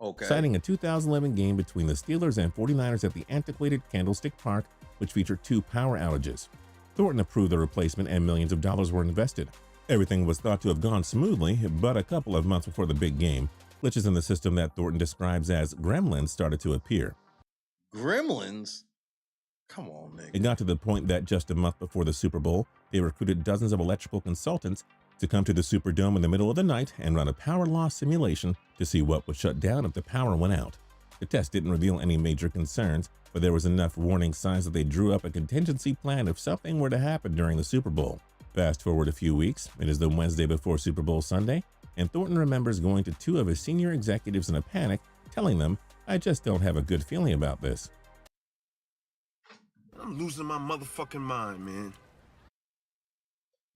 Okay. Citing a 2011 game between the Steelers and 49ers at the antiquated Candlestick Park, which featured 2 power outages. Thornton approved the replacement and millions of dollars were invested. Everything was thought to have gone smoothly, but a couple of months before the big game, glitches in the system that Thornton describes as gremlins started to appear. Gremlins? Come on, nigga. It got to the point that just a month before the Super Bowl, they recruited dozens of electrical consultants to come to the Superdome in the middle of the night and run a power loss simulation to see what would shut down if the power went out. The test didn't reveal any major concerns, but there was enough warning signs that they drew up a contingency plan if something were to happen during the Super Bowl. Fast forward a few weeks, it is the Wednesday before Super Bowl Sunday, and Thornton remembers going to two of his senior executives in a panic, telling them, "I just don't have a good feeling about this." I'm losing my motherfucking mind, man.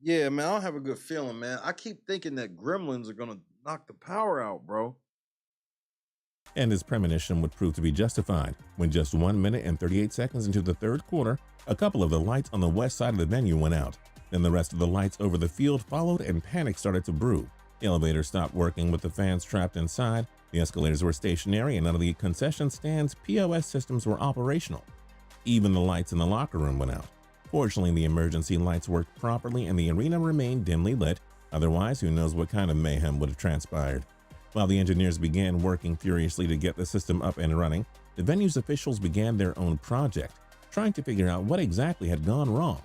Yeah, man, I don't have a good feeling, man. I keep thinking that gremlins are gonna knock the power out, bro. And his premonition would prove to be justified when just 1 minute and 38 seconds into the third quarter, a couple of the lights on the west side of the venue went out. Then the rest of the lights over the field followed and panic started to brew. The elevators stopped working with the fans trapped inside, the escalators were stationary, and none of the concession stands' POS systems were operational. Even the lights in the locker room went out. Fortunately, the emergency lights worked properly and the arena remained dimly lit. Otherwise, who knows what kind of mayhem would have transpired. While the engineers began working furiously to get the system up and running, the venue's officials began their own project, trying to figure out what exactly had gone wrong.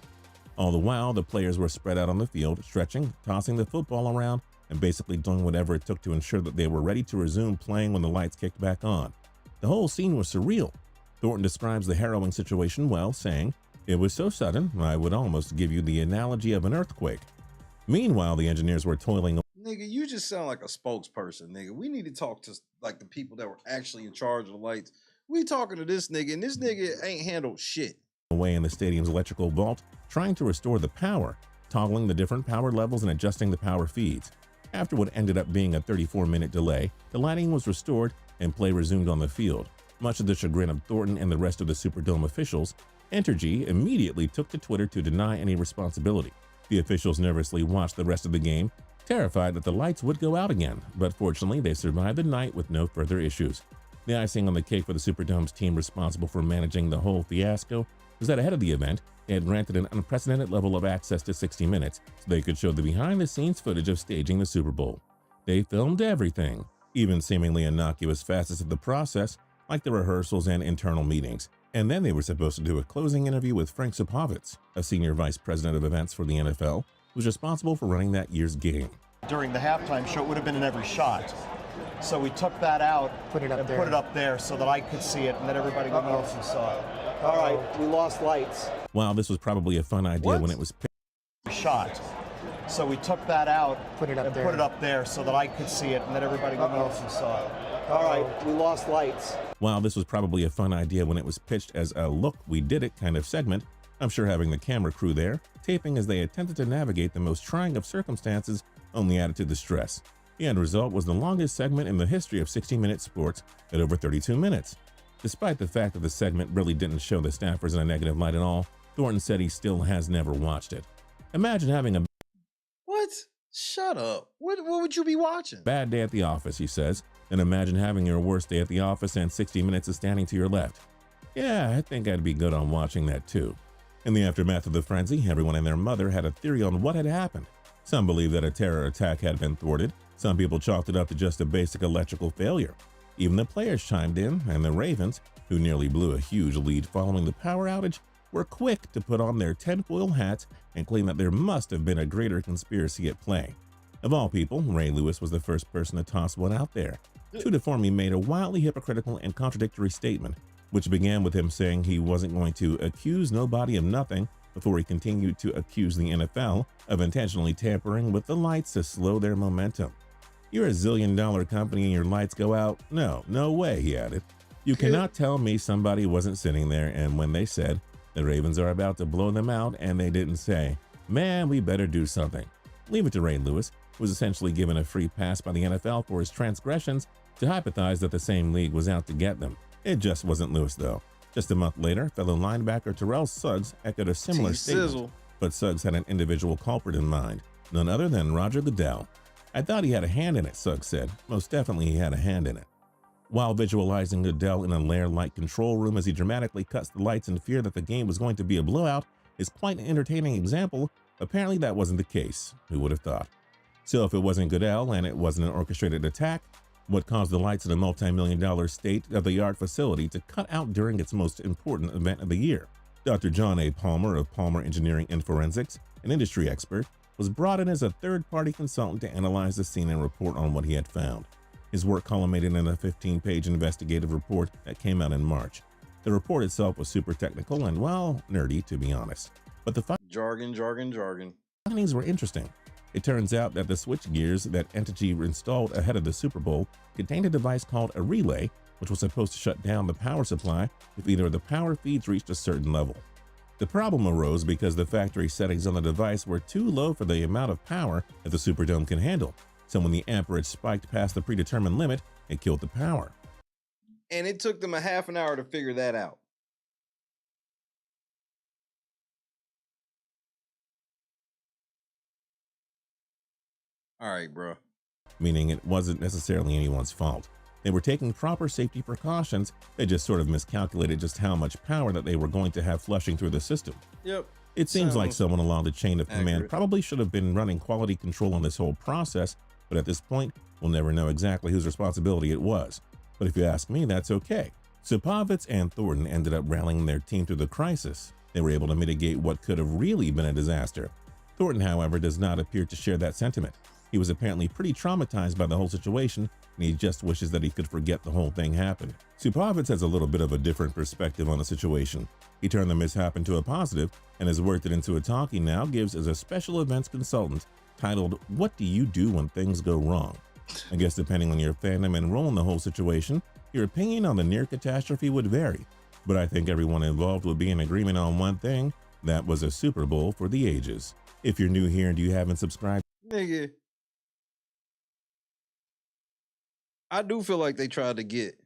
All the while, the players were spread out on the field, stretching, tossing the football around, and basically doing whatever it took to ensure that they were ready to resume playing when the lights kicked back on. The whole scene was surreal. Thornton describes the harrowing situation well, saying, "It was so sudden, I would almost give you the analogy of an earthquake." Meanwhile, the engineers were toiling. Nigga, you just sound like a spokesperson, nigga. We need to talk to like the people that were actually in charge of the lights. We talking to this nigga, and this nigga ain't handled shit. Away in the stadium's electrical vault, trying to restore the power, toggling the different power levels and adjusting the power feeds. After what ended up being a 34-minute delay, the lighting was restored and play resumed on the field. Much to the chagrin of Thornton and the rest of the Superdome officials, Entergy immediately took to Twitter to deny any responsibility. The officials nervously watched the rest of the game, terrified that the lights would go out again, but fortunately they survived the night with no further issues. The icing on the cake for the Superdome's team responsible for managing the whole fiasco was that ahead of the event, they had granted an unprecedented level of access to 60 Minutes so they could show the behind-the-scenes footage of staging the Super Bowl. They filmed everything, even seemingly innocuous facets of the process, like the rehearsals and internal meetings. And then they were supposed to do a closing interview with Frank Supovitz, a senior vice president of events for the NFL, who's responsible for running that year's game. During the halftime show, it would have been in every shot. So we took that out put it up there so that I could see it and that everybody else saw it. All right, we lost lights. While this was probably a fun idea when it was shot. So we took that out put it up there so that I could see it and that everybody else saw it. All right, we lost lights. While this was probably a fun idea when it was pitched as a "look, we did it" kind of segment, I'm sure having the camera crew there, taping as they attempted to navigate the most trying of circumstances, only added to the stress. The end result was the longest segment in the history of 60-minute sports at over 32 minutes. Despite the fact that the segment really didn't show the staffers in a negative light at all, Thornton said he still has never watched it. Imagine having a What? Shut up. What would you be watching? bad day at the office, he says, and imagine having your worst day at the office and 60 Minutes is standing to your left. Yeah, I think I'd be good on watching that too. In the aftermath of the frenzy, everyone and their mother had a theory on what had happened. Some believed that a terror attack had been thwarted. Some people chalked it up to just a basic electrical failure. Even the players chimed in, and the Ravens, who nearly blew a huge lead following the power outage, were quick to put on their tinfoil hats and claim that there must have been a greater conspiracy at play. Of all people, Ray Lewis was the first person to toss one out there. True to form, he made a wildly hypocritical and contradictory statement, which began with him saying he wasn't going to accuse nobody of nothing before he continued to accuse the NFL of intentionally tampering with the lights to slow their momentum. You're a zillion-dollar company and your lights go out? No way, he added. You cannot tell me somebody wasn't sitting there and when they said, the Ravens are about to blow them out, and they didn't say, man, we better do something. Leave it to Ray Lewis, who was essentially given a free pass by the NFL for his transgressions, to hypothesize that the same league was out to get them. It just wasn't Lewis, though. Just a month later, fellow linebacker Terrell Suggs echoed a similar statement, but Suggs had an individual culprit in mind, none other than Roger Goodell. I thought he had a hand in it, Suggs said. Most definitely he had a hand in it. While visualizing Goodell in a lair-like control room as he dramatically cuts the lights in fear that the game was going to be a blowout is quite an entertaining example, apparently that wasn't the case. Who would have thought? So if it wasn't Goodell and it wasn't an orchestrated attack, what caused the lights in a multi-million-dollar state-of-the-art facility to cut out during its most important event of the year? Dr. John A. Palmer of Palmer Engineering and Forensics, an industry expert, was brought in as a third-party consultant to analyze the scene and report on what he had found. His work culminated in a 15-page investigative report that came out in March. The report itself was super technical and, well, nerdy, to be honest. But the jargon. findings were interesting. It turns out that the switchgears that Entity installed ahead of the Super Bowl contained a device called a relay, which was supposed to shut down the power supply if either of the power feeds reached a certain level. The problem arose because the factory settings on the device were too low for the amount of power that the Superdome can handle. So when the amperage spiked past the predetermined limit, it killed the power. And it took them a half an hour to figure that out. All right, bro. Meaning it wasn't necessarily anyone's fault. They were taking proper safety precautions. They just sort of miscalculated just how much power that they were going to have flushing through the system. Yep. It seems like someone along the chain of command probably should have been running quality control on this whole process, but at this point, we'll never know exactly whose responsibility it was. But if you ask me, that's okay. Supovitz and Thornton ended up rallying their team through the crisis. They were able to mitigate what could have really been a disaster. Thornton, however, does not appear to share that sentiment. He was apparently pretty traumatized by the whole situation, and he just wishes that he could forget the whole thing happened. Supovitz has a little bit of a different perspective on the situation. He turned the mishap into a positive, and has worked it into a talk he now gives as a special events consultant titled, "What Do You Do When Things Go Wrong?" I guess depending on your fandom and role in the whole situation, your opinion on the near catastrophe would vary. But I think everyone involved would be in agreement on one thing: that was a Super Bowl for the ages. If you're new here and you haven't subscribed, Nigga, I do feel like they tried to get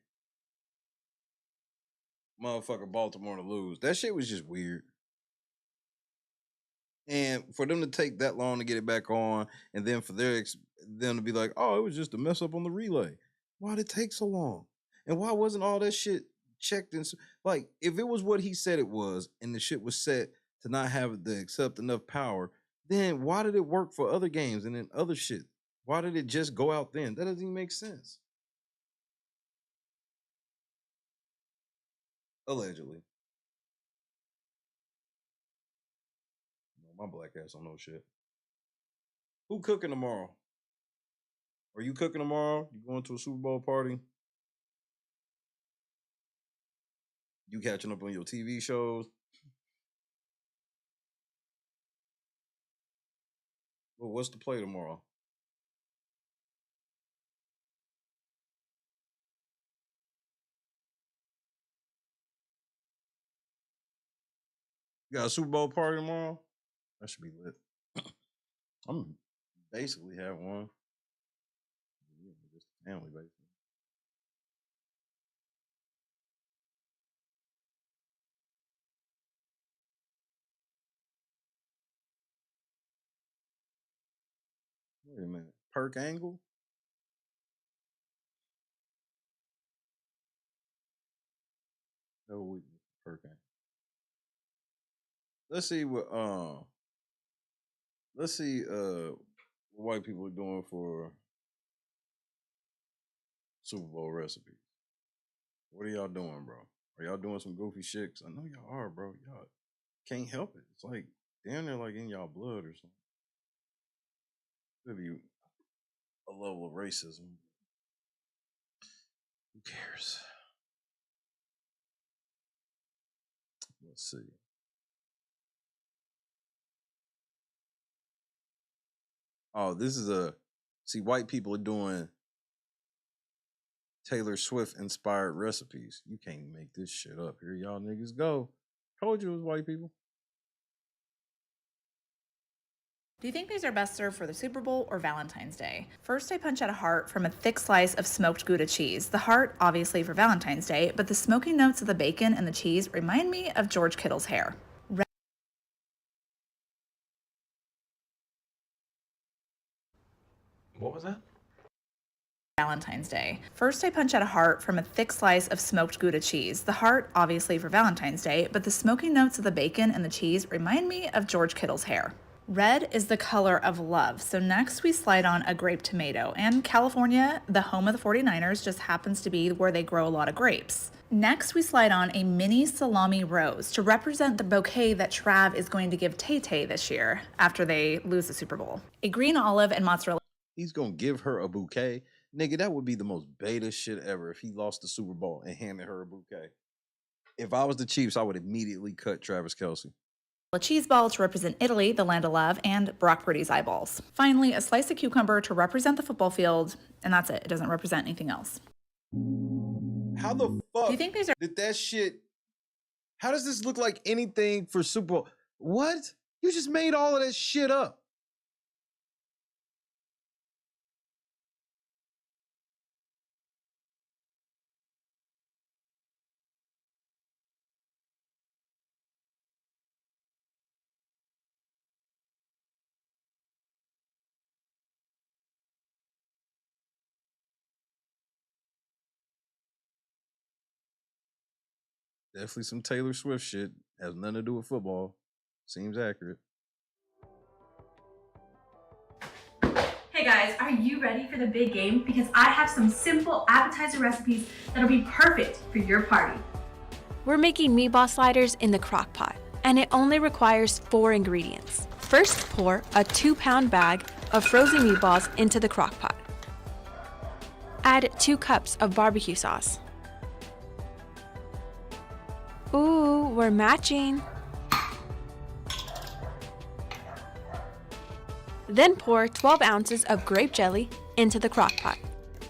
motherfucker Baltimore to lose. That shit was just weird. And for them to take that long to get it back on, and then for them to be like, oh, it was just a mess up on the relay. Why'd it take so long? And why wasn't all that shit checked? And like, if it was what he said it was, and the shit was set to not have the accept enough power, then why did it work for other games and then other shit? Why did it just go out then? That doesn't even make sense. Allegedly. My black ass don't know shit. Who cooking tomorrow? Are you cooking tomorrow? You going to a Super Bowl party? You catching up on your TV shows? Well, what's the play tomorrow? You got a Super Bowl party tomorrow? That should be lit. I'm basically have one. Yeah, just family, basically. Wait a minute. Perk Angle? No, Perk Angle. Let's see what what white people are doing for Super Bowl recipes. What are y'all doing, bro? Are y'all doing some goofy shit? 'Cause I know y'all are, bro. Y'all can't help it. It's like damn near like in y'all blood or something. Could be a level of racism. Who cares? Let's see. Oh, this is white people are doing Taylor Swift inspired recipes. You can't make this shit up. Here y'all niggas go. Told you it was white people. Do you think these are best served for the Super Bowl or Valentine's Day? First, I punch out a heart from a thick slice of smoked Gouda cheese. The heart, obviously for Valentine's Day, but the smoky notes of the bacon and the cheese remind me of George Kittle's hair. What was that? Valentine's Day. First, I punch out a heart from a thick slice of smoked Gouda cheese. The heart, obviously for Valentine's Day, but the smoky notes of the bacon and the cheese remind me of George Kittle's hair. Red is the color of love. So next we slide on a grape tomato. And California, the home of the 49ers, just happens to be where they grow a lot of grapes. Next we slide on a mini salami rose to represent the bouquet that Trav is going to give Tay-Tay this year after they lose the Super Bowl. A green olive and mozzarella. He's gonna give her a bouquet. Nigga, that would be the most beta shit ever if he lost the Super Bowl and handed her a bouquet. If I was the Chiefs, I would immediately cut Travis Kelce. A cheese ball to represent Italy, the land of love, and Brock Purdy's eyeballs. Finally, a slice of cucumber to represent the football field, and that's it. It doesn't represent anything else. How the fuck Do you think these are did that shit? How does this look like anything for Super Bowl? What? You just made all of that shit up. Definitely some Taylor Swift shit. Has nothing to do with football. Seems accurate. Hey guys, are you ready for the big game? Because I have some simple appetizer recipes that'll be perfect for your party. We're making meatball sliders in the crock pot, and it only requires 4 ingredients. First, pour a 2-pound bag of frozen meatballs into the crock pot. Add 2 cups of barbecue sauce. Ooh, we're matching. Then pour 12 ounces of grape jelly into the crock pot.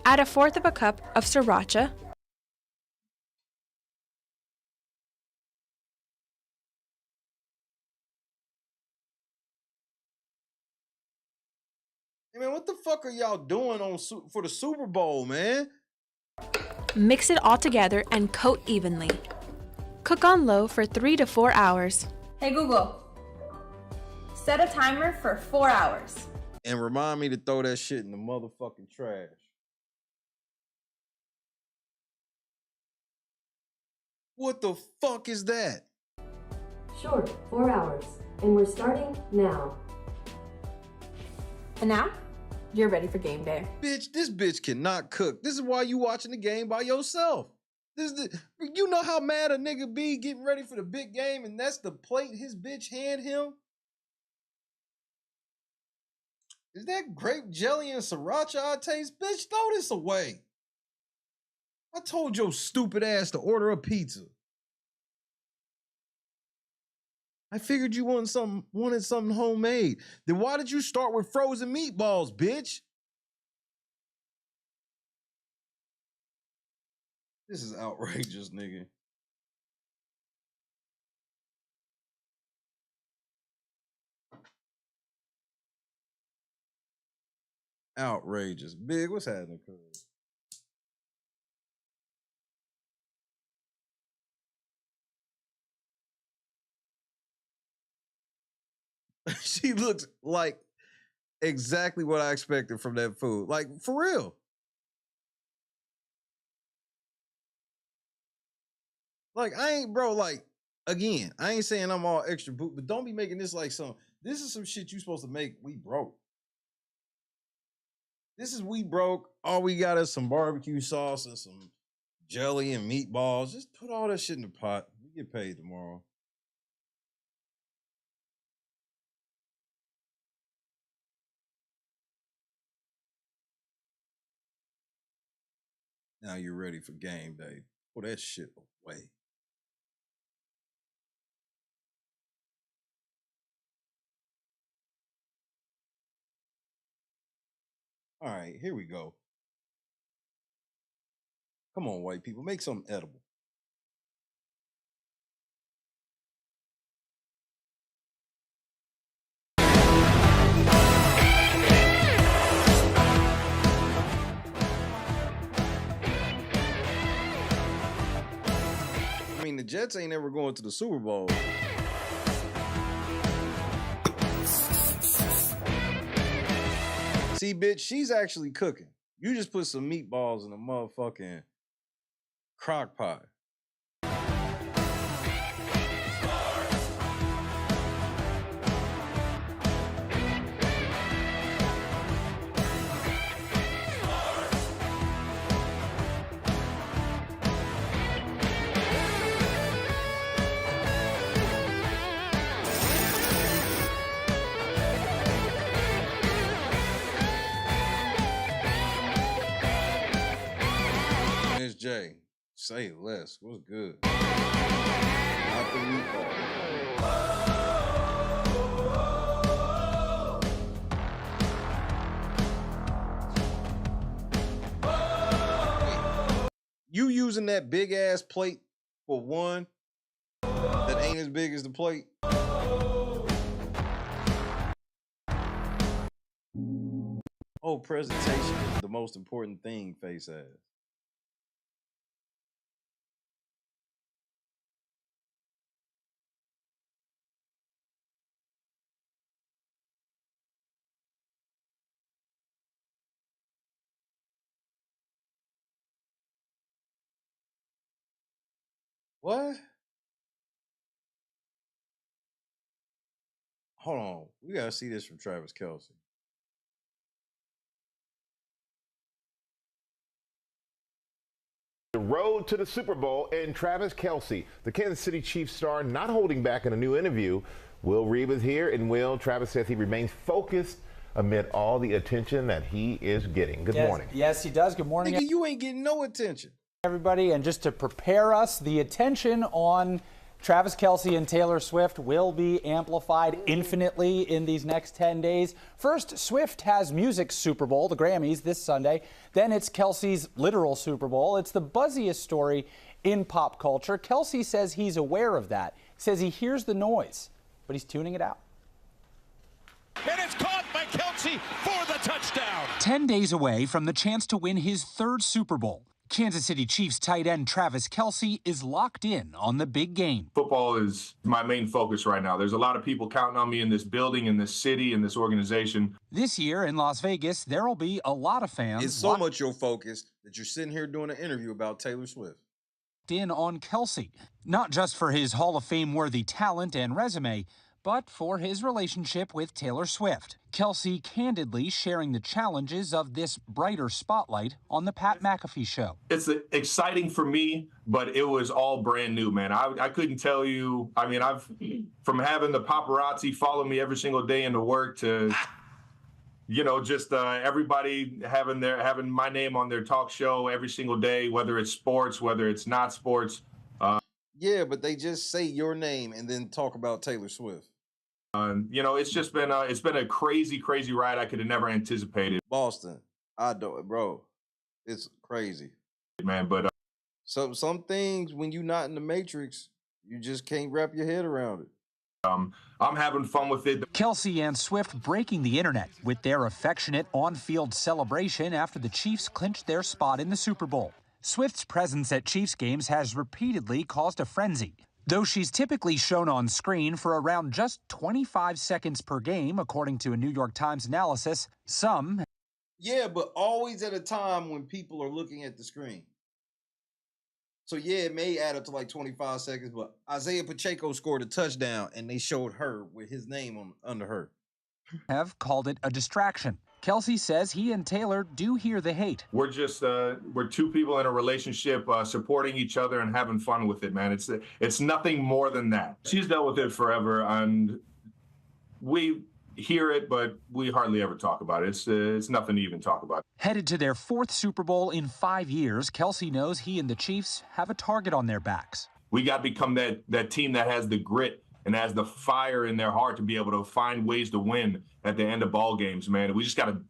Add 1/4 cup of sriracha. Hey man, what the fuck are y'all doing on for the Super Bowl, man? Mix it all together and coat evenly. Cook on low for 3 to 4 hours. Hey Google, set a timer for 4 hours. And remind me to throw that shit in the motherfucking trash. What the fuck is that? Sure, 4 hours. And we're starting now. And now, you're ready for game day. Bitch, this bitch cannot cook. This is why you watching the game by yourself. You know how mad a nigga be getting ready for the big game and that's the plate his bitch hand him? Is that grape jelly and sriracha I taste? Bitch, throw this away. I told your stupid ass to order a pizza. I figured you wanted something homemade. Then why did you start with frozen meatballs, bitch? This is outrageous, nigga. Outrageous. Big, what's happening, cuz? She looks like exactly what I expected from that food. Like, for real. Like, again, I ain't saying I'm all extra boot, but don't be making this like this is some shit you supposed to make. We broke. This is we broke. All we got is some barbecue sauce and some jelly and meatballs. Just put all that shit in the pot. We get paid tomorrow. Now you're ready for game day. Put that shit away. All right, here we go. Come on, white people, make something edible. I mean, the Jets ain't ever going to the Super Bowl. See, bitch, she's actually cooking. You just put some meatballs in a motherfucking crock pot. SJ. Say less. What's good? Not the meatball. You using that big ass plate for one that ain't as big as the plate? Oh, presentation is the most important thing, face ass. What? Hold on. We gotta see this from Travis Kelce. The road to the Super Bowl and Travis Kelce, the Kansas City Chiefs star, not holding back in a new interview. Will Reed was here, and Travis says he remains focused amid all the attention that he is getting. Good morning. Yes, he does. Good morning. Nigga, you ain't getting no attention. Everybody, and just to prepare us, the attention on Travis Kelce and Taylor Swift will be amplified infinitely in these next 10 days. First, Swift has Music's Super Bowl, the Grammys, this Sunday. Then it's Kelce's literal Super Bowl. It's the buzziest story in pop culture. Kelce says he's aware of that. He says he hears the noise, but he's tuning it out. And it's caught by Kelce for the touchdown. 10 days away from the chance to win his third Super Bowl, Kansas City Chiefs tight end Travis Kelce is locked in on the big game. Football is my main focus right now. There's a lot of people counting on me in this building, in this city, in this organization. This year in Las Vegas, there will be a lot of fans. It's so much your focus that you're sitting here doing an interview about Taylor Swift. In on Kelce, not just for his Hall of Fame worthy talent and resume, but for his relationship with Taylor Swift. Kelce candidly sharing the challenges of this brighter spotlight on the Pat McAfee Show. It's exciting for me, but it was all brand new, man. I couldn't tell you. I mean, from having the paparazzi follow me every single day into work to, just everybody having my name on their talk show every single day, whether it's sports, whether it's not sports. Yeah, but they just say your name and then talk about Taylor Swift. It's just been a crazy, crazy ride I could have never anticipated. Boston, bro, it's crazy, man. But some things when you're not in the Matrix, you just can't wrap your head around it. I'm having fun with it. Kelce and Swift breaking the internet with their affectionate on-field celebration after the Chiefs clinched their spot in the Super Bowl. Swift's presence at Chiefs games has repeatedly caused a frenzy. Though she's typically shown on screen for around just 25 seconds per game, according to a New York Times analysis, some... Yeah, but always at a time when people are looking at the screen. So yeah, it may add up to like 25 seconds, but Isaiah Pacheco scored a touchdown and they showed her with his name under her. Have called it a distraction. Kelce says he and Taylor do hear the hate. We're just we're two people in a relationship, supporting each other and having fun with it, man. It's nothing more than that. She's dealt with it forever, and we hear it, but we hardly ever talk about it. It's nothing to even talk about. Headed to their fourth Super Bowl in 5 years, Kelce knows he and the Chiefs have a target on their backs. We got to become that team that has the grit and has the fire in their heart to be able to find ways to win at the end of ball games, man. We just gotta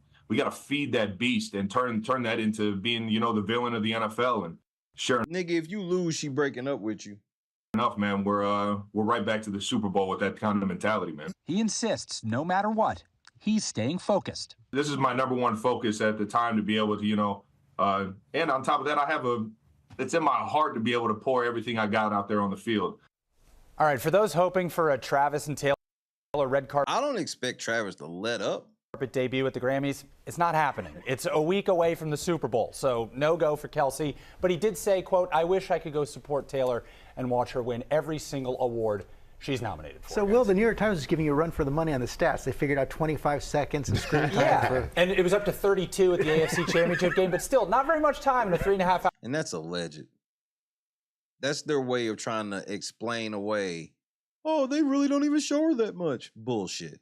feed that beast and turn that into being, the villain of the NFL. And sure, nigga, if you lose, she breaking up with you. Enough, man. We're right back to the Super Bowl with that kind of mentality, man. He insists, no matter what, he's staying focused. This is my number one focus at the time, to be able to, and on top of that, it's in my heart to be able to pour everything I got out there on the field. All right, for those hoping for a Travis and Taylor red carpet, I don't expect Travis to let up. Debut at the Grammys, it's not happening. It's a week away from the Super Bowl, so no go for Kelce. But he did say, quote, "I wish I could go support Taylor and watch her win every single award she's nominated for." So, Will, the New York Times is giving you a run for the money on the stats. They figured out 25 seconds of screen time. Yeah, and it was up to 32 at the AFC Championship game, but still not very much time in a 3.5 hour. And that's alleged. That's their way of trying to explain away, oh, they really don't even show her that much. Bullshit.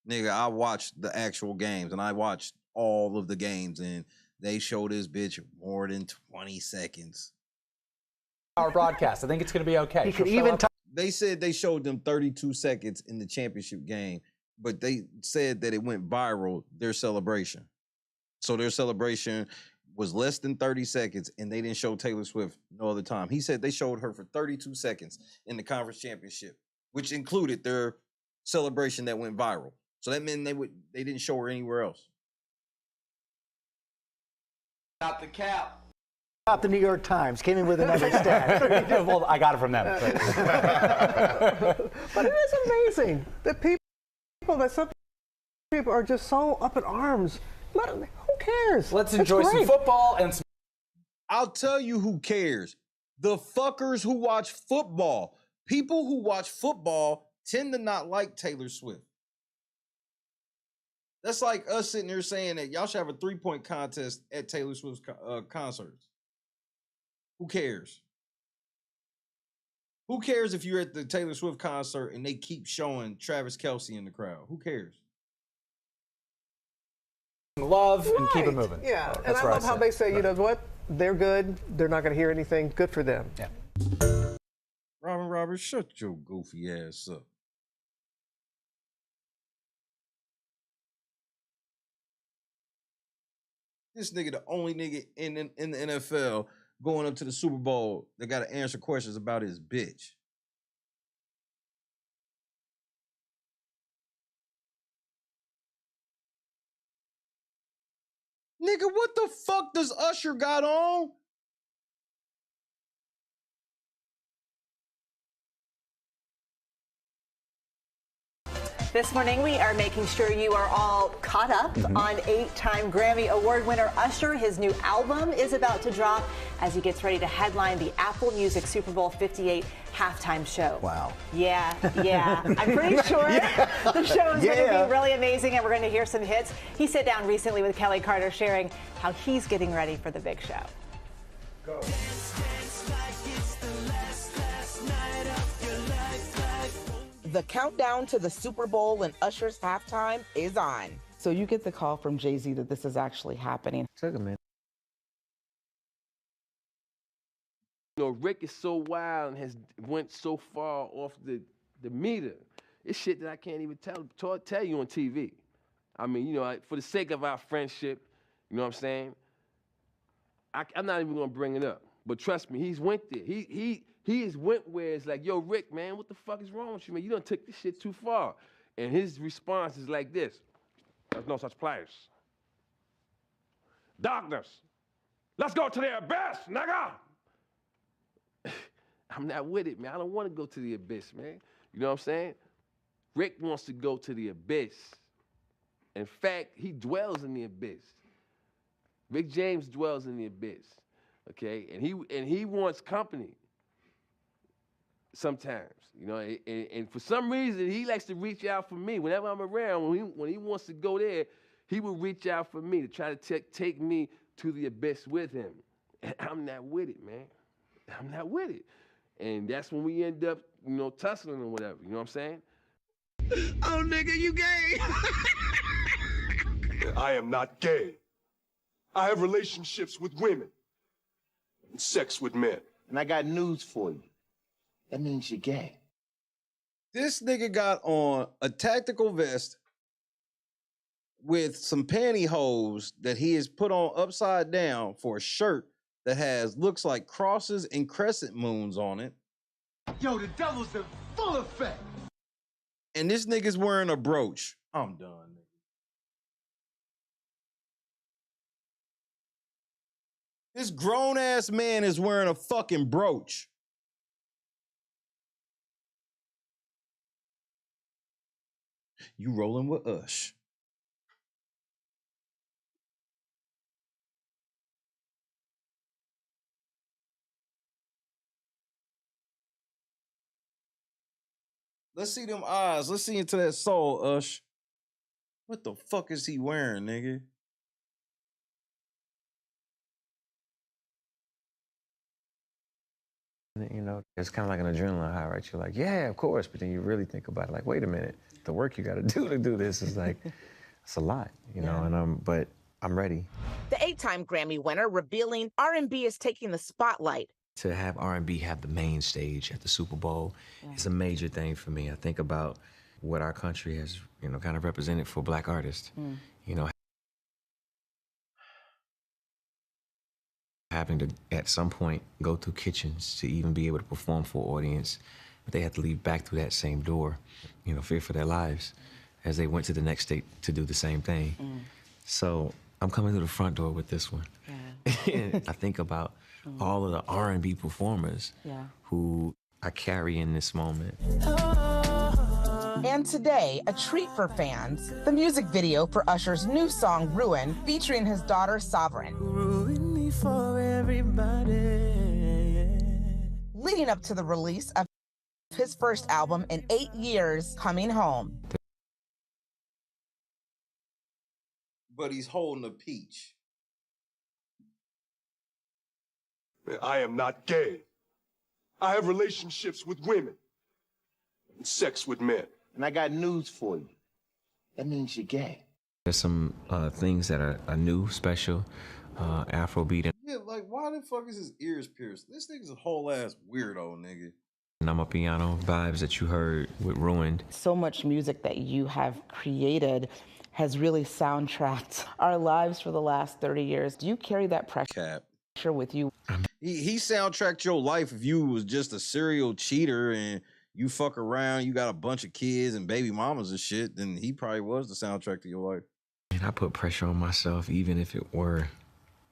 Nigga, I watched the actual games, and I watched all of the games, and they showed this bitch more than 20 seconds. Our broadcast. I think it's going to be okay. You could even they said they showed them 32 seconds in the championship game, but they said that it went viral, their celebration. So their celebration was less than 30 seconds, and they didn't show Taylor Swift no other time. He said they showed her for 32 seconds in the conference championship, which included their celebration that went viral. So that meant they didn't show her anywhere else. Not the cap. Not the New York Times came in with another stat. Well, I got it from them. But it is amazing that some people are just so up in arms. Who cares? Let's enjoy some football and some. I'll tell you who cares. The fuckers who watch football. People who watch football tend to not like Taylor Swift. That's like us sitting here saying that y'all should have a 3-point contest at Taylor Swift's concerts. Who cares? Who cares if you're at the Taylor Swift concert and they keep showing Travis Kelce in the crowd? Who cares? Love and keep it moving. Yeah, So and I love how they say, you know what? They're good. They're not going to hear anything. Good for them. Yeah. Robin Roberts, shut your goofy ass up. This nigga the only nigga in the NFL going up to the Super Bowl that got to answer questions about his bitch. Nigga, what the fuck does Usher got on? This morning, we are making sure you are all caught up on 8-time Grammy Award winner Usher. His new album is about to drop as he gets ready to headline the Apple Music Super Bowl 58 halftime show. Wow. Yeah. I'm pretty sure the show is going to be really amazing, and we're going to hear some hits. He sat down recently with Kelly Carter sharing how he's getting ready for the big show. Go. The countdown to the Super Bowl and Usher's halftime is on. So you get the call from Jay-Z that this is actually happening. Took a minute. You know, Rick is so wild and has went so far off the meter. It's shit that I can't even tell you on TV. I mean, you know, for the sake of our friendship, you know what I'm saying? I'm not even gonna bring it up. But trust me, he's went there. He has went where it's like, yo, Rick, man, what the fuck is wrong with you, man? You done took this shit too far. And his response is like this. There's no such place. Darkness. Let's go to the abyss, nigga. I'm not with it, man. I don't want to go to the abyss, man. You know what I'm saying? Rick wants to go to the abyss. In fact, he dwells in the abyss. Rick James dwells in the abyss, okay? And he wants company. Sometimes, you know, and for some reason, he likes to reach out for me. Whenever I'm around, when he wants to go there, he will reach out for me to try to take me to the abyss with him. And I'm not with it, man. I'm not with it. And that's when we end up, you know, tussling or whatever. You know what I'm saying? Oh, nigga, you gay. I am not gay. I have relationships with women and sex with men. And I got news for you. That means you're gay. This nigga got on a tactical vest with some pantyhose that he has put on upside down for a shirt that looks like crosses and crescent moons on it. Yo, the devil's in full effect. And this nigga's wearing a brooch. I'm done, nigga. This grown-ass man is wearing a fucking brooch. You rolling with Ush. Let's see them eyes. Let's see into that soul, Ush. What the fuck is he wearing, nigga? You know, it's kind of like an adrenaline high, right? You're like, yeah, of course. But then you really think about it, like, wait a minute, the work you got to do this is like, it's a lot, you know. And but I'm ready. The 8-time Grammy winner revealing R&B is taking the spotlight. To have R&B have the main stage at the Super Bowl is a major thing for me. I think about what our country has, kind of represented for Black artists. Having to, at some point, go through kitchens to even be able to perform for an audience. But they had to leave back through that same door, fear for their lives, as they went to the next state to do the same thing. So I'm coming through the front door with this one. I think about all of the R&B performers who I carry in this moment. And today, a treat for fans, the music video for Usher's new song, Ruin, featuring his daughter, Sovereign. Ruin me for everybody. Leading up to the release of his first album in 8 years, Coming Home. But he's holding a peach. I am not gay. I have relationships with women and sex with men. And I got news for you. That means you're gay. There's some things that are new, special, Afrobeat. Yeah, like, why the fuck is his ears pierced? This nigga's a whole ass weirdo, nigga. And I'm a piano vibes that you heard with Ruined. So much music that you have created has really soundtracked our lives for the last 30 years. Do you carry that pressure with you? He soundtracked your life if you was just a serial cheater and you fuck around, you got a bunch of kids and baby mamas and shit, then he probably was the soundtrack to your life. And I put pressure on myself, even if it were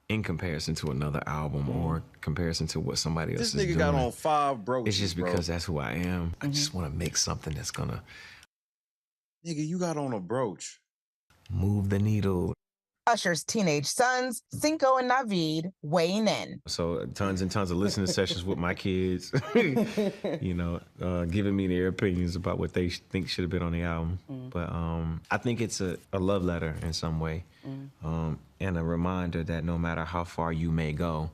in comparison to another album or comparison to what somebody else is doing. This nigga got on 5 broke. It's just because that's who I am. I just want to make something that's gonna... Nigga, you got on a brooch. Move the needle. Usher's teenage sons, Cinco and Naveed, weighing in. So tons and tons of listening sessions with my kids, giving me their opinions about what they think should have been on the album. But I think it's a love letter in some way, and a reminder that no matter how far you may go,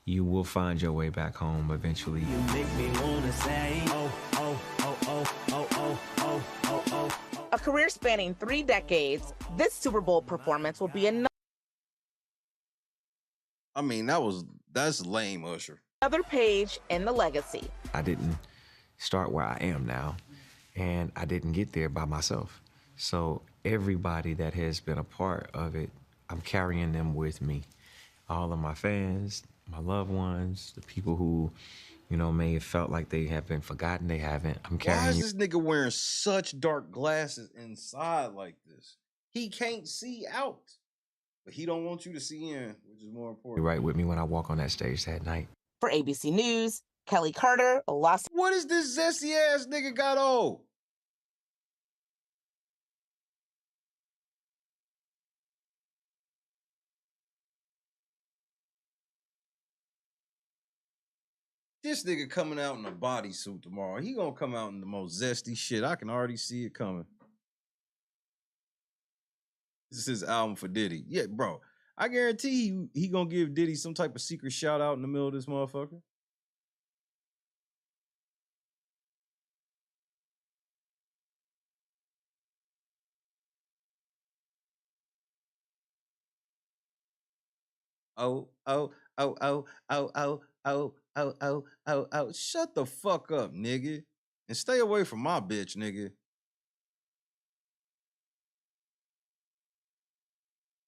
you will find your way back home eventually. You make me wanna say, A career spanning 3 decades, this Super Bowl performance will be another I mean, that's lame, Usher. page in the legacy. I didn't start where I am now, and I didn't get there by myself. So everybody that has been a part of it, I'm carrying them with me. All of my fans, my loved ones, the people who, may have felt like they have been forgotten. They haven't. I'm carrying. Why is this nigga wearing such dark glasses inside like this? He can't see out, but he don't want you to see in, which is more important. Right with me when I walk on that stage that night. For ABC News, Kelly Carter, Los. What is this zesty ass nigga got on? This nigga coming out in a bodysuit tomorrow. He gonna come out in the most zesty shit. I can already see it coming. This is his album for Diddy. Yeah, bro. I guarantee you he gonna give Diddy some type of secret shout out in the middle of this motherfucker. Oh. Shut the fuck up, nigga. And stay away from my bitch, nigga.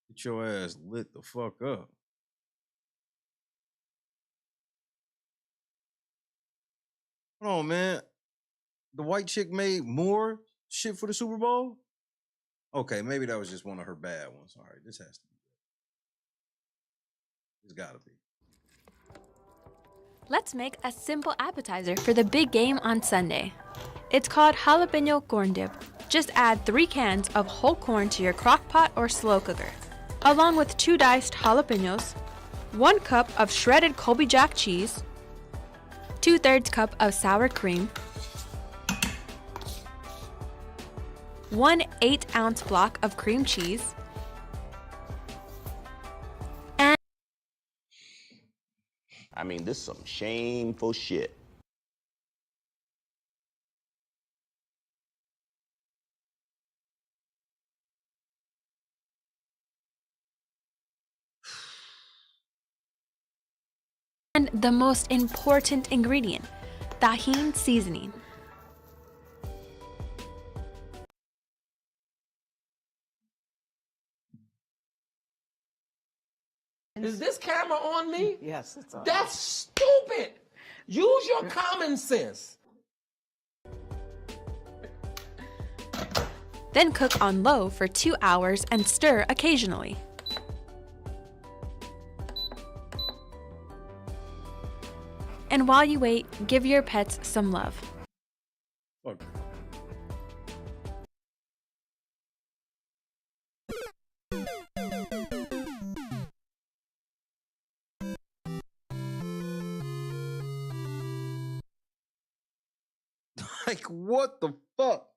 Get your ass lit the fuck up. Hold on, man. The white chick made more shit for the Super Bowl? Okay, maybe that was just one of her bad ones. All right, this has to be good. It's gotta be. Let's make a simple appetizer for the big game on Sunday. It's called jalapeno corn dip. Just add 3 cans of whole corn to your crock pot or slow cooker, along with 2 diced jalapenos, 1 cup of shredded Colby Jack cheese, 2/3 cup of sour cream, 1 8-ounce block of cream cheese, I mean, this is some shameful shit. And the most important ingredient, Tajín seasoning. Is this camera on me? Yes, it's on. That's stupid. Use your common sense. Then cook on low for 2 hours and stir occasionally. And while you wait, give your pets some love. Fuck. Like, what the fuck?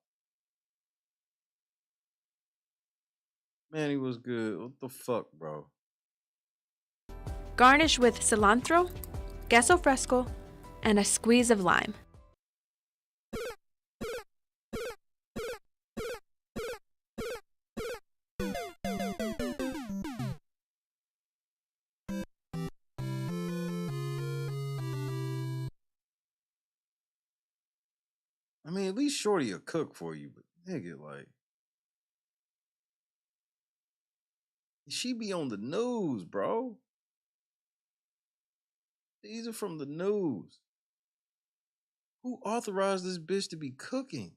Man, he was good. What the fuck, bro? Garnish with cilantro, queso fresco, and a squeeze of lime. I mean, at least Shorty will cook for you, but nigga, like, she be on the news, bro. These are from the news. Who authorized this bitch to be cooking?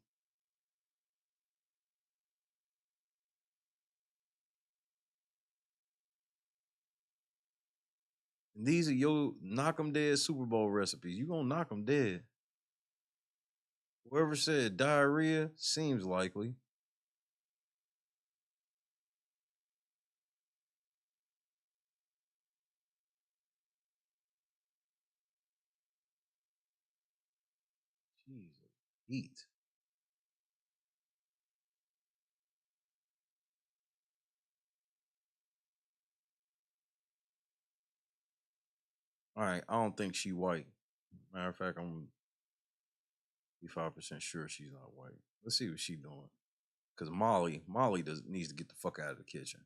And these are your knock 'em dead Super Bowl recipes. You gonna knock 'em dead. Whoever said diarrhea seems likely. Jesus, eat. All right, I don't think she white. Matter of fact, I'm 55% sure she's not white. Let's see what she doing. Cause Molly needs to get the fuck out of the kitchen.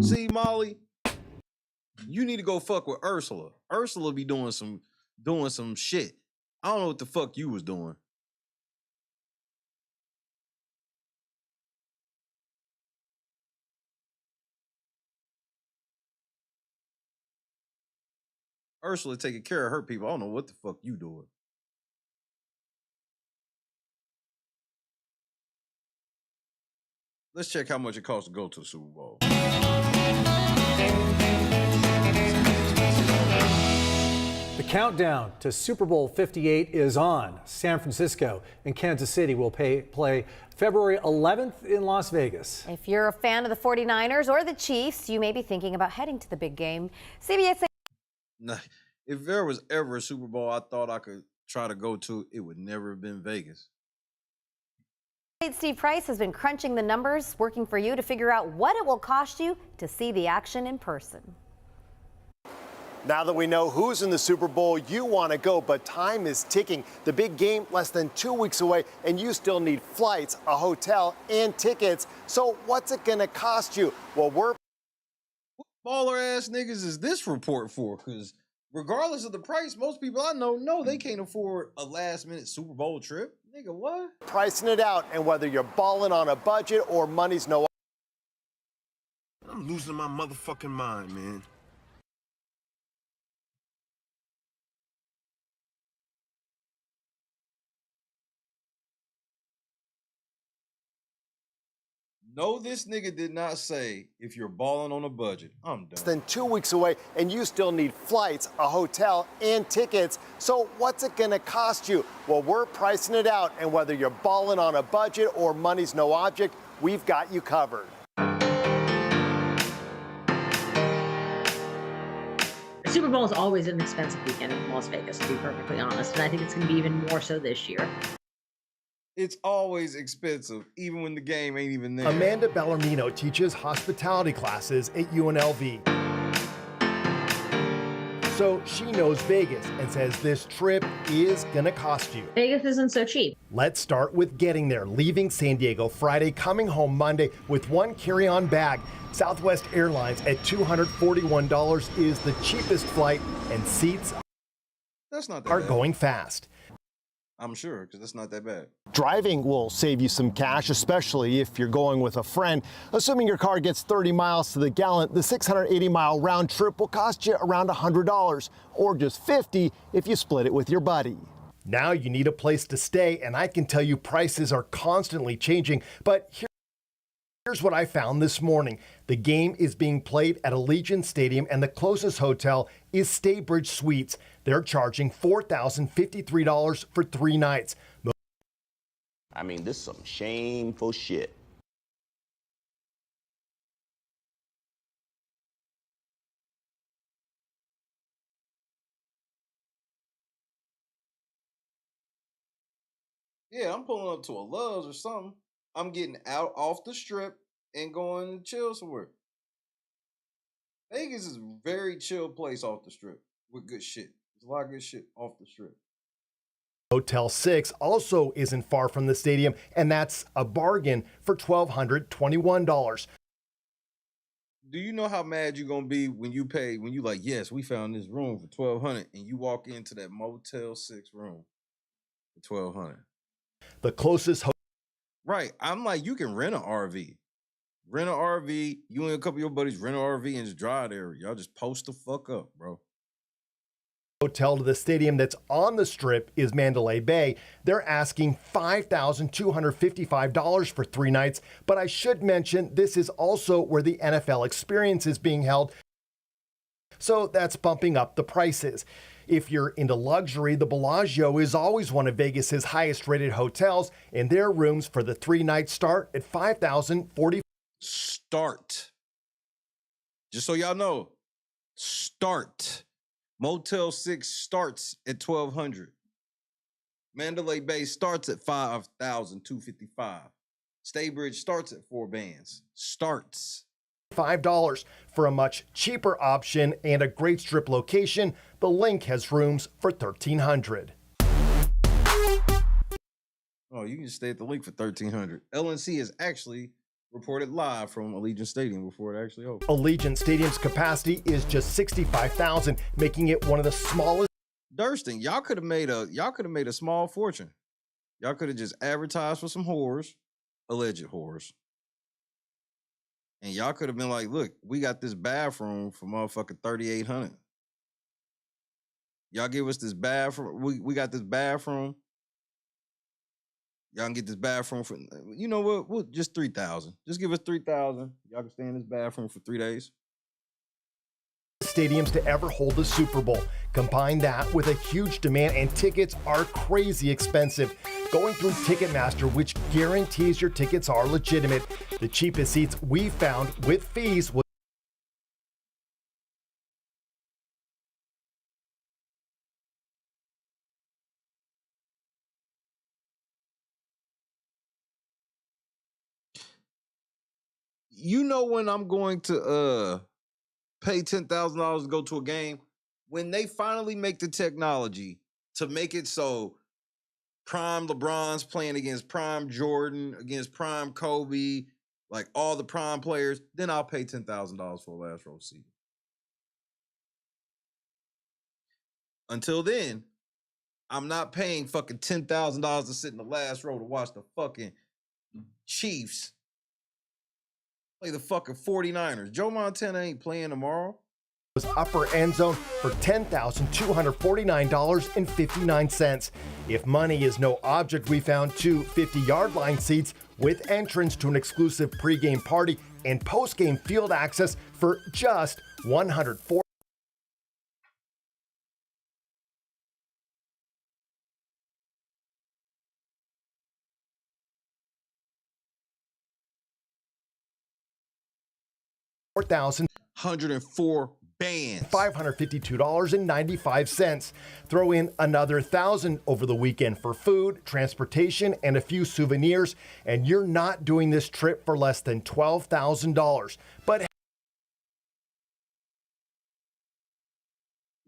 See, Molly, you need to go fuck with Ursula. Ursula be doing some shit. I don't know what the fuck you was doing. Ursula taking care of her people. I don't know what the fuck you doing. Let's check how much it costs to go to the Super Bowl. The countdown to Super Bowl 58 is on. San Francisco and Kansas City will play February 11th in Las Vegas. If you're a fan of the 49ers or the Chiefs, you may be thinking about heading to the big game. CBS. Nah, if there was ever a Super Bowl I thought I could try to go to, it would never have been Vegas. Steve Price has been crunching the numbers, working for you to figure out what it will cost you to see the action in person. Now that we know who's in the Super Bowl, you want to go, but time is ticking. The big game less than 2 weeks away, and you still need flights, a hotel, and tickets. So what's it going to cost you? Well, what baller ass niggas is this report for? Because regardless of the price, most people I know they can't afford a last minute Super Bowl trip. Nigga, what? Pricing it out, and whether you're balling on a budget or money's no. I'm losing my motherfucking mind, man. No, this nigga did not say if you're balling on a budget. I'm done. Less than 2 weeks away, and you still need flights, a hotel, and tickets. So what's it going to cost you? Well, we're pricing it out, and whether you're balling on a budget or money's no object, we've got you covered. The Super Bowl is always an expensive weekend in Las Vegas, to be perfectly honest, and I think it's going to be even more so this year. It's always expensive, even when the game ain't even there. Amanda Bellarmino teaches hospitality classes at UNLV. So she knows Vegas and says this trip is gonna cost you. Vegas isn't so cheap. Let's start with getting there. Leaving San Diego Friday, coming home Monday with one carry-on bag. Southwest Airlines at $241 is the cheapest flight, and seats That's not that are bad. going fast. I'm sure, because that's not that bad. Driving will save you some cash, especially if you're going with a friend. Assuming your car gets 30 miles to the gallon, the 680-mile round trip will cost you around $100, or just $50 if you split it with your buddy. Now you need a place to stay, and I can tell you prices are constantly changing, but here's what I found this morning. The game is being played at Allegiant Stadium, and the closest hotel is Staybridge Suites. They're charging $4,053 for 3 nights. I mean, this is some shameful shit. Yeah, I'm pulling up to a Love's or something. I'm getting out off the strip and going to chill somewhere. Vegas is a very chill place off the strip with good shit. There's a lot of good shit off the strip. Hotel 6 also isn't far from the stadium, and that's a bargain for $1,221. Do you know how mad you're gonna be when you like, yes, we found this room for $1,200, and you walk into that Motel 6 room for $1,200? The closest Right. I'm like, you can rent an RV. Rent an RV. You and a couple of your buddies rent an RV and just drive there. Y'all just post the fuck up, bro. hotel to the stadium that's on the strip is Mandalay Bay. They're asking $5,255 for 3 nights. But I should mention, this is also where the NFL Experience is being held. So that's bumping up the prices. If you're into luxury, the Bellagio is always one of Vegas's highest rated hotels, and their rooms for the 3 nights start at $5,040. Start. Just so y'all know, start. Motel 6 starts at $1,200. Mandalay Bay starts at $5,255. Staybridge starts at 4 bands. Starts. $5 for a much cheaper option and a great strip location. The Link has rooms for $1,300. Oh, you can stay at the Link for $1,300. LNC is actually reported live from Allegiant Stadium before it actually opened. Allegiant Stadium's capacity is just 65,000, making it one of the smallest. Durston, y'all could have made a small fortune. Y'all could have just advertised for some whores, alleged whores. And y'all could have been like, look, we got this bathroom for motherfucking $3,800. Y'all give us this bathroom. We got this bathroom. Y'all can get this bathroom for, you know what? We'll just $3,000. Just give us $3,000. Y'all can stay in this bathroom for 3 days. Stadiums to ever hold a Super Bowl. Combine that with a huge demand, and tickets are crazy expensive. Going through Ticketmaster, which guarantees your tickets are legitimate. The cheapest seats we found with fees was You know when I'm going to pay $10,000 to go to a game? When they finally make the technology to make it so prime LeBron's playing against prime Jordan, against prime Kobe, like all the prime players, then I'll pay $10,000 for a last row seat. Until then, I'm not paying fucking $10,000 to sit in the last row to watch the fucking Chiefs play the fucking 49ers. Joe Montana ain't playing tomorrow. Was upper end zone for $10,249.59. If money is no object, we found 2 50-yard line seats with entrance to an exclusive pregame party and postgame field access for just $104. $104 bands. $552.95. Throw in another $1,000 over the weekend for food, transportation, and a few souvenirs, and you're not doing this trip for less than $12,000. But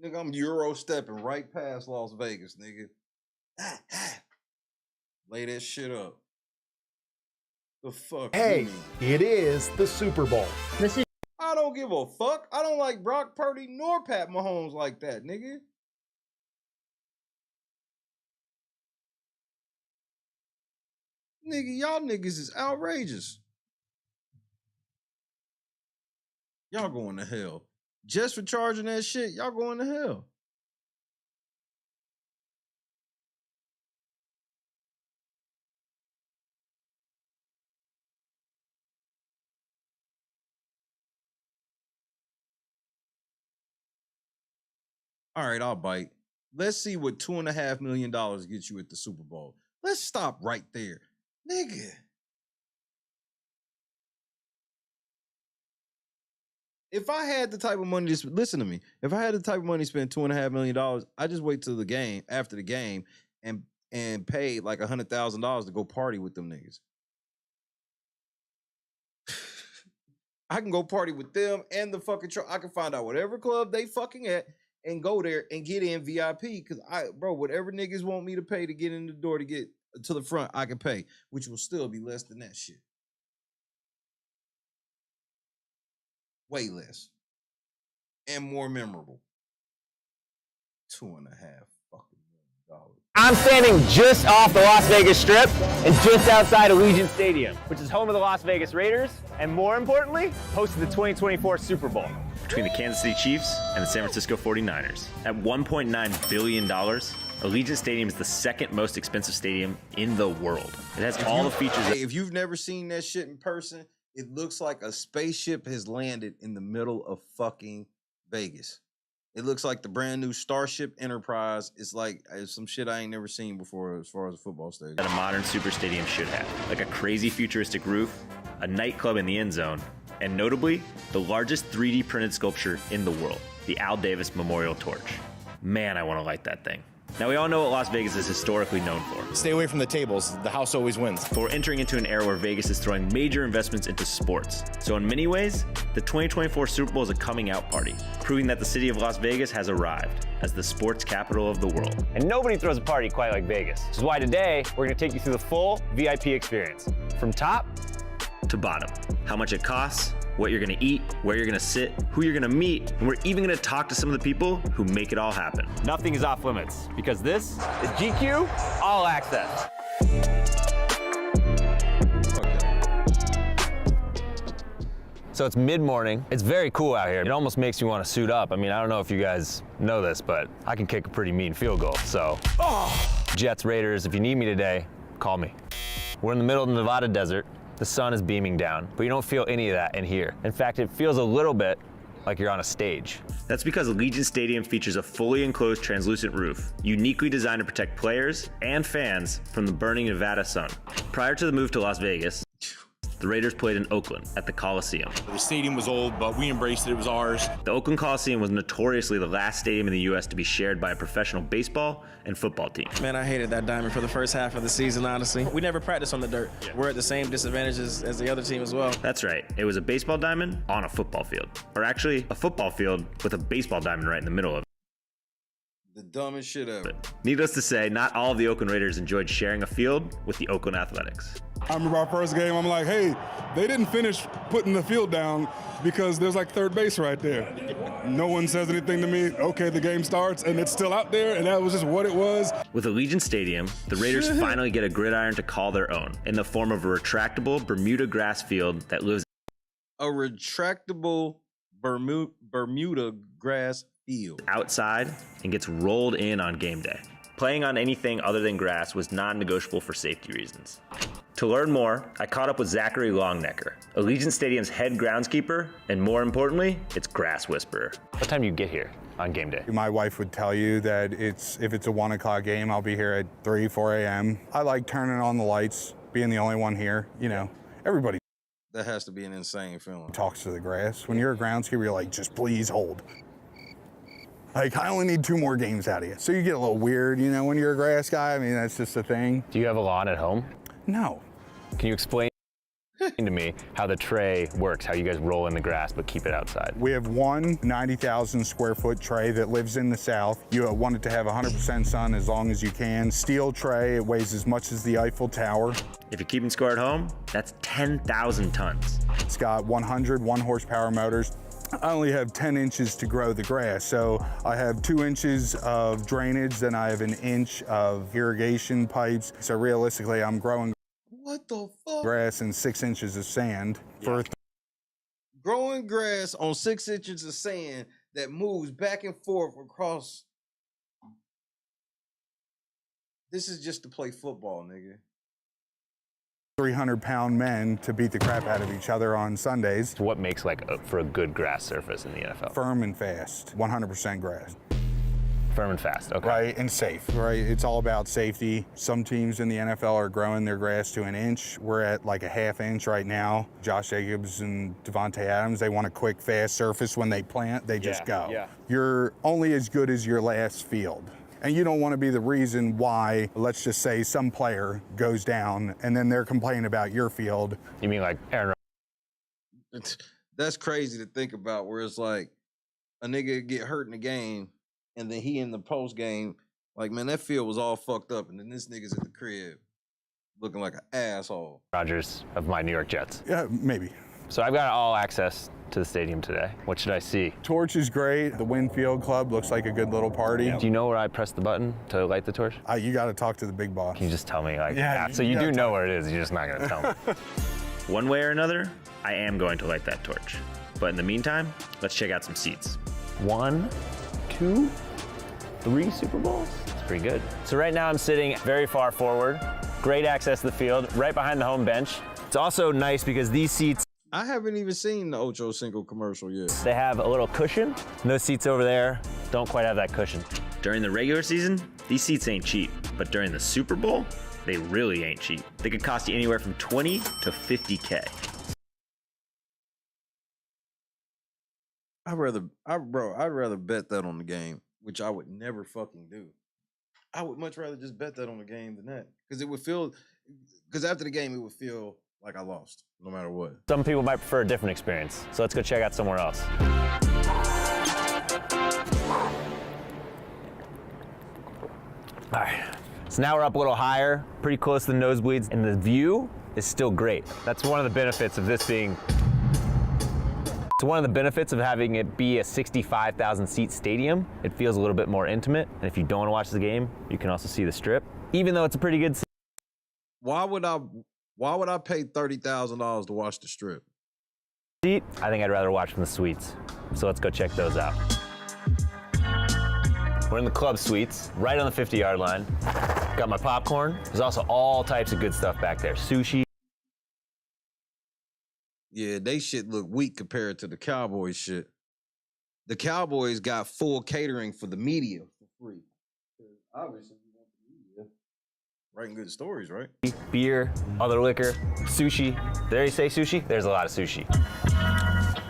nigga, I'm Euro stepping right past Las Vegas, nigga. Lay that shit up. The fuck? hey, it is the Super Bowl. I don't give a fuck. I don't like Brock Purdy nor Pat Mahomes like that, nigga. Nigga, y'all niggas is outrageous. Y'all going to hell. Just for charging that shit, y'all going to hell. All right, I'll bite. Let's see what $2.5 million gets you at the Super Bowl. Let's stop right there. Nigga. If I had the type of money to listen to me, if I had the type of money to spend $2.5 million, I just wait till the game, after the game, and pay like $100,000 to go party with them niggas. I can go party with them and the fucking I can find out whatever club they fucking at and go there and get in VIP. Cause whatever niggas want me to pay to get in the door to get to the front, I can pay, which will still be less than that shit. Way less. And more memorable. $2.5 fucking million. I'm standing just off the Las Vegas Strip and just outside Allegiant Stadium, which is home of the Las Vegas Raiders, and more importantly, host of the 2024 Super Bowl. Between the Kansas City Chiefs and the San Francisco 49ers. At $1.9 billion, Allegiant Stadium is the second most expensive stadium in the world. It has all the features. Hey, if you've never seen that shit in person, it looks like a spaceship has landed in the middle of fucking Vegas. It looks like the brand new Starship Enterprise. It's like some shit I ain't never seen before as far as a football stadium. That a modern super stadium should have. Like a crazy futuristic roof, a nightclub in the end zone, and notably, the largest 3D printed sculpture in the world, the Al Davis Memorial Torch. Man, I want to light that thing. Now, we all know what Las Vegas is historically known for. Stay away from the tables. The house always wins. But we're entering into an era where Vegas is throwing major investments into sports. So in many ways, the 2024 Super Bowl is a coming out party, proving that the city of Las Vegas has arrived as the sports capital of the world. And nobody throws a party quite like Vegas, which is why today we're going to take you through the full VIP experience, from top to bottom. How much it costs, what you're gonna eat, where you're gonna sit, who you're gonna meet, and we're even gonna talk to some of the people who make it all happen. Nothing is off limits, because this is GQ All Access. So it's mid-morning. It's very cool out here. It almost makes me want to suit up. I mean, I don't know if you guys know this, but I can kick a pretty mean field goal. So, Jets, Raiders, if you need me today, call me. We're in the middle of the Nevada desert. The sun is beaming down, but you don't feel any of that in here. In fact, it feels a little bit like you're on a stage. That's because Allegiant Stadium features a fully enclosed translucent roof, uniquely designed to protect players and fans from the burning Nevada sun. Prior to the move to Las Vegas, the Raiders played in Oakland at the Coliseum. The stadium was old, but we embraced it. It was ours. The Oakland Coliseum was notoriously the last stadium in the U.S. to be shared by a professional baseball and football team. Man, I hated that diamond for the first half of the season, honestly. We never practiced on the dirt. Yeah. We're at the same disadvantages as the other team as well. That's right. It was a baseball diamond on a football field. Or actually, a football field with a baseball diamond right in the middle of it. The dumbest shit ever. Needless to say, not all of the Oakland Raiders enjoyed sharing a field with the Oakland Athletics. I remember our first game, I'm like, hey, they didn't finish putting the field down because there's like third base right there. No one says anything to me. Okay, the game starts and it's still out there, and that was just what it was. With Allegiant Stadium, the Raiders finally get a gridiron to call their own in the form of a retractable Bermuda grass field that lives. A retractable Bermuda grass field. Outside and gets rolled in on game day. Playing on anything other than grass was non-negotiable for safety reasons. To learn more, I caught up with Zachary Longnecker, Allegiant Stadium's head groundskeeper, and more importantly, its grass whisperer. What time do you get here on game day? My wife would tell you that if it's a 1 o'clock game, I'll be here at 3, 4 a.m. I like turning on the lights, being the only one here. You know, everybody That has to be an insane feeling. Talks to the grass. When you're a groundskeeper, you're like, just please hold. Like, I only need 2 more games out of you. So you get a little weird, you know, when you're a grass guy. I mean, that's just a thing. Do you have a lawn at home? No. Can you explain to me how the tray works, how you guys roll in the grass but keep it outside? We have one 90,000 square foot tray that lives in the south. You want it to have 100% sun as long as you can. Steel tray, it weighs as much as the Eiffel Tower. If you're keeping score at home, that's 10,000 tons. It's got 100 1-horsepower motors. I only have 10 inches to grow the grass, so I have 2 inches of drainage, then I have 1 inch of irrigation pipes. So realistically, I'm growing What the fuck? grass and 6 inches of sand for Growing grass on 6 inches of sand that moves back and forth across. This is just to play football, nigga. 300-pound men to beat the crap out of each other on Sundays. What makes for a good grass surface in the NFL? Firm and fast, 100% grass. Firm and fast, okay. Right, and safe, right? It's all about safety. Some teams in the NFL are growing their grass to 1 inch. We're at like a 1/2 inch right now. Josh Jacobs and Devontae Adams, they want a quick, fast surface when they plant, they just go. Yeah. You're only as good as your last field. And you don't want to be the reason why, let's just say, some player goes down and then they're complaining about your field. You mean like Aaron Rodgers? That's crazy to think about, where it's like a nigga get hurt in the game and then he in the post game, like, man, that field was all fucked up, and then this nigga's at the crib looking like an asshole. Rodgers of my New York Jets. Yeah, maybe. So I've got all access to the stadium today. What should I see? Torch is great. The Winfield Club looks like a good little party. Do you know where I press the button to light the torch? You got to talk to the big boss. Can you just tell me? Like, yeah. So you do know where it is. You're just not going to tell me. One way or another, I am going to light that torch. But in the meantime, let's check out some seats. 1, 2, 3 Super Bowls? That's pretty good. So right now I'm sitting very far forward. Great access to the field, right behind the home bench. It's also nice because these seats, I haven't even seen the Ocho Cinco commercial yet. They have a little cushion. And those seats over there don't quite have that cushion. During the regular season, these seats ain't cheap. But during the Super Bowl, they really ain't cheap. They could cost you anywhere from 20 to 50K. I'd rather bet that on the game, which I would never fucking do. I would much rather just bet that on the game than that. Because after the game, it would feel like I lost, no matter what. Some people might prefer a different experience. So let's go check out somewhere else. All right, so now we're up a little higher, pretty close to the nosebleeds, and the view is still great. That's one of the benefits of this being, so one of the benefits of having it be a 65,000 seat stadium, it feels a little bit more intimate. And if you don't want to watch the game, you can also see the strip, even though it's a pretty good seat. Why would I pay $30,000 to watch the strip? I think I'd rather watch from the suites. So let's go check those out. We're in the club suites, right on the 50-yard line. Got my popcorn. There's also all types of good stuff back there. Sushi. Yeah, they shit look weak compared to the Cowboys shit. The Cowboys got full catering for the media for free. Obviously, you want the media writing good stories, right? Beer, other liquor, sushi. There you say sushi? There's a lot of sushi.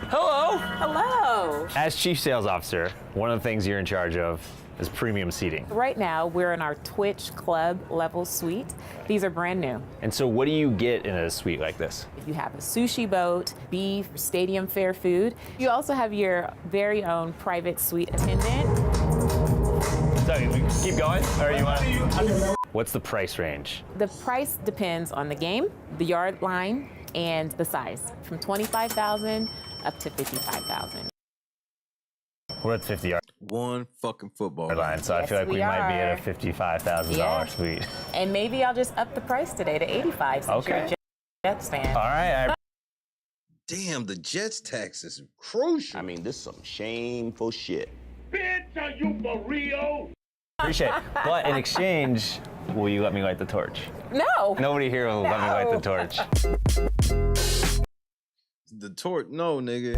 Hello. Hello. As Chief Sales Officer, one of the things you're in charge of is premium seating. Right now, we're in our Twitch Club level suite. These are brand new. And so what do you get in a suite like this? You have a sushi boat, beef, stadium fare food. You also have your very own private suite attendant. So we keep going, or you want to? What's the price range? The price depends on the game, the yard line, and the size, from $25,000 up to $55,000. We're at 50 yard. One fucking football line, so I feel like we might be at a $55,000 suite. And maybe I'll just up the price today to $85,000 since you're a Jets fan. All right. Damn, the Jets tax is crucial. I mean, this is some shameful shit. Bitch, are you for real? Appreciate it. But in exchange, will you let me light the torch? No. Nobody here will let me light the torch. The torch? No, nigga.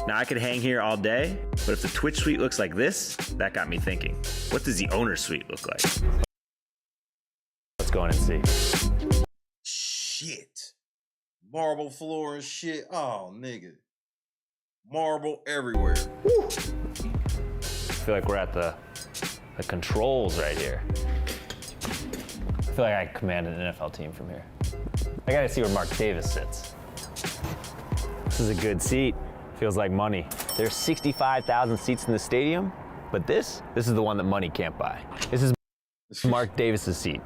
Now I could hang here all day, but if the Twitch suite looks like this, that got me thinking. What does the owner suite look like? Let's go in and see. Shit. marble floor and shit. Oh, nigga. Marble everywhere. I feel like we're at the controls right here. I feel like I command an NFL team from here. I gotta see where Mark Davis sits. This is a good seat. Feels like money. There's 65,000 seats in the stadium, but this is the one that money can't buy. This is Mark Davis's seat.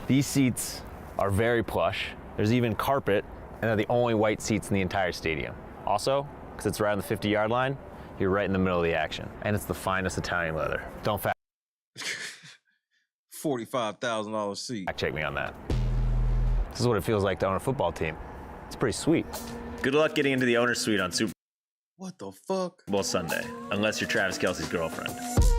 These seats are very plush. There's even carpet, and they're the only white seats in the entire stadium. Also, because it's right on the 50-yard line, you're right in the middle of the action. And it's the finest Italian leather. Don't fact $45,000 seat. check me on that. This is what it feels like to own a football team. It's pretty sweet. Good luck getting into the owner's suite on Super What the fuck? Bowl Sunday, unless you're Travis Kelce's girlfriend.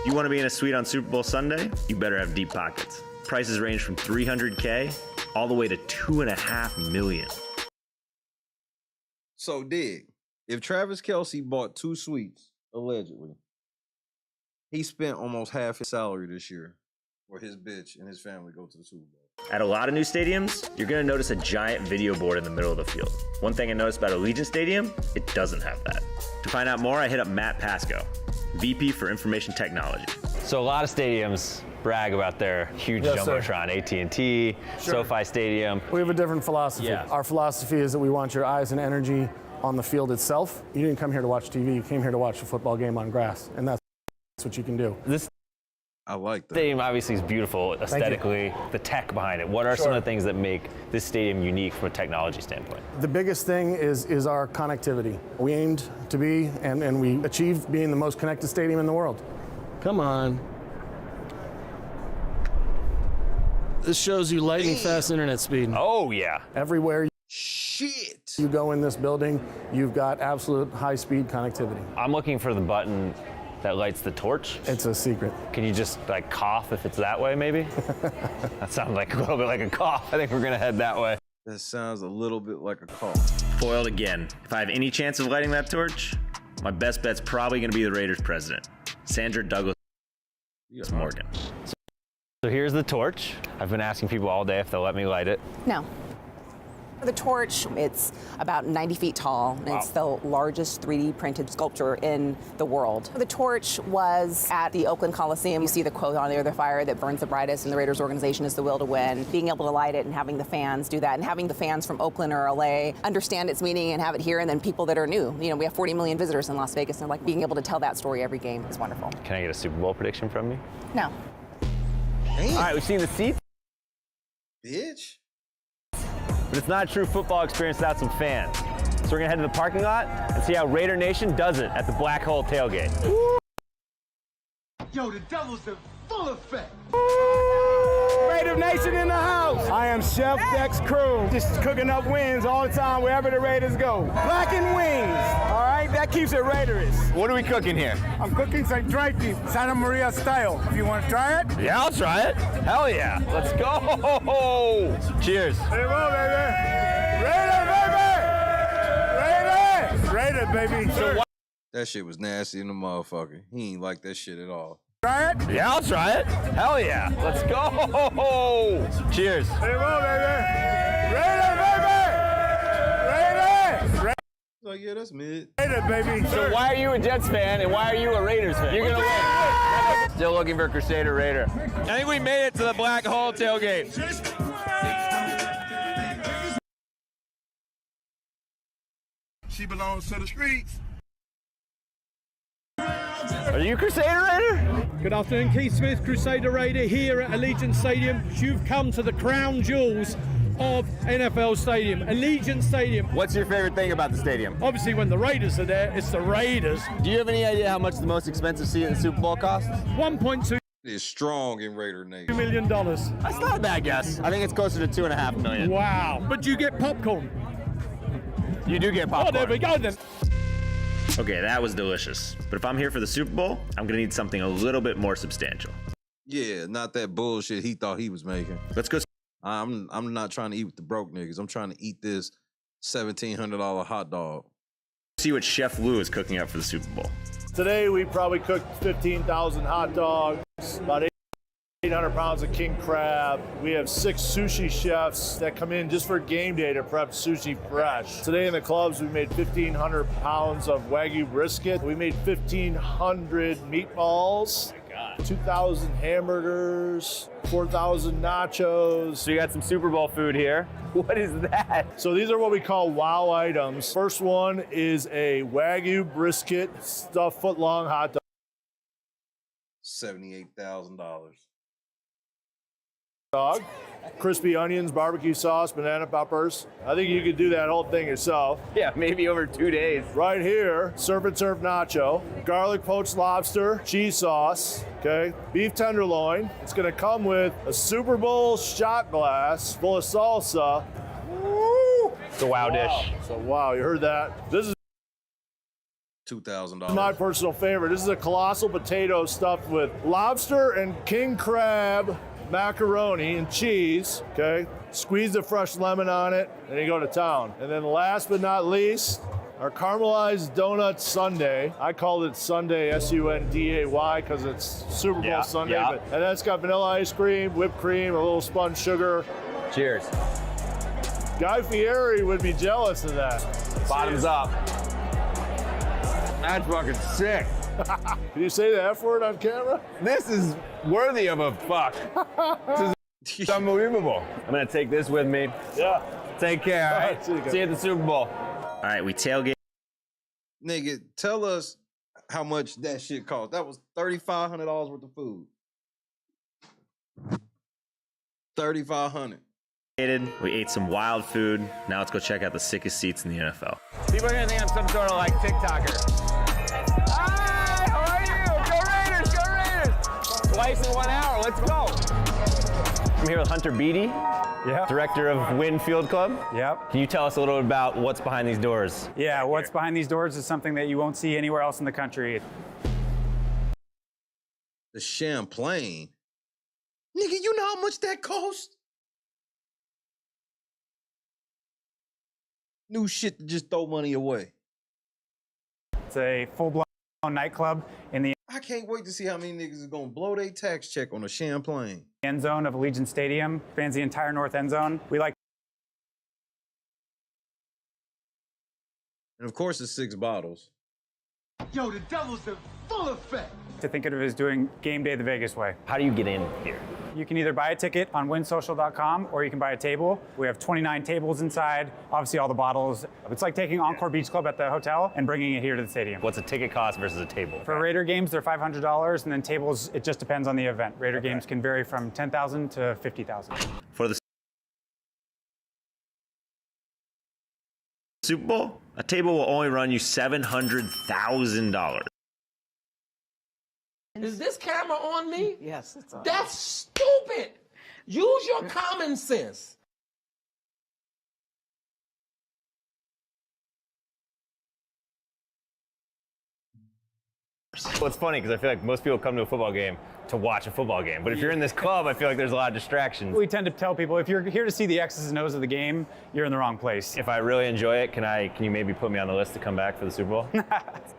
You want to be in a suite on Super Bowl Sunday? You better have deep pockets. Prices range from $300K all the way to $2.5 million. So, dig, if Travis Kelce bought 2 suites, allegedly, he spent almost half his salary this year for his bitch and his family go to the Super Bowl. At a lot of new stadiums, you're going to notice a giant video board in the middle of the field. One thing I noticed about Allegiant Stadium, it doesn't have that. To find out more, I hit up Matt Pasco, VP for Information Technology. So a lot of stadiums brag about their huge Jumbotron, AT&T, SoFi Stadium. We have a different philosophy. Yeah. Our philosophy is that we want your eyes and energy on the field itself. You didn't come here to watch TV, you came here to watch a football game on grass, and that's what you can do. This I like that. stadium obviously is beautiful aesthetically, the tech behind it. What are some of the things that make this stadium unique from a technology standpoint? The biggest thing is our connectivity. We aimed to be, and we achieved being the most connected stadium in the world. Come on. This shows you lightning fast internet speed. Oh, yeah. Everywhere Shit. you go in this building, you've got absolute high-speed connectivity. I'm looking for the button that lights the torch. It's a secret. Can you just like cough if it's that way, maybe? That sounds like a little bit like a cough. I think we're gonna head that way. That sounds a little bit like a call. Foiled again. If I have any chance of lighting that torch, my best bet's probably going to be the Raiders president, Sandra Douglas Morgan. So here's the torch. I've been asking people all day if they'll let me light it. No. The torch, it's about 90 feet tall, and it's the largest 3D printed sculpture in the world. The torch was at the Oakland Coliseum. You see the quote on there, the fire that burns the brightest in the Raiders organization is the will to win. Being able to light it and having the fans do that, and having the fans from Oakland or LA understand its meaning and have it here, and then people that are new. You know, we have 40 million visitors in Las Vegas, and like being able to tell that story every game is wonderful. Can I get a Super Bowl prediction from you? No. Damn. All right, we've seen the seats. Bitch. But it's not a true football experience without some fans. So we're gonna head to the parking lot and see how Raider Nation does it at the Black Hole Tailgate. Yo, the devil's in full effect. Raider Nation in the house. I am Chef Dex Crew. Just cooking up wings all the time wherever the Raiders go. Blackened wings. All right, that keeps it Raiderish. What are we cooking here? I'm cooking some drapey, Santa Maria style. If you want to try it? Yeah, I'll try it. Hell yeah. Let's go. Cheers. Here we go, baby. Raider, baby. Raider, baby. So That shit was nasty in the motherfucker. He ain't like that shit at all. Try it? Yeah, I'll try it. Hell yeah. Let's go. Cheers. Here we go, baby. Raider. Like, yeah, that's mid. Raider, baby. So why are you a Jets fan and why are you a Raiders fan? You're gonna win. Still looking for Crusader Raider. I think we made it to the Black Hole Tailgate. She belongs to the streets. Are you Crusader Raider? Good afternoon, Keith Smith, Crusader Raider here at Allegiant Stadium. You've come to the crown jewels of NFL Stadium, Allegiant Stadium. What's your favorite thing about the stadium? Obviously, when the Raiders are there, it's the Raiders. Do you have any idea how much the most expensive seat in the Super Bowl costs? $1.2 It's strong in Raider Nation. million. That's not a bad guess. I think it's closer to $2.5 million. Wow. But you get popcorn. You do get popcorn. Oh, there we go then. Okay, that was delicious. But if I'm here for the Super Bowl, I'm going to need something a little bit more substantial. Yeah, not that bullshit he thought he was making. Let's go. I'm not trying to eat with the broke niggas. I'm trying to eat this $1,700 hot dog. See what Chef Lou is cooking up for the Super Bowl. Today we probably cooked 15,000 hot dogs, about 800 pounds of king crab. We have 6 sushi chefs that come in just for game day to prep sushi fresh. Today in the clubs, we made 1,500 pounds of Wagyu brisket. We made 1,500 meatballs. 2,000 hamburgers, 4,000 nachos. So you got some Super Bowl food here. What is that? So these are what we call wow items. First one is a Wagyu brisket stuffed foot-long hot $78,000. dog. Crispy onions, barbecue sauce, banana peppers. I think you could do that whole thing yourself. Yeah, maybe over 2 days. Right here, surf and serve nacho, garlic poached lobster, cheese sauce, okay, beef tenderloin. It's gonna come with a Super Bowl shot glass full of salsa. Woo! It's a wow dish. So wow, you heard that. This is $2,000. my personal favorite. This is a colossal potato stuffed with lobster and king crab, macaroni and cheese, okay? Squeeze the fresh lemon on it, and you go to town. And then last but not least, our caramelized donut sundae. I called it Sunday, S-U-N-D-A-Y, because it's Super Bowl Sunday. yeah. And that's got vanilla ice cream, whipped cream, a little spun sugar. Cheers. Guy Fieri would be jealous of that. Bottoms up. That's fucking sick. Can you say the F word on camera? This is worthy of a fuck. This is unbelievable. I'm gonna take this with me. Yeah. Take care, all right? See you guys. See you at the Super Bowl. All right, we tailgate. Nigga, tell us how much that shit cost. That was $3,500 worth of food. $3,500. We ate some wild food. Now let's go check out the sickest seats in the NFL. People are gonna think I'm some sort of like TikToker. Hi, how are you? Go Raiders, go Raiders! Twice in 1 hour, let's go. I'm here with Hunter Beatty, director of Wynn Field Club. Yep. Can you tell us a little bit about what's behind these doors? Yeah, what's behind these doors is something that you won't see anywhere else in the country. The Champlain. Nigga, you know how much that cost? New shit to just throw money away. It's a full-blown nightclub in the I can't wait to see how many niggas is gonna blow their tax check on a Champlain. end zone of Allegiant Stadium. Spans the entire north end zone. We like And of course, it's 6 bottles. Yo, the devil's in full effect. to think of it as doing game day the Vegas way. How do you get in here? You can either buy a ticket on winsocial.com or you can buy a table. We have 29 tables inside, obviously all the bottles. It's like taking Encore Beach Club at the hotel and bringing it here to the stadium. What's a ticket cost versus a table? For Raider games, they're $500, and then tables, it just depends on the event. Raider games can vary from $10,000 to $50,000. For the Super Bowl, a table will only run you $700,000. Is this camera on me? Yes, it's on. That's stupid. Use your common sense. Well, it's funny because I feel like most people come to a football game to watch a football game. But if you're in this club, I feel like there's a lot of distractions. We tend to tell people, if you're here to see the X's and O's of the game, you're in the wrong place. If I really enjoy it, can you maybe put me on the list to come back for the Super Bowl?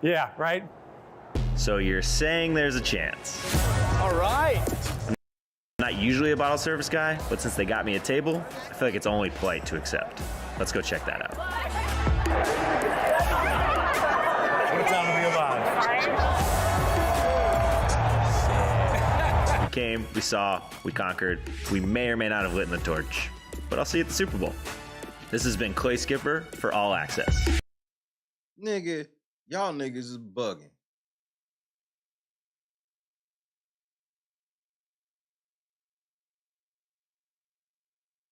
Yeah, right? So you're saying there's a chance. All right. I'm not usually a bottle service guy, but since they got me a table, I feel like it's only polite to accept. Let's go check that out. What a time to be alive. We came, we saw, we conquered. We may or may not have lit the torch, but I'll see you at the Super Bowl. This has been Clay Skipper for All Access. Nigga, y'all niggas is bugging.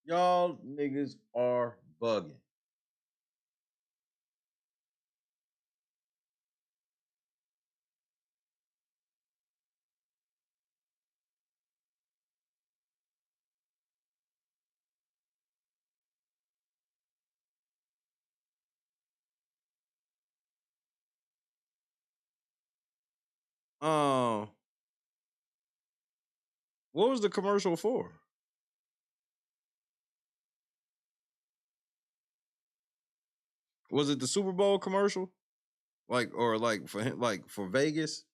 Y'all niggas are bugging. What was the commercial for? Was it the Super Bowl commercial? Like for Vegas?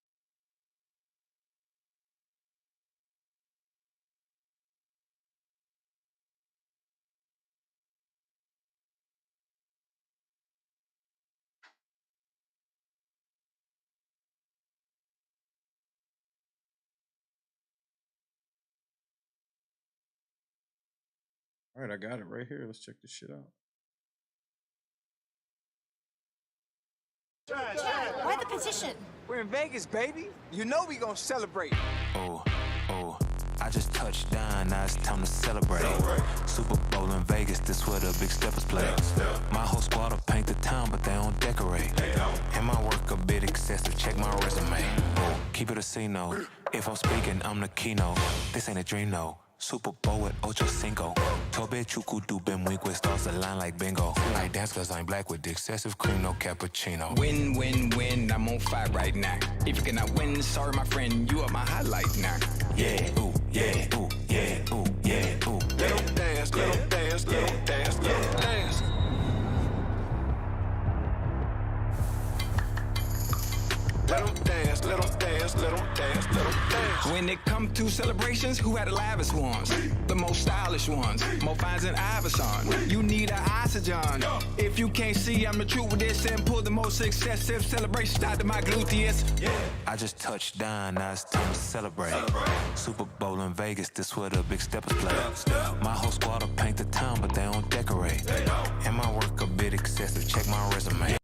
All right, I got it right here. Let's check this shit out. Why the petition? We're in Vegas, baby. You know we gonna celebrate. Oh, I just touched down, now it's time to celebrate. Super Bowl in Vegas, this where the big steppers play. My whole squad will paint the town, but they don't decorate. And my work a bit excessive, check my resume. Keep it a C-note, if I'm speaking, I'm the keynote. This ain't a dream, no. Super Bowl with Ocho Cinco. Tobe Chuku do Ben Weekwood stars a line like bingo. I dance cause I'm black with the excessive cream, no cappuccino. Win, win, win. I'm on fire right now. If you cannot win, sorry, my friend, you are my highlight now. Yeah, ooh, yeah, ooh, yeah, ooh, yeah, ooh. Let 'em dance, let 'em dance, let 'em dance, let 'em dance. Let 'em dance, let 'em dance, let 'em dance, let 'em dance. When it come to celebrations, who had the lavish ones? The most stylish ones, more fines than Iverson. You need an oxygen. If you can't see, I'm the truth with this and pull the most excessive celebration out of my gluteus. I just touched down, now it's time to celebrate. Super Bowl in Vegas, this where the big steppers play. My whole squad will paint the town, but they don't decorate. And my work a bit excessive, check my resume.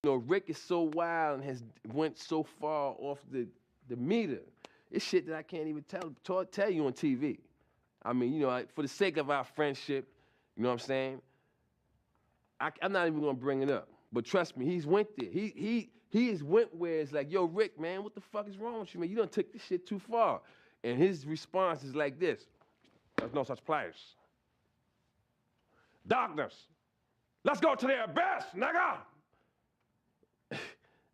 You know, Rick is so wild and has went so far off the meter. It's shit that I can't even tell you on TV. I mean, you know, for the sake of our friendship, you know what I'm saying? I'm not even gonna bring it up. But trust me, he's went there. He has went where it's like, yo, Rick, man, what the fuck is wrong with you, man? You done took this shit too far. And his response is like this: there's no such place. Darkness. Let's go to the abyss, nigga.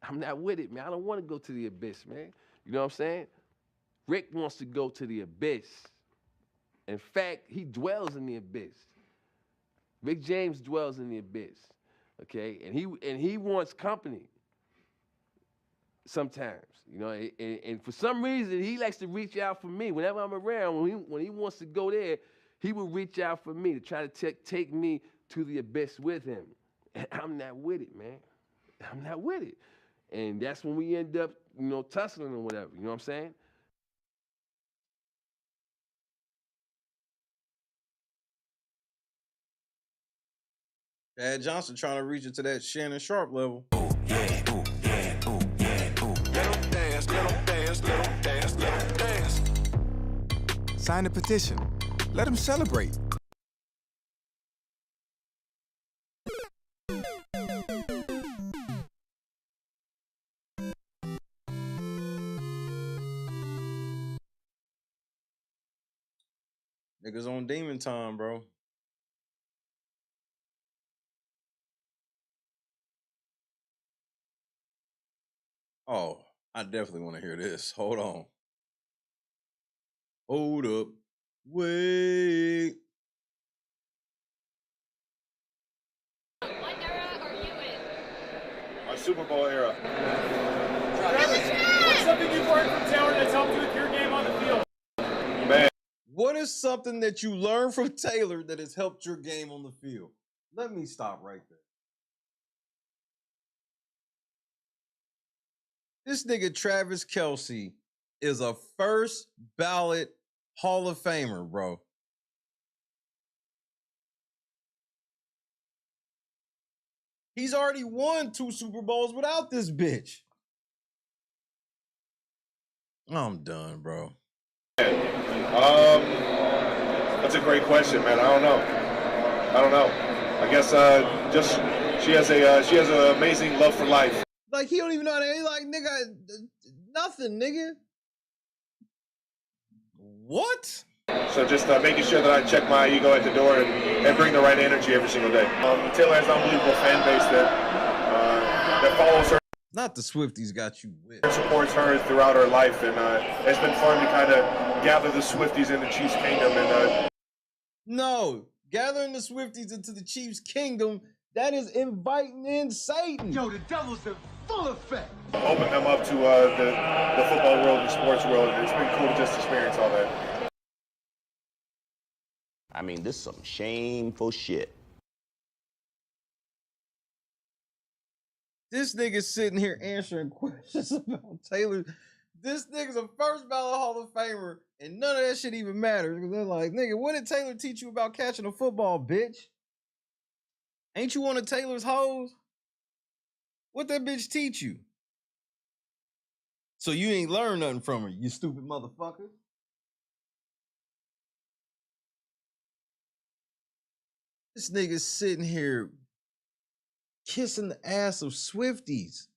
I'm not with it, man. I don't want to go to the abyss, man. You know what I'm saying? Rick wants to go to the abyss. In fact, he dwells in the abyss. Rick James dwells in the abyss, okay? And he wants company sometimes, you know. And for some reason, he likes to reach out for me. Whenever I'm around, when he wants to go there, he will reach out for me to try to take me to the abyss with him. And I'm not with it, man. I'm not with it. And that's when we end up, you know, tussling or whatever. You know what I'm saying? Chad Johnson trying to reach into that Shannon Sharp level. Let 'em dance, let 'em dance, let 'em dance, let 'em dance. Sign the petition. Let them celebrate. Niggas on demon time, bro. Oh, I definitely want to hear this. Hold on. Hold up. Wait. Our Super Bowl era. What's something you've learned from Taylor that's helped you with your game on the field? Man. What is something that you learned from Taylor that has helped your game on the field? Let me stop right there. This nigga Travis Kelce is a first ballot Hall of Famer, bro. He's already won 2 Super Bowls without this bitch. I'm done, bro. That's a great question, man. I don't know. I guess just she has an amazing love for life. Like, he don't even know how to, like, nigga, nothing, nigga. What? So just making sure that I check my ego at the door and bring the right energy every single day. Taylor has an unbelievable fan base that follows her. Not the Swifties got you with. Supports her throughout her life, and it's been fun to kind of gather the Swifties in the Chiefs kingdom. And no, gathering the Swifties into the Chiefs kingdom, that is inviting in Satan. Yo, the devil's in full effect. Open them up to the football world and the sports world. And it's been cool to just experience all that. I mean, this is some shameful shit. This nigga sitting here answering questions about Taylor. This nigga's a first ballot Hall of Famer, and none of that shit even matters. Because they're like, nigga, what did Taylor teach you about catching a football, bitch? Ain't you one of Taylor's hoes? What that bitch teach you? So you ain't learned nothing from her, you stupid motherfucker. This nigga's sitting here kissing the ass of Swifties.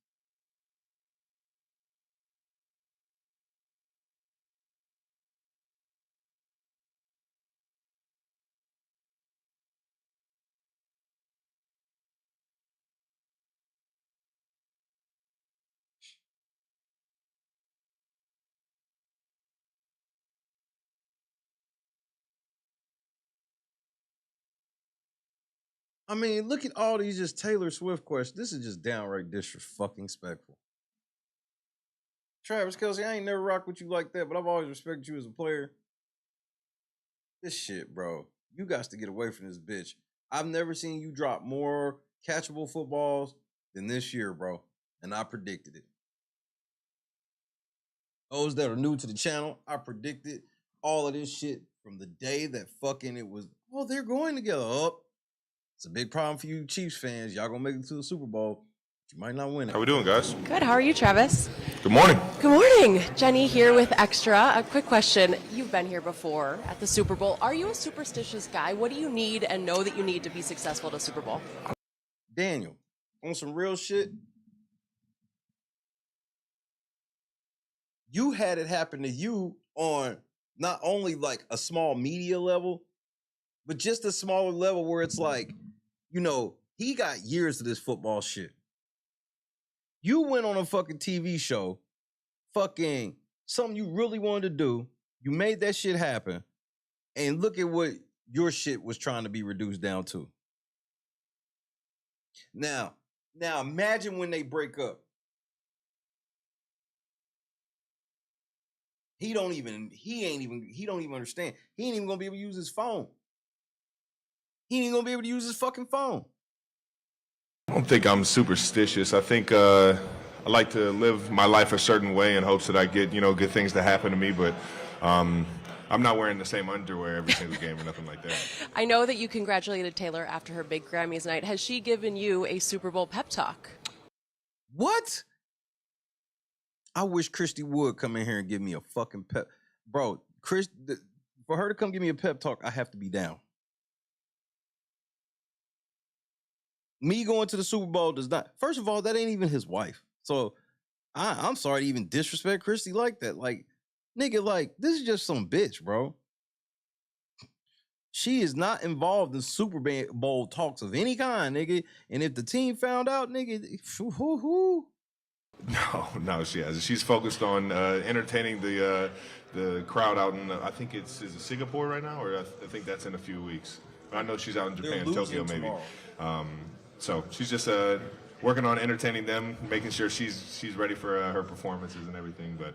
I mean, look at all these just Taylor Swift questions. This is just downright disrespectful. Travis Kelce, I ain't never rocked with you like that, but I've always respected you as a player. This shit, bro. You got to get away from this bitch. I've never seen you drop more catchable footballs than this year, bro. And I predicted it. Those that are new to the channel, I predicted all of this shit from the day that fucking it was, oh, they're going together. Up. It's a big problem for you Chiefs fans. Y'all gonna make it to the Super Bowl. You might not win it. How we doing, guys? Good. How are you, Travis? Good morning. Good morning. Jenny here with Extra. A quick question. You've been here before at the Super Bowl. Are you a superstitious guy? What do you need and know that you need to be successful at a Super Bowl? Daniel, on some real shit, you had it happen to you on not only like a small media level, but just a smaller level where it's like, you know, he got years of this football shit. You went on a fucking TV show, fucking something you really wanted to do. You made that shit happen. And look at what your shit was trying to be reduced down to. Now imagine when they break up. He don't even understand. He ain't even gonna be able to use his phone. He ain't gonna be able to use his fucking phone. I don't think I'm superstitious. I think I like to live my life a certain way in hopes that I get, good things to happen to me. But I'm not wearing the same underwear every single game or nothing like that. I know that you congratulated Taylor after her big Grammys night. Has she given you a Super Bowl pep talk? What? I wish Christy would come in here and give me a fucking pep. Bro, for her to come give me a pep talk, I have to be down. Me going to the Super Bowl does not. First of all, that ain't even his wife. So I'm sorry to even disrespect Christy like that. Like, nigga, like, this is just some bitch, bro. She is not involved in Super Bowl talks of any kind, nigga. And if the team found out, nigga, No, she hasn't. She's focused on entertaining the crowd out in, I think is it Singapore right now? Or I think that's in a few weeks. I know she's out in Japan, Tokyo maybe. So she's just working on entertaining them, making sure she's ready for her performances and everything. But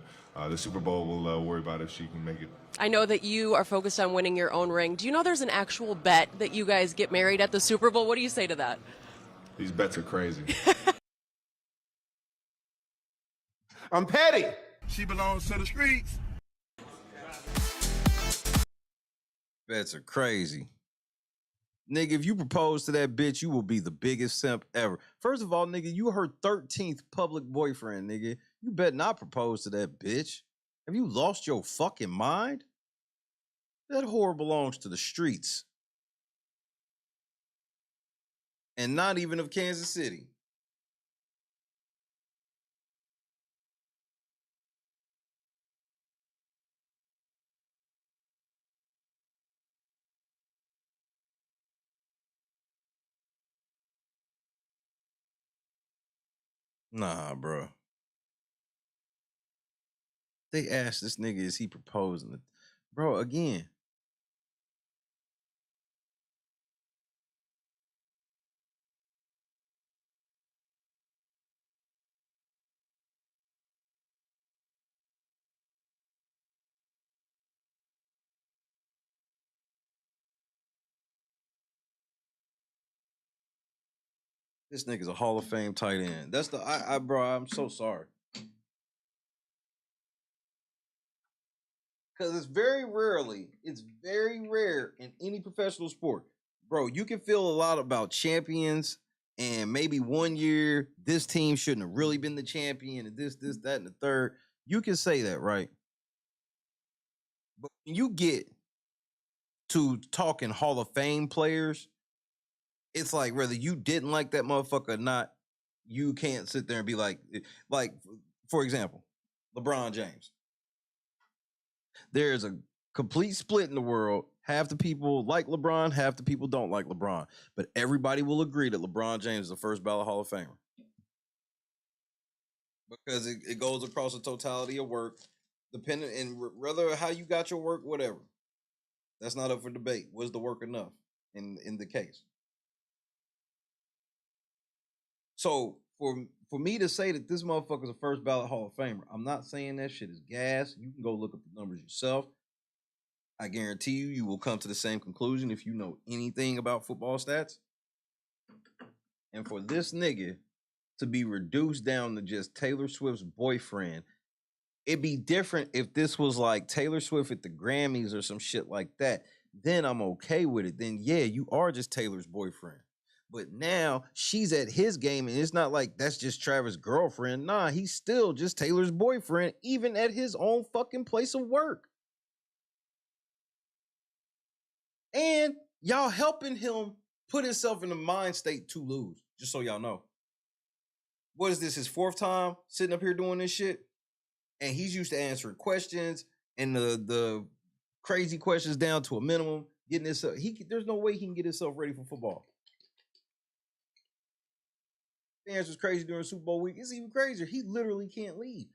the Super Bowl will worry about if she can make it. I know that you are focused on winning your own ring. Do you know there's an actual bet that you guys get married at the Super Bowl? What do you say to that? These bets are crazy. I'm petty. She belongs to the streets. Bets are crazy. Nigga, if you propose to that bitch, you will be the biggest simp ever. First of all, nigga, you her 13th public boyfriend, nigga. You better not propose to that bitch. Have you lost your fucking mind? That whore belongs to the streets. And not even of Kansas City. Nah, bro. They asked this nigga, is he proposing? Bro, again. This nigga's a Hall of Fame tight end. That's bro, I'm so sorry. Because it's very rare in any professional sport. Bro, you can feel a lot about champions, and maybe one year this team shouldn't have really been the champion, and this, that, and the third. You can say that, right? But when you get to talking Hall of Fame players, it's like whether you didn't like that motherfucker or not, you can't sit there and be like, for example, LeBron James. There's a complete split in the world. Half the people like LeBron, half the people don't like LeBron. But everybody will agree that LeBron James is the first ballot Hall of Famer. Because it goes across the totality of work, depending, and whether how you got your work, whatever. That's not up for debate. Was the work enough in the case? So for me to say that this motherfucker's a first ballot Hall of Famer, I'm not saying that shit is gas. You can go look up the numbers yourself. I guarantee you will come to the same conclusion if you know anything about football stats. And for this nigga to be reduced down to just Taylor Swift's boyfriend, it'd be different if this was like Taylor Swift at the Grammys or some shit like that. Then I'm okay with it. Then yeah, you are just Taylor's boyfriend. But now she's at his game, and it's not like that's just Travis' girlfriend. Nah, he's still just Taylor's boyfriend, even at his own fucking place of work. And y'all helping him put himself in the mind state to lose, just so y'all know. What is this, his fourth time sitting up here doing this shit? And he's used to answering questions and the crazy questions down to a minimum, getting this up. There's no way he can get himself ready for football. The answer's crazy during Super Bowl week. It's even crazier. He literally can't leave.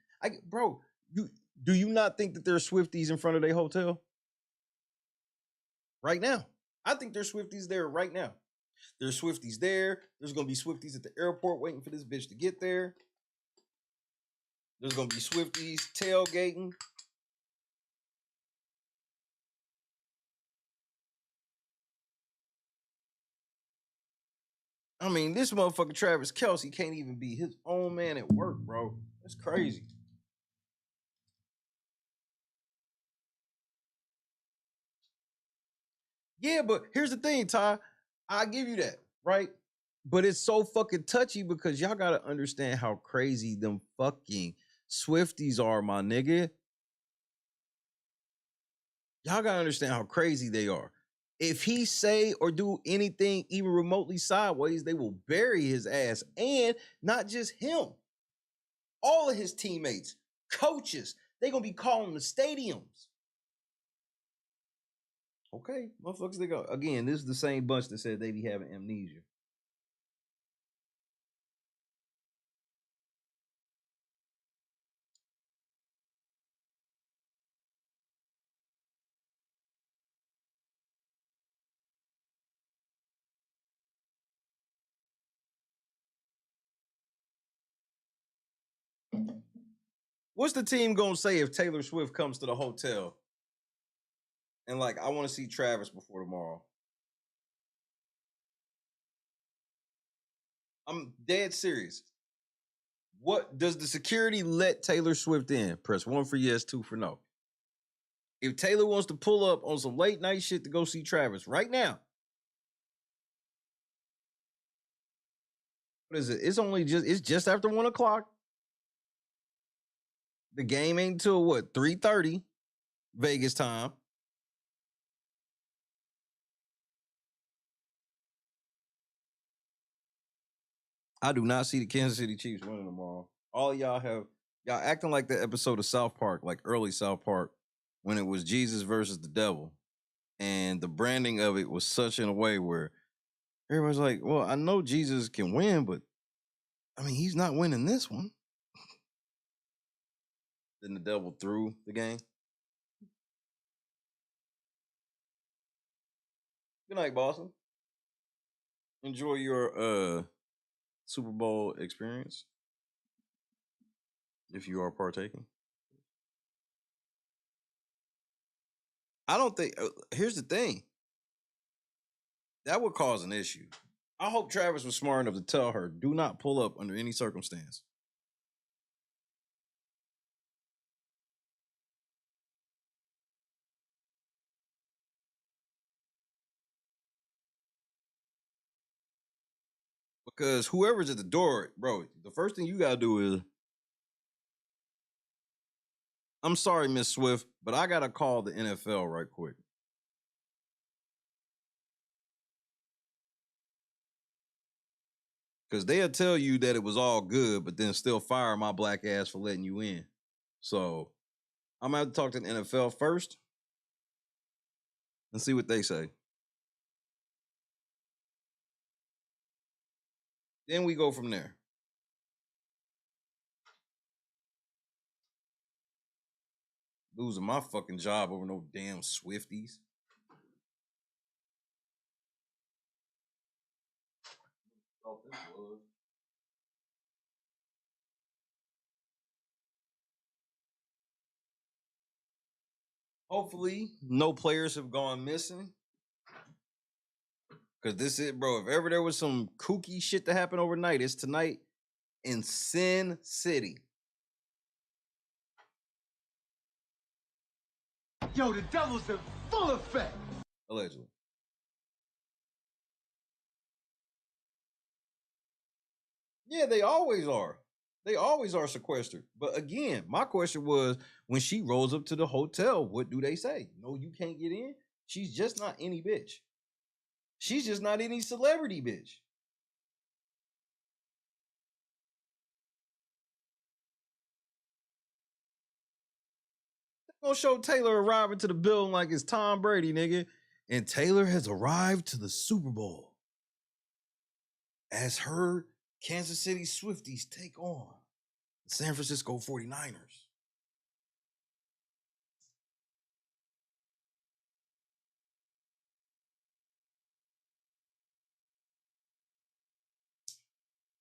Bro, do you not think that there's Swifties in front of their hotel? Right now. I think there's Swifties there right now. There's Swifties there. There's going to be Swifties at the airport waiting for this bitch to get there. There's going to be Swifties tailgating. I mean, this motherfucker Travis Kelce can't even be his own man at work, bro. That's crazy. Yeah, but here's the thing, Ty. I give you that, right? But it's so fucking touchy because y'all gotta understand how crazy them fucking Swifties are, my nigga. Y'all gotta understand how crazy they are. If he say or do anything even remotely sideways, they will bury his ass. And not just him. All of his teammates, coaches, they gonna be calling the stadiums. Okay, motherfuckers, they go. Again, this is the same bunch that said they be having amnesia. What's the team gonna say if Taylor Swift comes to the hotel and like, I want to see Travis before tomorrow? I'm dead serious. What does the security let Taylor Swift in? Press 1 for yes, 2 for no. If Taylor wants to pull up on some late night shit to go see Travis right now, what is it? It's just after 1 o'clock. The game ain't till what, 3:30 Vegas time. I do not see the Kansas City Chiefs winning tomorrow. All y'all acting like the episode of South Park, like early South Park, when it was Jesus versus the devil. And the branding of it was such in a way where everybody's like, well, I know Jesus can win, but I mean, he's not winning this one. Then the devil threw the game. Good night, Boston. Enjoy your Super Bowl experience, if you are partaking. I don't think, here's the thing. That would cause an issue. I hope Travis was smart enough to tell her, do not pull up under any circumstance. Because whoever's at the door, bro, the first thing you gotta do is, I'm sorry, Miss Swift, but I gotta call the NFL right quick. Because they'll tell you that it was all good, but then still fire my black ass for letting you in. So I'm gonna have to talk to the NFL first and see what they say. Then we go from there. Losing my fucking job over no damn Swifties. Thought this was. Hopefully, no players have gone missing. Because this is, bro, if ever there was some kooky shit that happened overnight, it's tonight in Sin City. Yo, the devil's in full effect. Allegedly. Yeah, they always are. They always are sequestered. But again, my question was, when she rolls up to the hotel, what do they say? No, you can't get in? She's just not any bitch. She's just not any celebrity bitch. They're gonna show Taylor arriving to the building like it's Tom Brady, nigga. And Taylor has arrived to the Super Bowl as her Kansas City Swifties take on the San Francisco 49ers.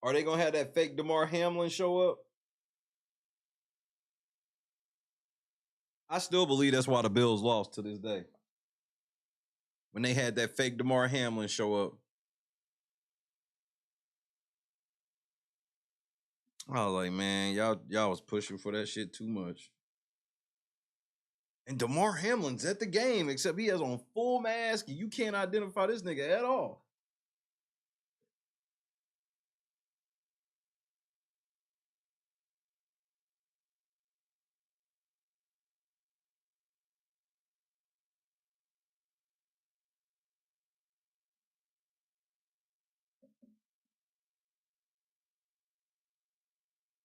Are they gonna have that fake DeMar Hamlin show up? I still believe that's why the Bills lost to this day. When they had that fake DeMar Hamlin show up. I was like, man, y'all was pushing for that shit too much. And DeMar Hamlin's at the game, except he has on full mask and you can't identify this nigga at all.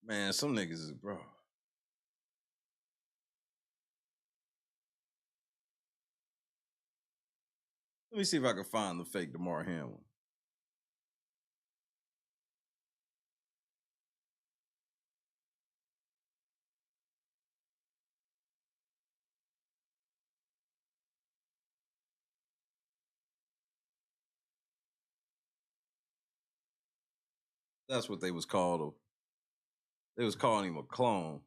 Man, some niggas is, bro. Let me see if I can find the fake DeMar Hamlin. That's what they was called. They was calling him a clone.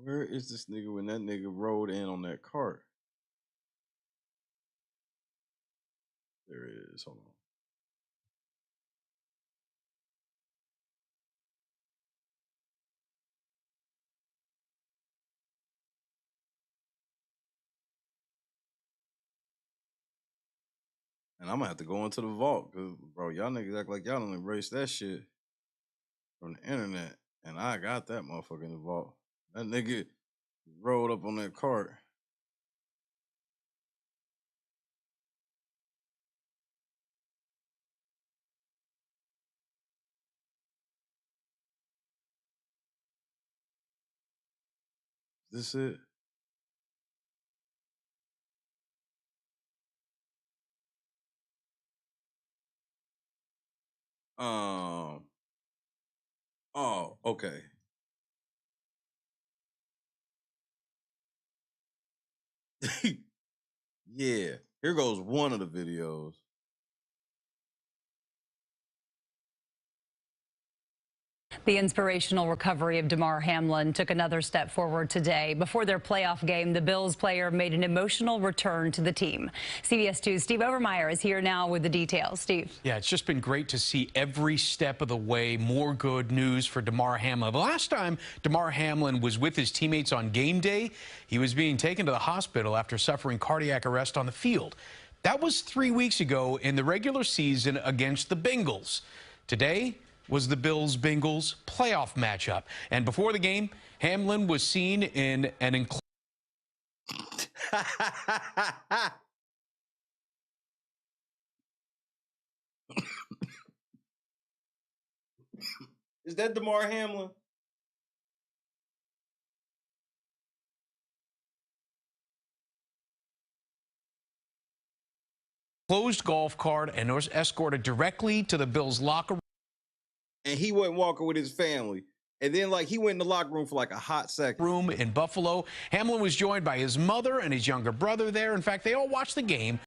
Where is this nigga when that nigga rode in on that cart? There it is. Hold on. And I'm gonna have to go into the vault, cause bro, y'all niggas act like y'all don't embrace that shit from the internet. And I got that motherfucker in the vault. That nigga rolled up on that cart. Is this it? Oh, okay. Yeah. Here goes one of the videos. The inspirational recovery of Damar Hamlin took another step forward today. Before their playoff game, the Bills player made an emotional return to the team. CBS 2's Steve Overmeyer is here now with the details. Steve. Yeah, it's just been great to see every step of the way more good news for Damar Hamlin. The last time Damar Hamlin was with his teammates on game day, he was being taken to the hospital after suffering cardiac arrest on the field. That was 3 weeks ago in the regular season against the Bengals. Today was the Bills-Bengals playoff matchup. And before the game, Hamlin was seen in an Is that Damar Hamlin? closed golf cart and was escorted directly to the Bills' locker room. And he wasn't walking with his family. And then, like, he went in the locker room for like a hot second. Room in Buffalo. Hamlin was joined by his mother and his younger brother there. In fact, they all watched the game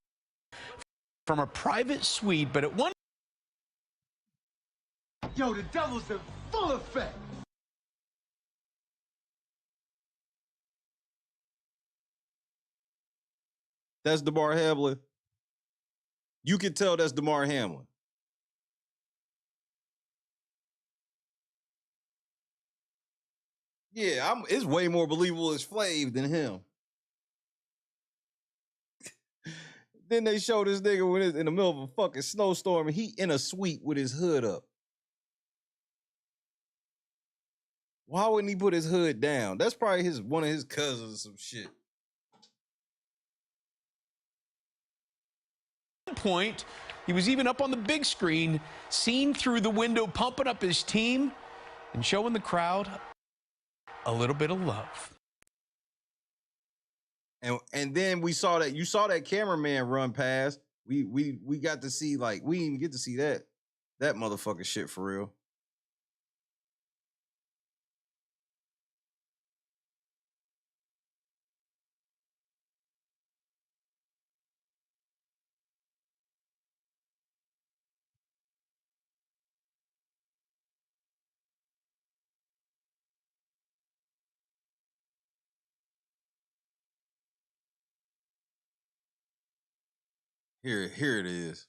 from a private suite, but at one... Yo, the devil's in full effect. That's Damar Hamlin. You can tell that's Damar Hamlin. Yeah, it's way more believable as Flav than him. Then they show this nigga when it's in the middle of a fucking snowstorm and he in a suite with his hood up. Why wouldn't he put his hood down? That's probably one of his cousins or some shit. At one point, he was even up on the big screen, seen through the window, pumping up his team and showing the crowd a little bit of love. And then you saw that cameraman run past. We got to see, like, we didn't even get to see that motherfucking shit for real. Here it is.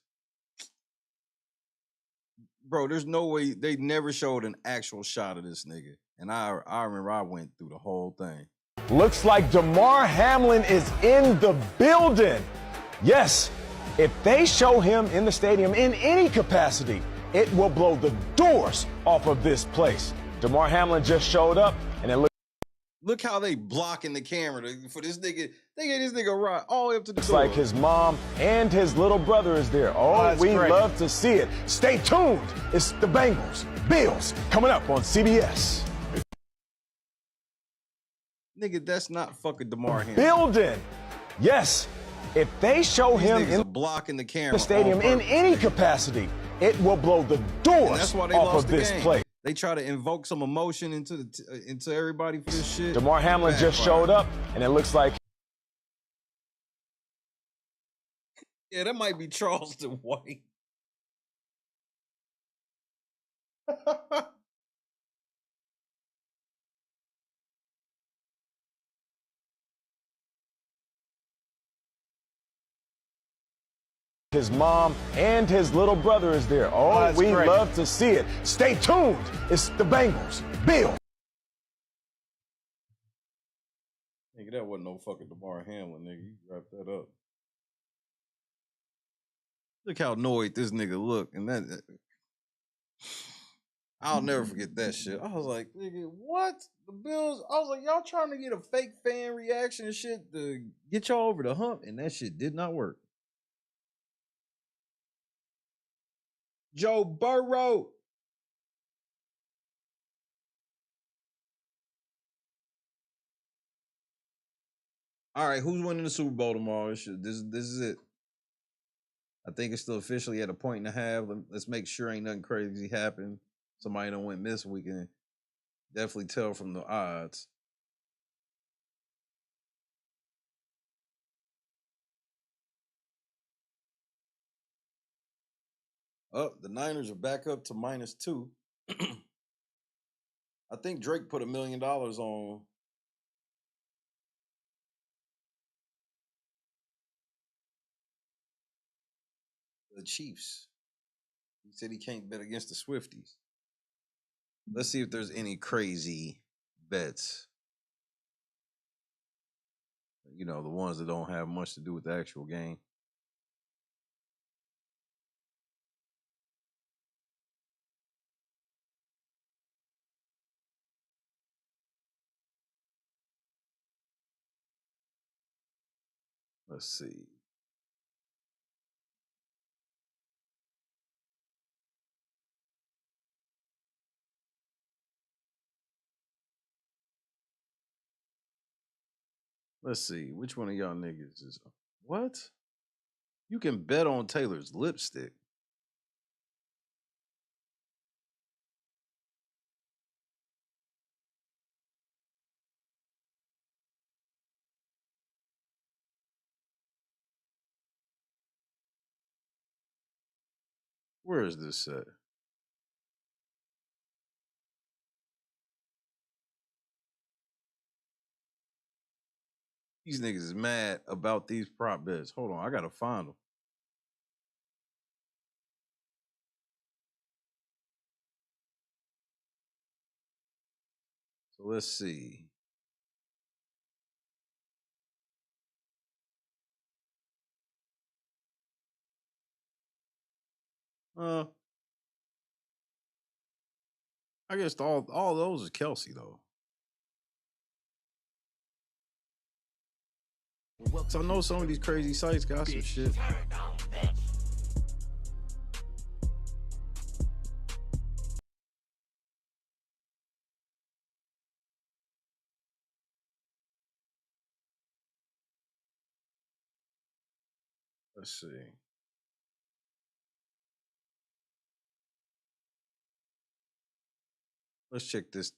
Bro, there's no way they never showed an actual shot of this nigga. And I remember I went through the whole thing. Looks like Damar Hamlin is in the building. Yes, if they show him in the stadium in any capacity, it will blow the doors off of this place. Damar Hamlin just showed up, and it Look how they blocking the camera for this nigga. They gave this nigga right all the way up to the looks door. like his mom and his little brother is there. Oh, we great. love to see it. Stay tuned. It's the Bengals, Bills, coming up on CBS. Nigga, that's not fucking Damar Hamlin. Building. Yes, if they show These him niggas in are blocking the camera the stadium on in purpose. any capacity, it will blow the And doors that's why they off lost of the this game. place. They try to invoke some emotion into everybody for this shit. Damar Hamlin just Backfire. showed up, and it looks like Yeah, that might be Charleston White. his mom and his little brother is there. Oh, we great. love to see it. Stay tuned. It's the Bengals, Bills. Nigga, that wasn't no fucking Damar Hamlin, nigga. You wrap that up. Look how annoyed this nigga look, and that I'll never forget that shit. I was like, nigga, what? The Bills? I was like, y'all trying to get a fake fan reaction and shit to get y'all over the hump, and that shit did not work. Joe Burrow. All right, who's winning the Super Bowl tomorrow? This is it. I think it's still officially at 1.5. Let's make sure ain't nothing crazy happen. Somebody don't win this weekend. Definitely tell from the odds. Oh, the Niners are back up to -2. I think Drake put $1 million on the Chiefs. He said he can't bet against the Swifties. Let's see if there's any crazy bets. You know, the ones that don't have much to do with the actual game. Let's see. Let's see. Which one of y'all niggas is what? You can bet on Taylor's lipstick. Where is this at? These niggas is mad about these prop bets. Hold on, I gotta find them. So let's see. I guess all those is Kelsey though. So I know some of these crazy sites got some shit. Let's see. Let's check this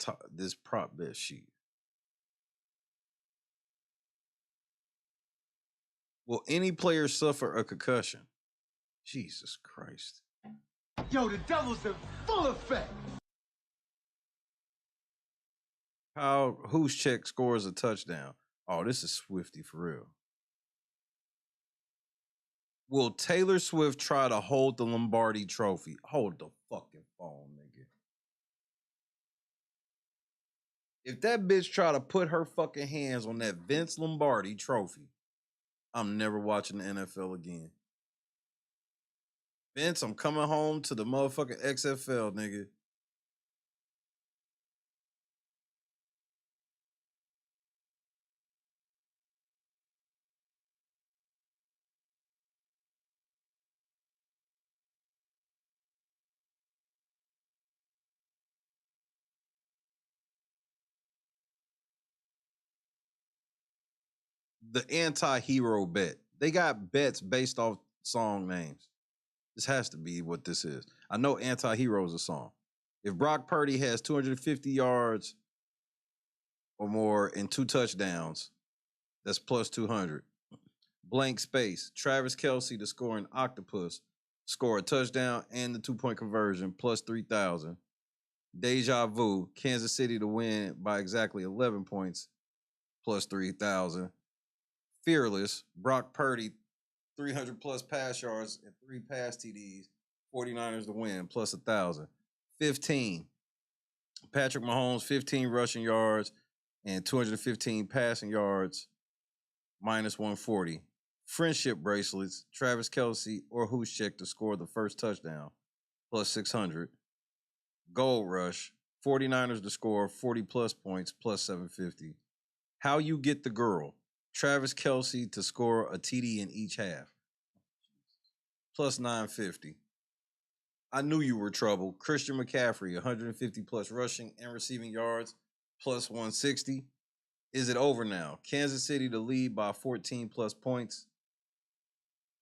prop bet sheet. Will any player suffer a concussion? Jesus Christ. Yo, the devil's in full effect. Whose check scores a touchdown? Oh, this is Swifty for real. Will Taylor Swift try to hold the Lombardi trophy? Hold the fucking phone, nigga. If that bitch try to put her fucking hands on that Vince Lombardi trophy, I'm never watching the NFL again. Vince, I'm coming home to the motherfucking XFL, nigga. The anti-hero bet. They got bets based off song names. This has to be what this is. I know anti-hero is a song. If Brock Purdy has 250 yards or more and 2 touchdowns, that's plus 200. Blank space. Travis Kelce to score an octopus, score a touchdown and the 2-point conversion, plus 3,000. Deja vu. Kansas City to win by exactly 11 points, plus 3,000. Fearless, Brock Purdy, 300 plus pass yards and 3 pass TDs, 49ers to win, plus 1,000. 15, Patrick Mahomes, 15 rushing yards and 215 passing yards, minus 140. Friendship bracelets, Travis Kelce or Juszczyk to score the first touchdown, plus 600. Gold rush, 49ers to score 40 plus points, plus 750. How you get the girl, Travis Kelce to score a TD in each half, plus 950. I knew you were trouble. Christian McCaffrey, 150 plus rushing and receiving yards, plus 160. Is it over now? Kansas City to lead by 14 plus points,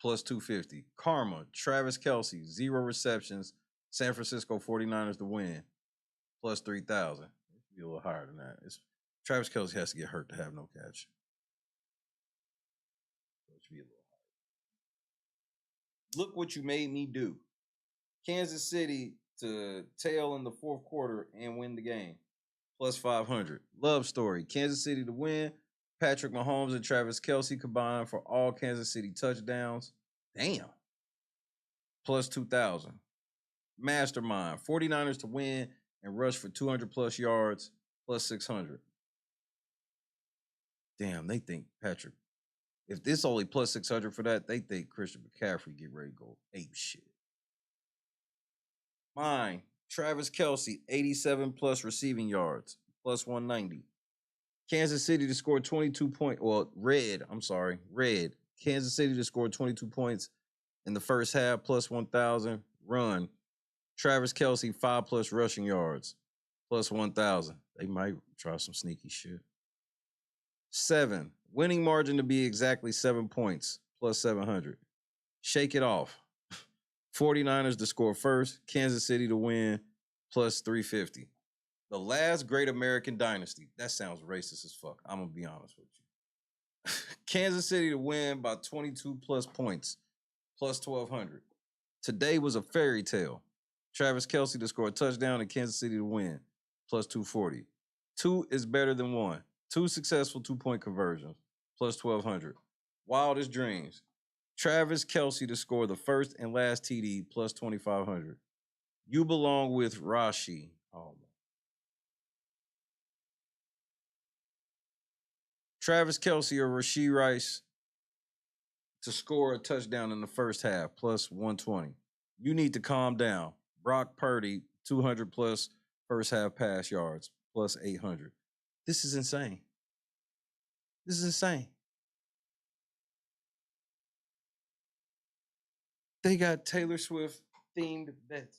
plus 250. Karma, Travis Kelce, 0 receptions, San Francisco 49ers to win, plus 3,000. It should be a little higher than that. Travis Kelce has to get hurt to have no catch. Be a little higher. Look what you made me do. Kansas City to tail in the fourth quarter and win the game. plus 500. Love story. Kansas City to win. Patrick Mahomes and Travis Kelce combined for all Kansas City touchdowns. Damn. Plus 2,000. Mastermind. 49ers to win and rush for 200 plus yards. Plus 600. Damn, they think Patrick. If this only plus 600 for that, they think Christian McCaffrey get ready to go ape shit. Mine. Travis Kelce, 87 plus receiving yards. Plus 190. Kansas City to score 22 points. Well, Red. Kansas City to score 22 points in the first half, plus 1,000. Run. Travis Kelce, 5 plus rushing yards, plus 1,000. They might try some sneaky shit. 7. Winning margin to be exactly 7 points, plus 700. Shake it off. 49ers to score first. Kansas City to win, plus 350. The last great American dynasty. That sounds racist as fuck. I'm going to be honest with you. Kansas City to win by 22 plus points, plus 1,200. Today was a fairy tale. Travis Kelce to score a touchdown and Kansas City to win, plus 240. 2 is better than 1. 2 successful 2-point conversions, plus 1,200. Wildest dreams. Travis Kelce to score the first and last TD, plus 2,500. You belong with Rashi. Oh, man. Travis Kelce or Rashee Rice to score a touchdown in the first half, plus 120. You need to calm down. Brock Purdy, 200 plus first half pass yards, plus 800. This is insane. This is insane. They got Taylor Swift themed bets.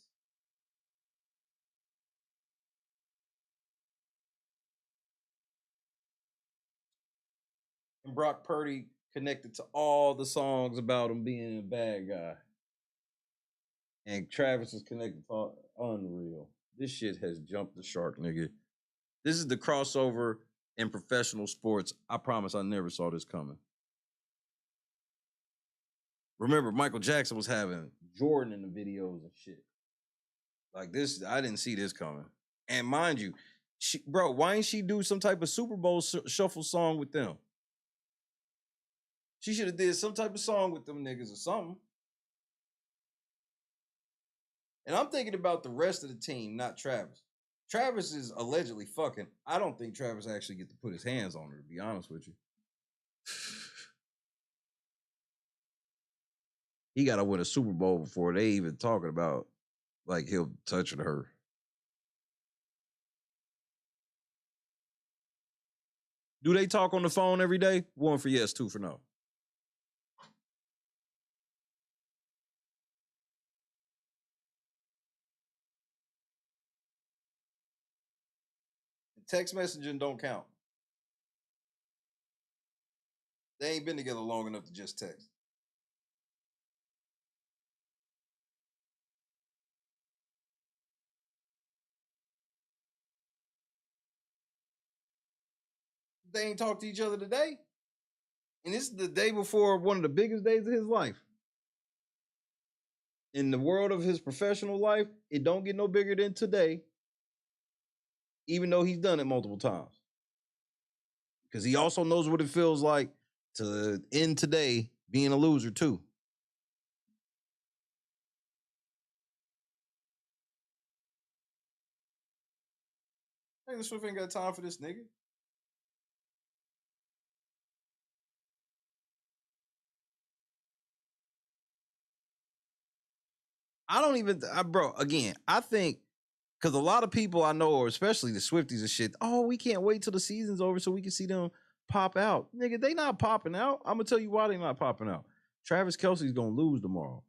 And Brock Purdy connected to all the songs about him being a bad guy. And Travis is connected to all, unreal. This shit has jumped the shark, nigga. This is the crossover in professional sports. I promise I never saw this coming. Remember, Michael Jackson was having Jordan in the videos and shit. Like this, I didn't see this coming. And mind you, why ain't she do some type of Super Bowl shuffle song with them? She should have did some type of song with them niggas or something. And I'm thinking about the rest of the team, not Travis. Travis is allegedly fucking. I don't think Travis actually get to put his hands on her, to be honest with you. He got to win a Super Bowl before they even talking about, like, him touching her. Do they talk on the phone every day? 1 for yes, 2 for no. Text messaging don't count. They ain't been together long enough to just text. They ain't talked to each other today. And this is the day before one of the biggest days of his life. In the world of his professional life, it don't get no bigger than today. Even though he's done it multiple times. Because he also knows what it feels like to end today being a loser too. Taylor Swift ain't got time for this nigga. I don't even, bro, again, I think, because a lot of people I know, or especially the Swifties and shit, oh, we can't wait till the season's over so we can see them pop out. Nigga, they not popping out. I'm going to tell you why they not popping out. Travis Kelce's going to lose tomorrow.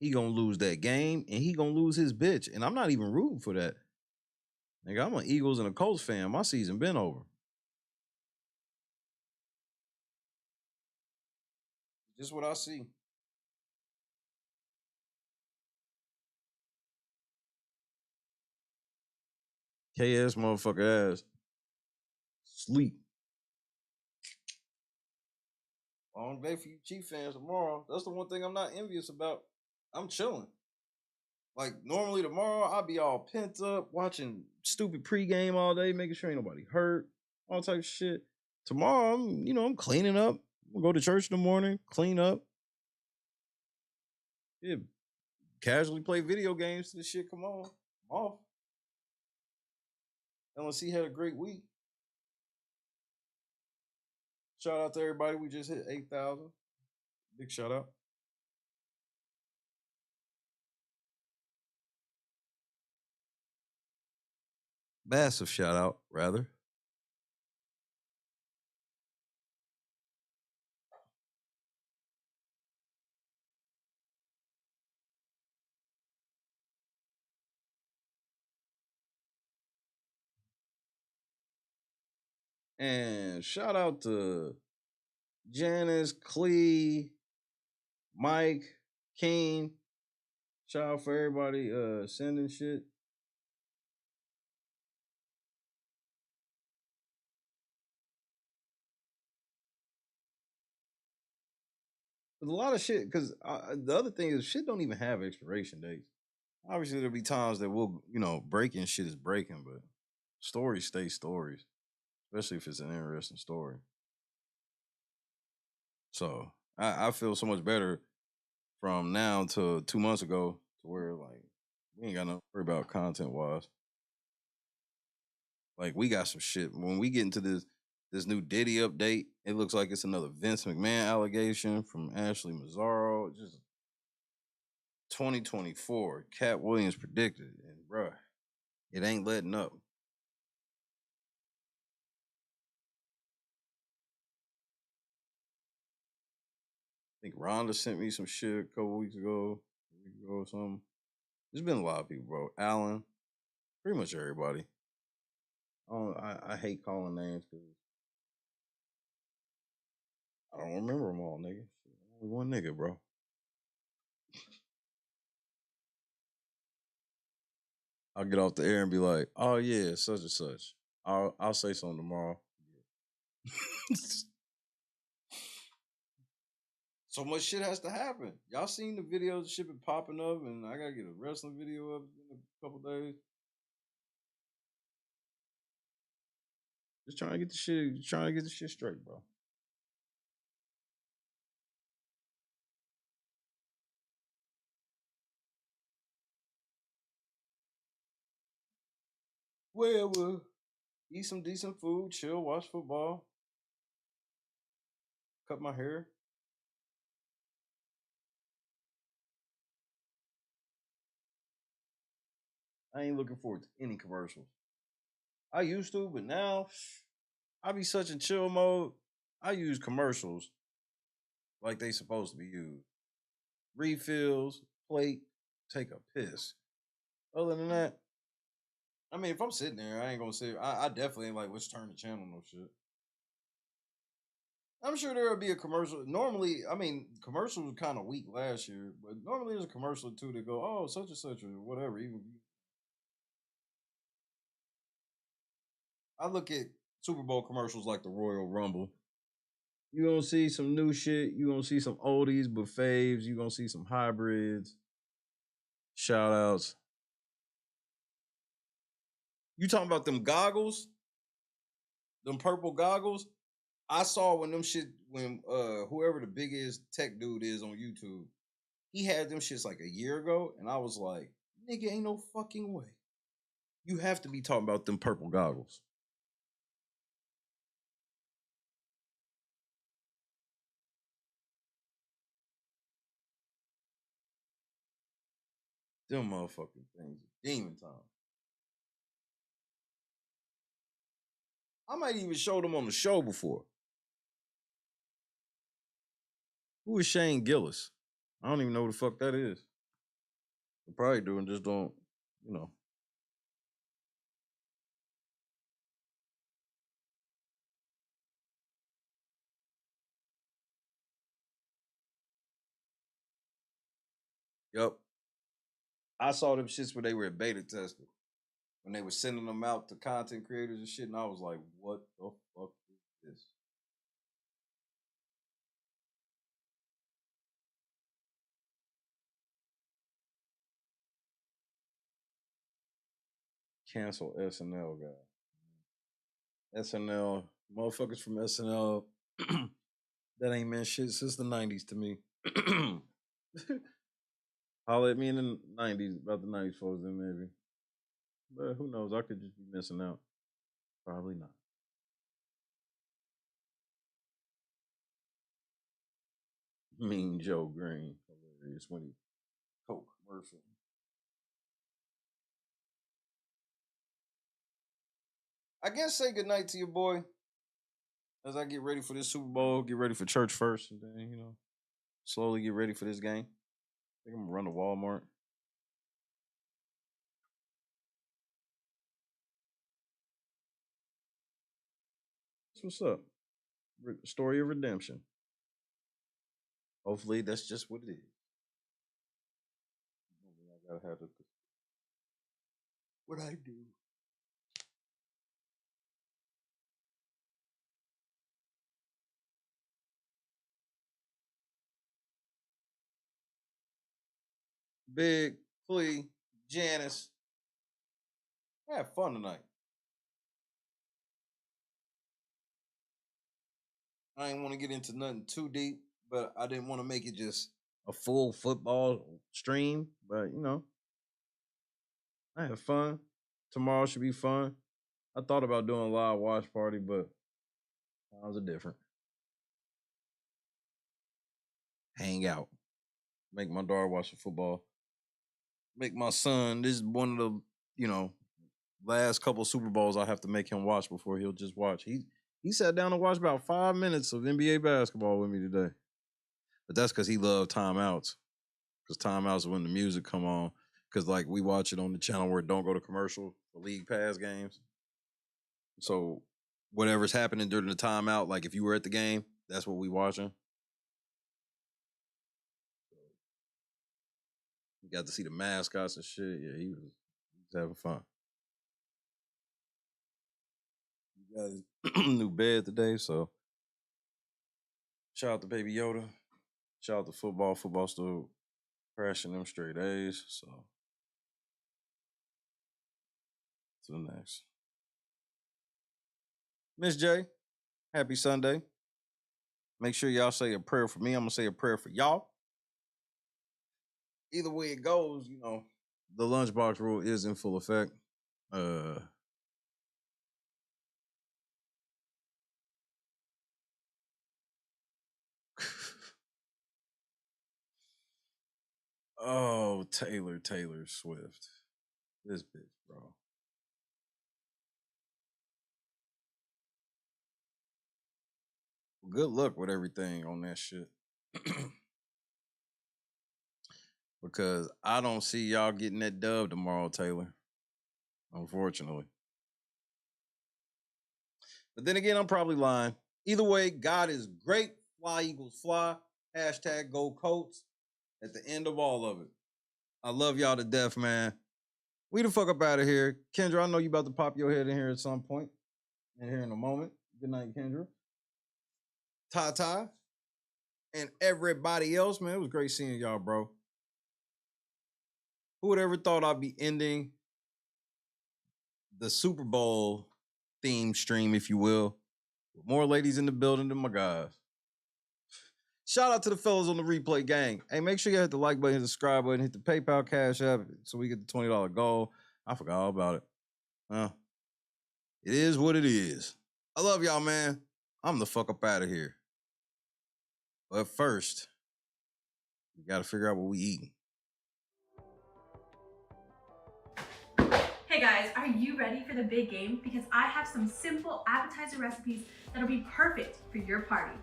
He going to lose that game, and he going to lose his bitch. And I'm not even rooting for that. Nigga, I'm an Eagles and a Colts fan. My season been over. Just what I see. KS motherfucker ass. Sleep. Long day for you Chief fans tomorrow. That's the one thing I'm not envious about. I'm chilling. Like normally tomorrow, I'll be all pent up, watching stupid pregame all day, making sure ain't nobody hurt, all type of shit. Tomorrow, I'm cleaning up. We'll go to church in the morning, clean up. Yeah, casually play video games till the shit come on. I'm off. LNC had a great week. Shout out to everybody. We just hit 8,000. Big shout out. Massive shout out, rather. And shout out to Janice, Clee, Mike, King. Shout out for everybody sending shit. There's a lot of shit, because the other thing is shit don't even have expiration dates. Obviously, there'll be times that we'll, breaking shit is breaking, but stories stay stories, especially if it's an interesting story. So I feel so much better from now to 2 months ago, to where like we ain't got nothing to worry about content wise. Like we got some shit. When we get into this new Diddy update, it looks like it's another Vince McMahon allegation from Ashley Mazzaro. Just 2024, Cat Williams predicted, and bruh, it ain't letting up. I think Rhonda sent me some shit a couple weeks ago, or something. There's been a lot of people, bro. Alan, pretty much everybody. I hate calling names because I don't remember them all, nigga. Only one nigga, bro. I'll get off the air and be like, "Oh yeah, such and such." I'll say something tomorrow. So much shit has to happen. Y'all seen the videos? Shit been popping up, and I gotta get a wrestling video up in a couple days. Just trying to get the shit straight, bro. Well, we'll eat some decent food, chill, watch football, cut my hair. I ain't looking forward to any commercials. I used to, but now I be such in chill mode. I use commercials like they supposed to be used. Refills, plate, take a piss. Other than that, I mean, if I'm sitting there, I ain't gonna sit. I definitely ain't like, let's turn the channel, no shit. I'm sure there will be a commercial. Normally, I mean, commercials were kind of weak last year, but normally there's a commercial or two that go, oh, such and such or whatever. Even I look at Super Bowl commercials like the Royal Rumble. You gonna see some new shit. You gonna see some oldies but faves. You gonna see some hybrids. Shout outs. You talking about them goggles? Them purple goggles? I saw when whoever the biggest tech dude is on YouTube, he had them shits like a year ago, and I was like, nigga, ain't no fucking way. You have to be talking about them purple goggles. Them motherfucking things. Demon time. I might even show them on the show before. Who is Shane Gillis? I don't even know who the fuck that is. I probably do and just don't, Yep. I saw them shits where they were beta tested. When they were sending them out to content creators and shit, and I was like, what the fuck is this? cancel SNL guy. SNL, motherfuckers from SNL that ain't meant shit since the 90s to me. Holler at me in the 90s, about the 90s folks then maybe. But who knows? I could just be missing out. Probably not. Mean Joe Green. Hilarious when he Coke commercial. I guess say goodnight to your boy as I get ready for this Super Bowl, get ready for church first, and then, you know, slowly get ready for this game. I think I'm gonna run to Walmart. What's up? Story of redemption. Hopefully that's just what it is. I gotta have to. What I do. Big, Clee, Janice. Have fun tonight. I didn't want to get into nothing too deep, but I didn't want to make it just a full football stream. But, you know, I had fun. Tomorrow should be fun. I thought about doing a live watch party, but times are different. Hang out. Make my daughter watch the football. Make my son, this is one of the, you know, last couple Super Bowls I have to make him watch before he'll just watch. He sat down and watched about 5 minutes of NBA basketball with me today. But that's because he loved timeouts. Because timeouts is when the music come on. Because, like, we watch it on the channel where it don't go to commercial, the League Pass games. So whatever's happening during the timeout, like if you were at the game, that's what we watching. You got to see the mascots and shit. Yeah, he was having fun. You got his new bed today, so shout out to Baby Yoda. Shout out to football. Football still crashing them straight A's. So to the next. Miss J, happy Sunday. Make sure y'all say a prayer for me. I'm gonna say a prayer for y'all. Either way it goes, you know, the lunchbox rule is in full effect. Oh, Taylor Swift. This bitch, bro. Good luck with everything on that shit. Because I don't see y'all getting that dub tomorrow, Taylor. Unfortunately. But then again, I'm probably lying. Either way, God is great. Fly, Eagles, fly. Hashtag go Colts. At the end of all of it. I love y'all to death, man. We the fuck up out of here. Kendra, I know you about to pop your head in here at some point. In here in a moment. Good night, Kendra. Ty. And everybody else, man. It was great seeing y'all, bro. Who would ever thought I'd be ending the Super Bowl theme stream, if you will, with more ladies in the building than my guys. Shout out to the fellas on the replay gang. Hey, make sure you hit the like button, hit the subscribe button, hit the PayPal Cash App so we get the $20 goal. I forgot all about it. It is what it is. I love y'all, man. I'm the fuck up out of here. But first, we got to figure out what we eating. Hey guys, are you ready for the big game? Because I have some simple appetizer recipes that'll be perfect for your party.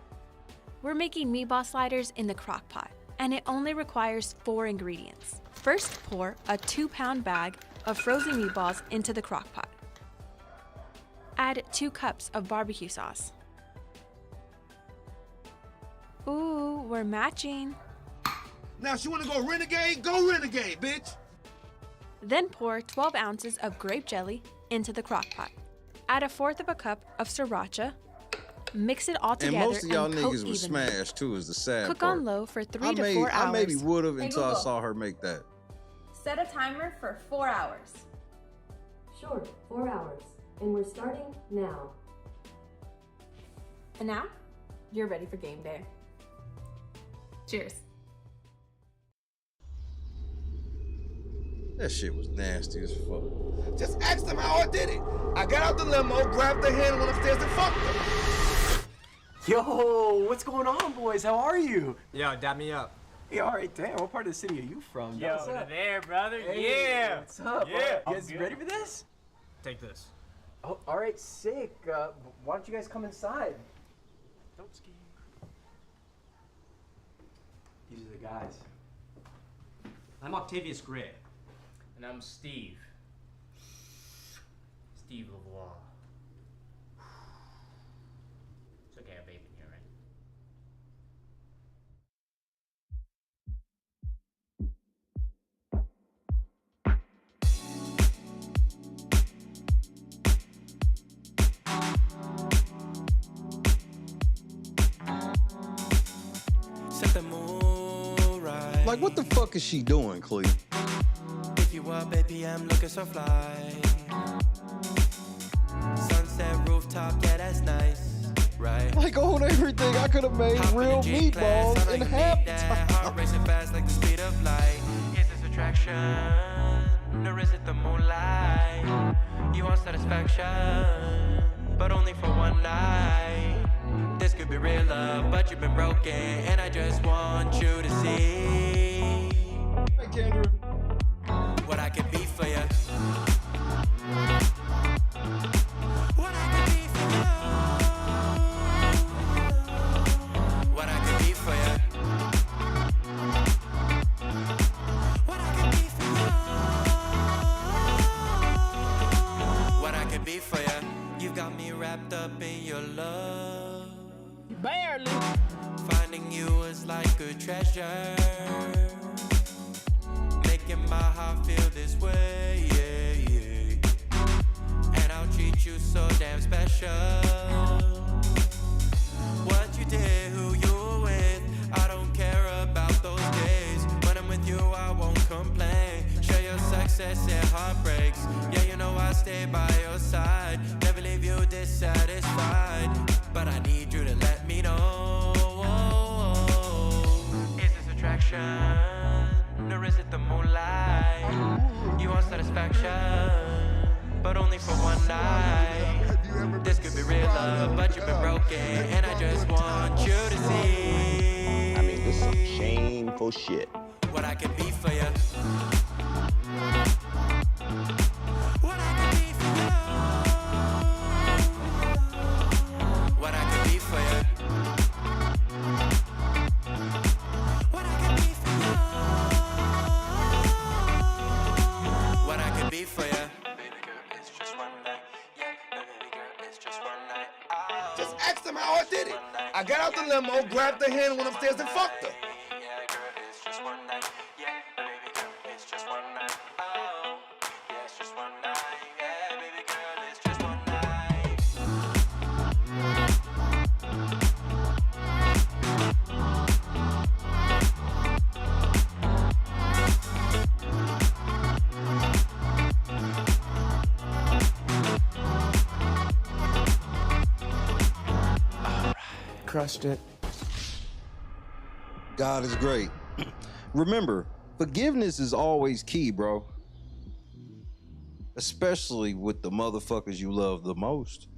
We're making meatball sliders in the crock pot, and it only requires 4 ingredients. First, pour a 2-pound bag of frozen meatballs into the crock pot. Add 2 cups of barbecue sauce. Ooh, we're matching. Now, she wanna go renegade? Go renegade, bitch! Then pour 12 ounces of grape jelly into the crock pot. Add 1/4 cup of sriracha. Mix it all together and most of y'all and coat niggas was evenly. smashed too, is the sad Cook part. on low for 3 to 4 hours. I maybe would have Hey, until I Google. saw her make that. Set a timer for 4 hours. Short, 4 hours. And we're starting now. And now, you're ready for game day. Cheers. That shit was nasty as fuck. Just ask them how I did it. I got out the limo, grabbed the hand, went upstairs and fucked her. Yo, what's going on, boys? How are you? Yo, dap me up. Hey, all right, damn. What part of the city are you from? Yo, What's up? there, brother. Hey, Yeah. What's up? Yeah. You guys ready for this? Take this. Oh, all right, sick. Why don't you guys come inside? Don't ski. These are the guys. I'm Octavius Gray. And I'm Steve. Steve LeVoir. It's okay, I have vape in here, right? Set the mood right. Like, what the fuck is she doing, Cleve? Pick you up, baby, I'm looking so fly. Sunset rooftop, yeah, that's nice, right? Like, on everything, I could have made real meatballs in half Heart racing fast like the speed of light. Is this attraction, or is it the moonlight? You want satisfaction, but only for one night. This could be real love, but you've been broken, and I just want you to see. Hey, Kendra. What I can be for you. What I can be for you. What I can be for you. What I can be for you. What I can be for you. You've got me wrapped up in your love. Barely. Finding you is like a treasure. Making my heart feel this way, yeah, yeah. And I'll treat you so damn special. What you did, who you were with, I don't care about those days. When I'm with you, I won't complain. Share your success and heartbreaks. Yeah, you know I stay by your side. Never leave you dissatisfied. But I need you to let me know. Is this attraction? Or is it the moonlight? You want satisfaction, but only for one night. This could be real love, but you've been broken, and I just want you to see. I mean, this is some shameful shit. What I can be for you. What I can be for you. What I can be for you. What I can be for you. What I can be for you. Baby girl, it's just one night. Yeah, baby girl, it's just one night. Oh. Just ask them how I did it. I got out the limo, grabbed the hand, went upstairs and fucked her. Yeah, girl, it's just one night. Yeah, baby girl, it's just one night. Oh, yeah, it's just one night. Yeah, baby girl, it's just one night. Crushed it. God is great. Remember, forgiveness is always key, bro. Especially with the motherfuckers you love the most.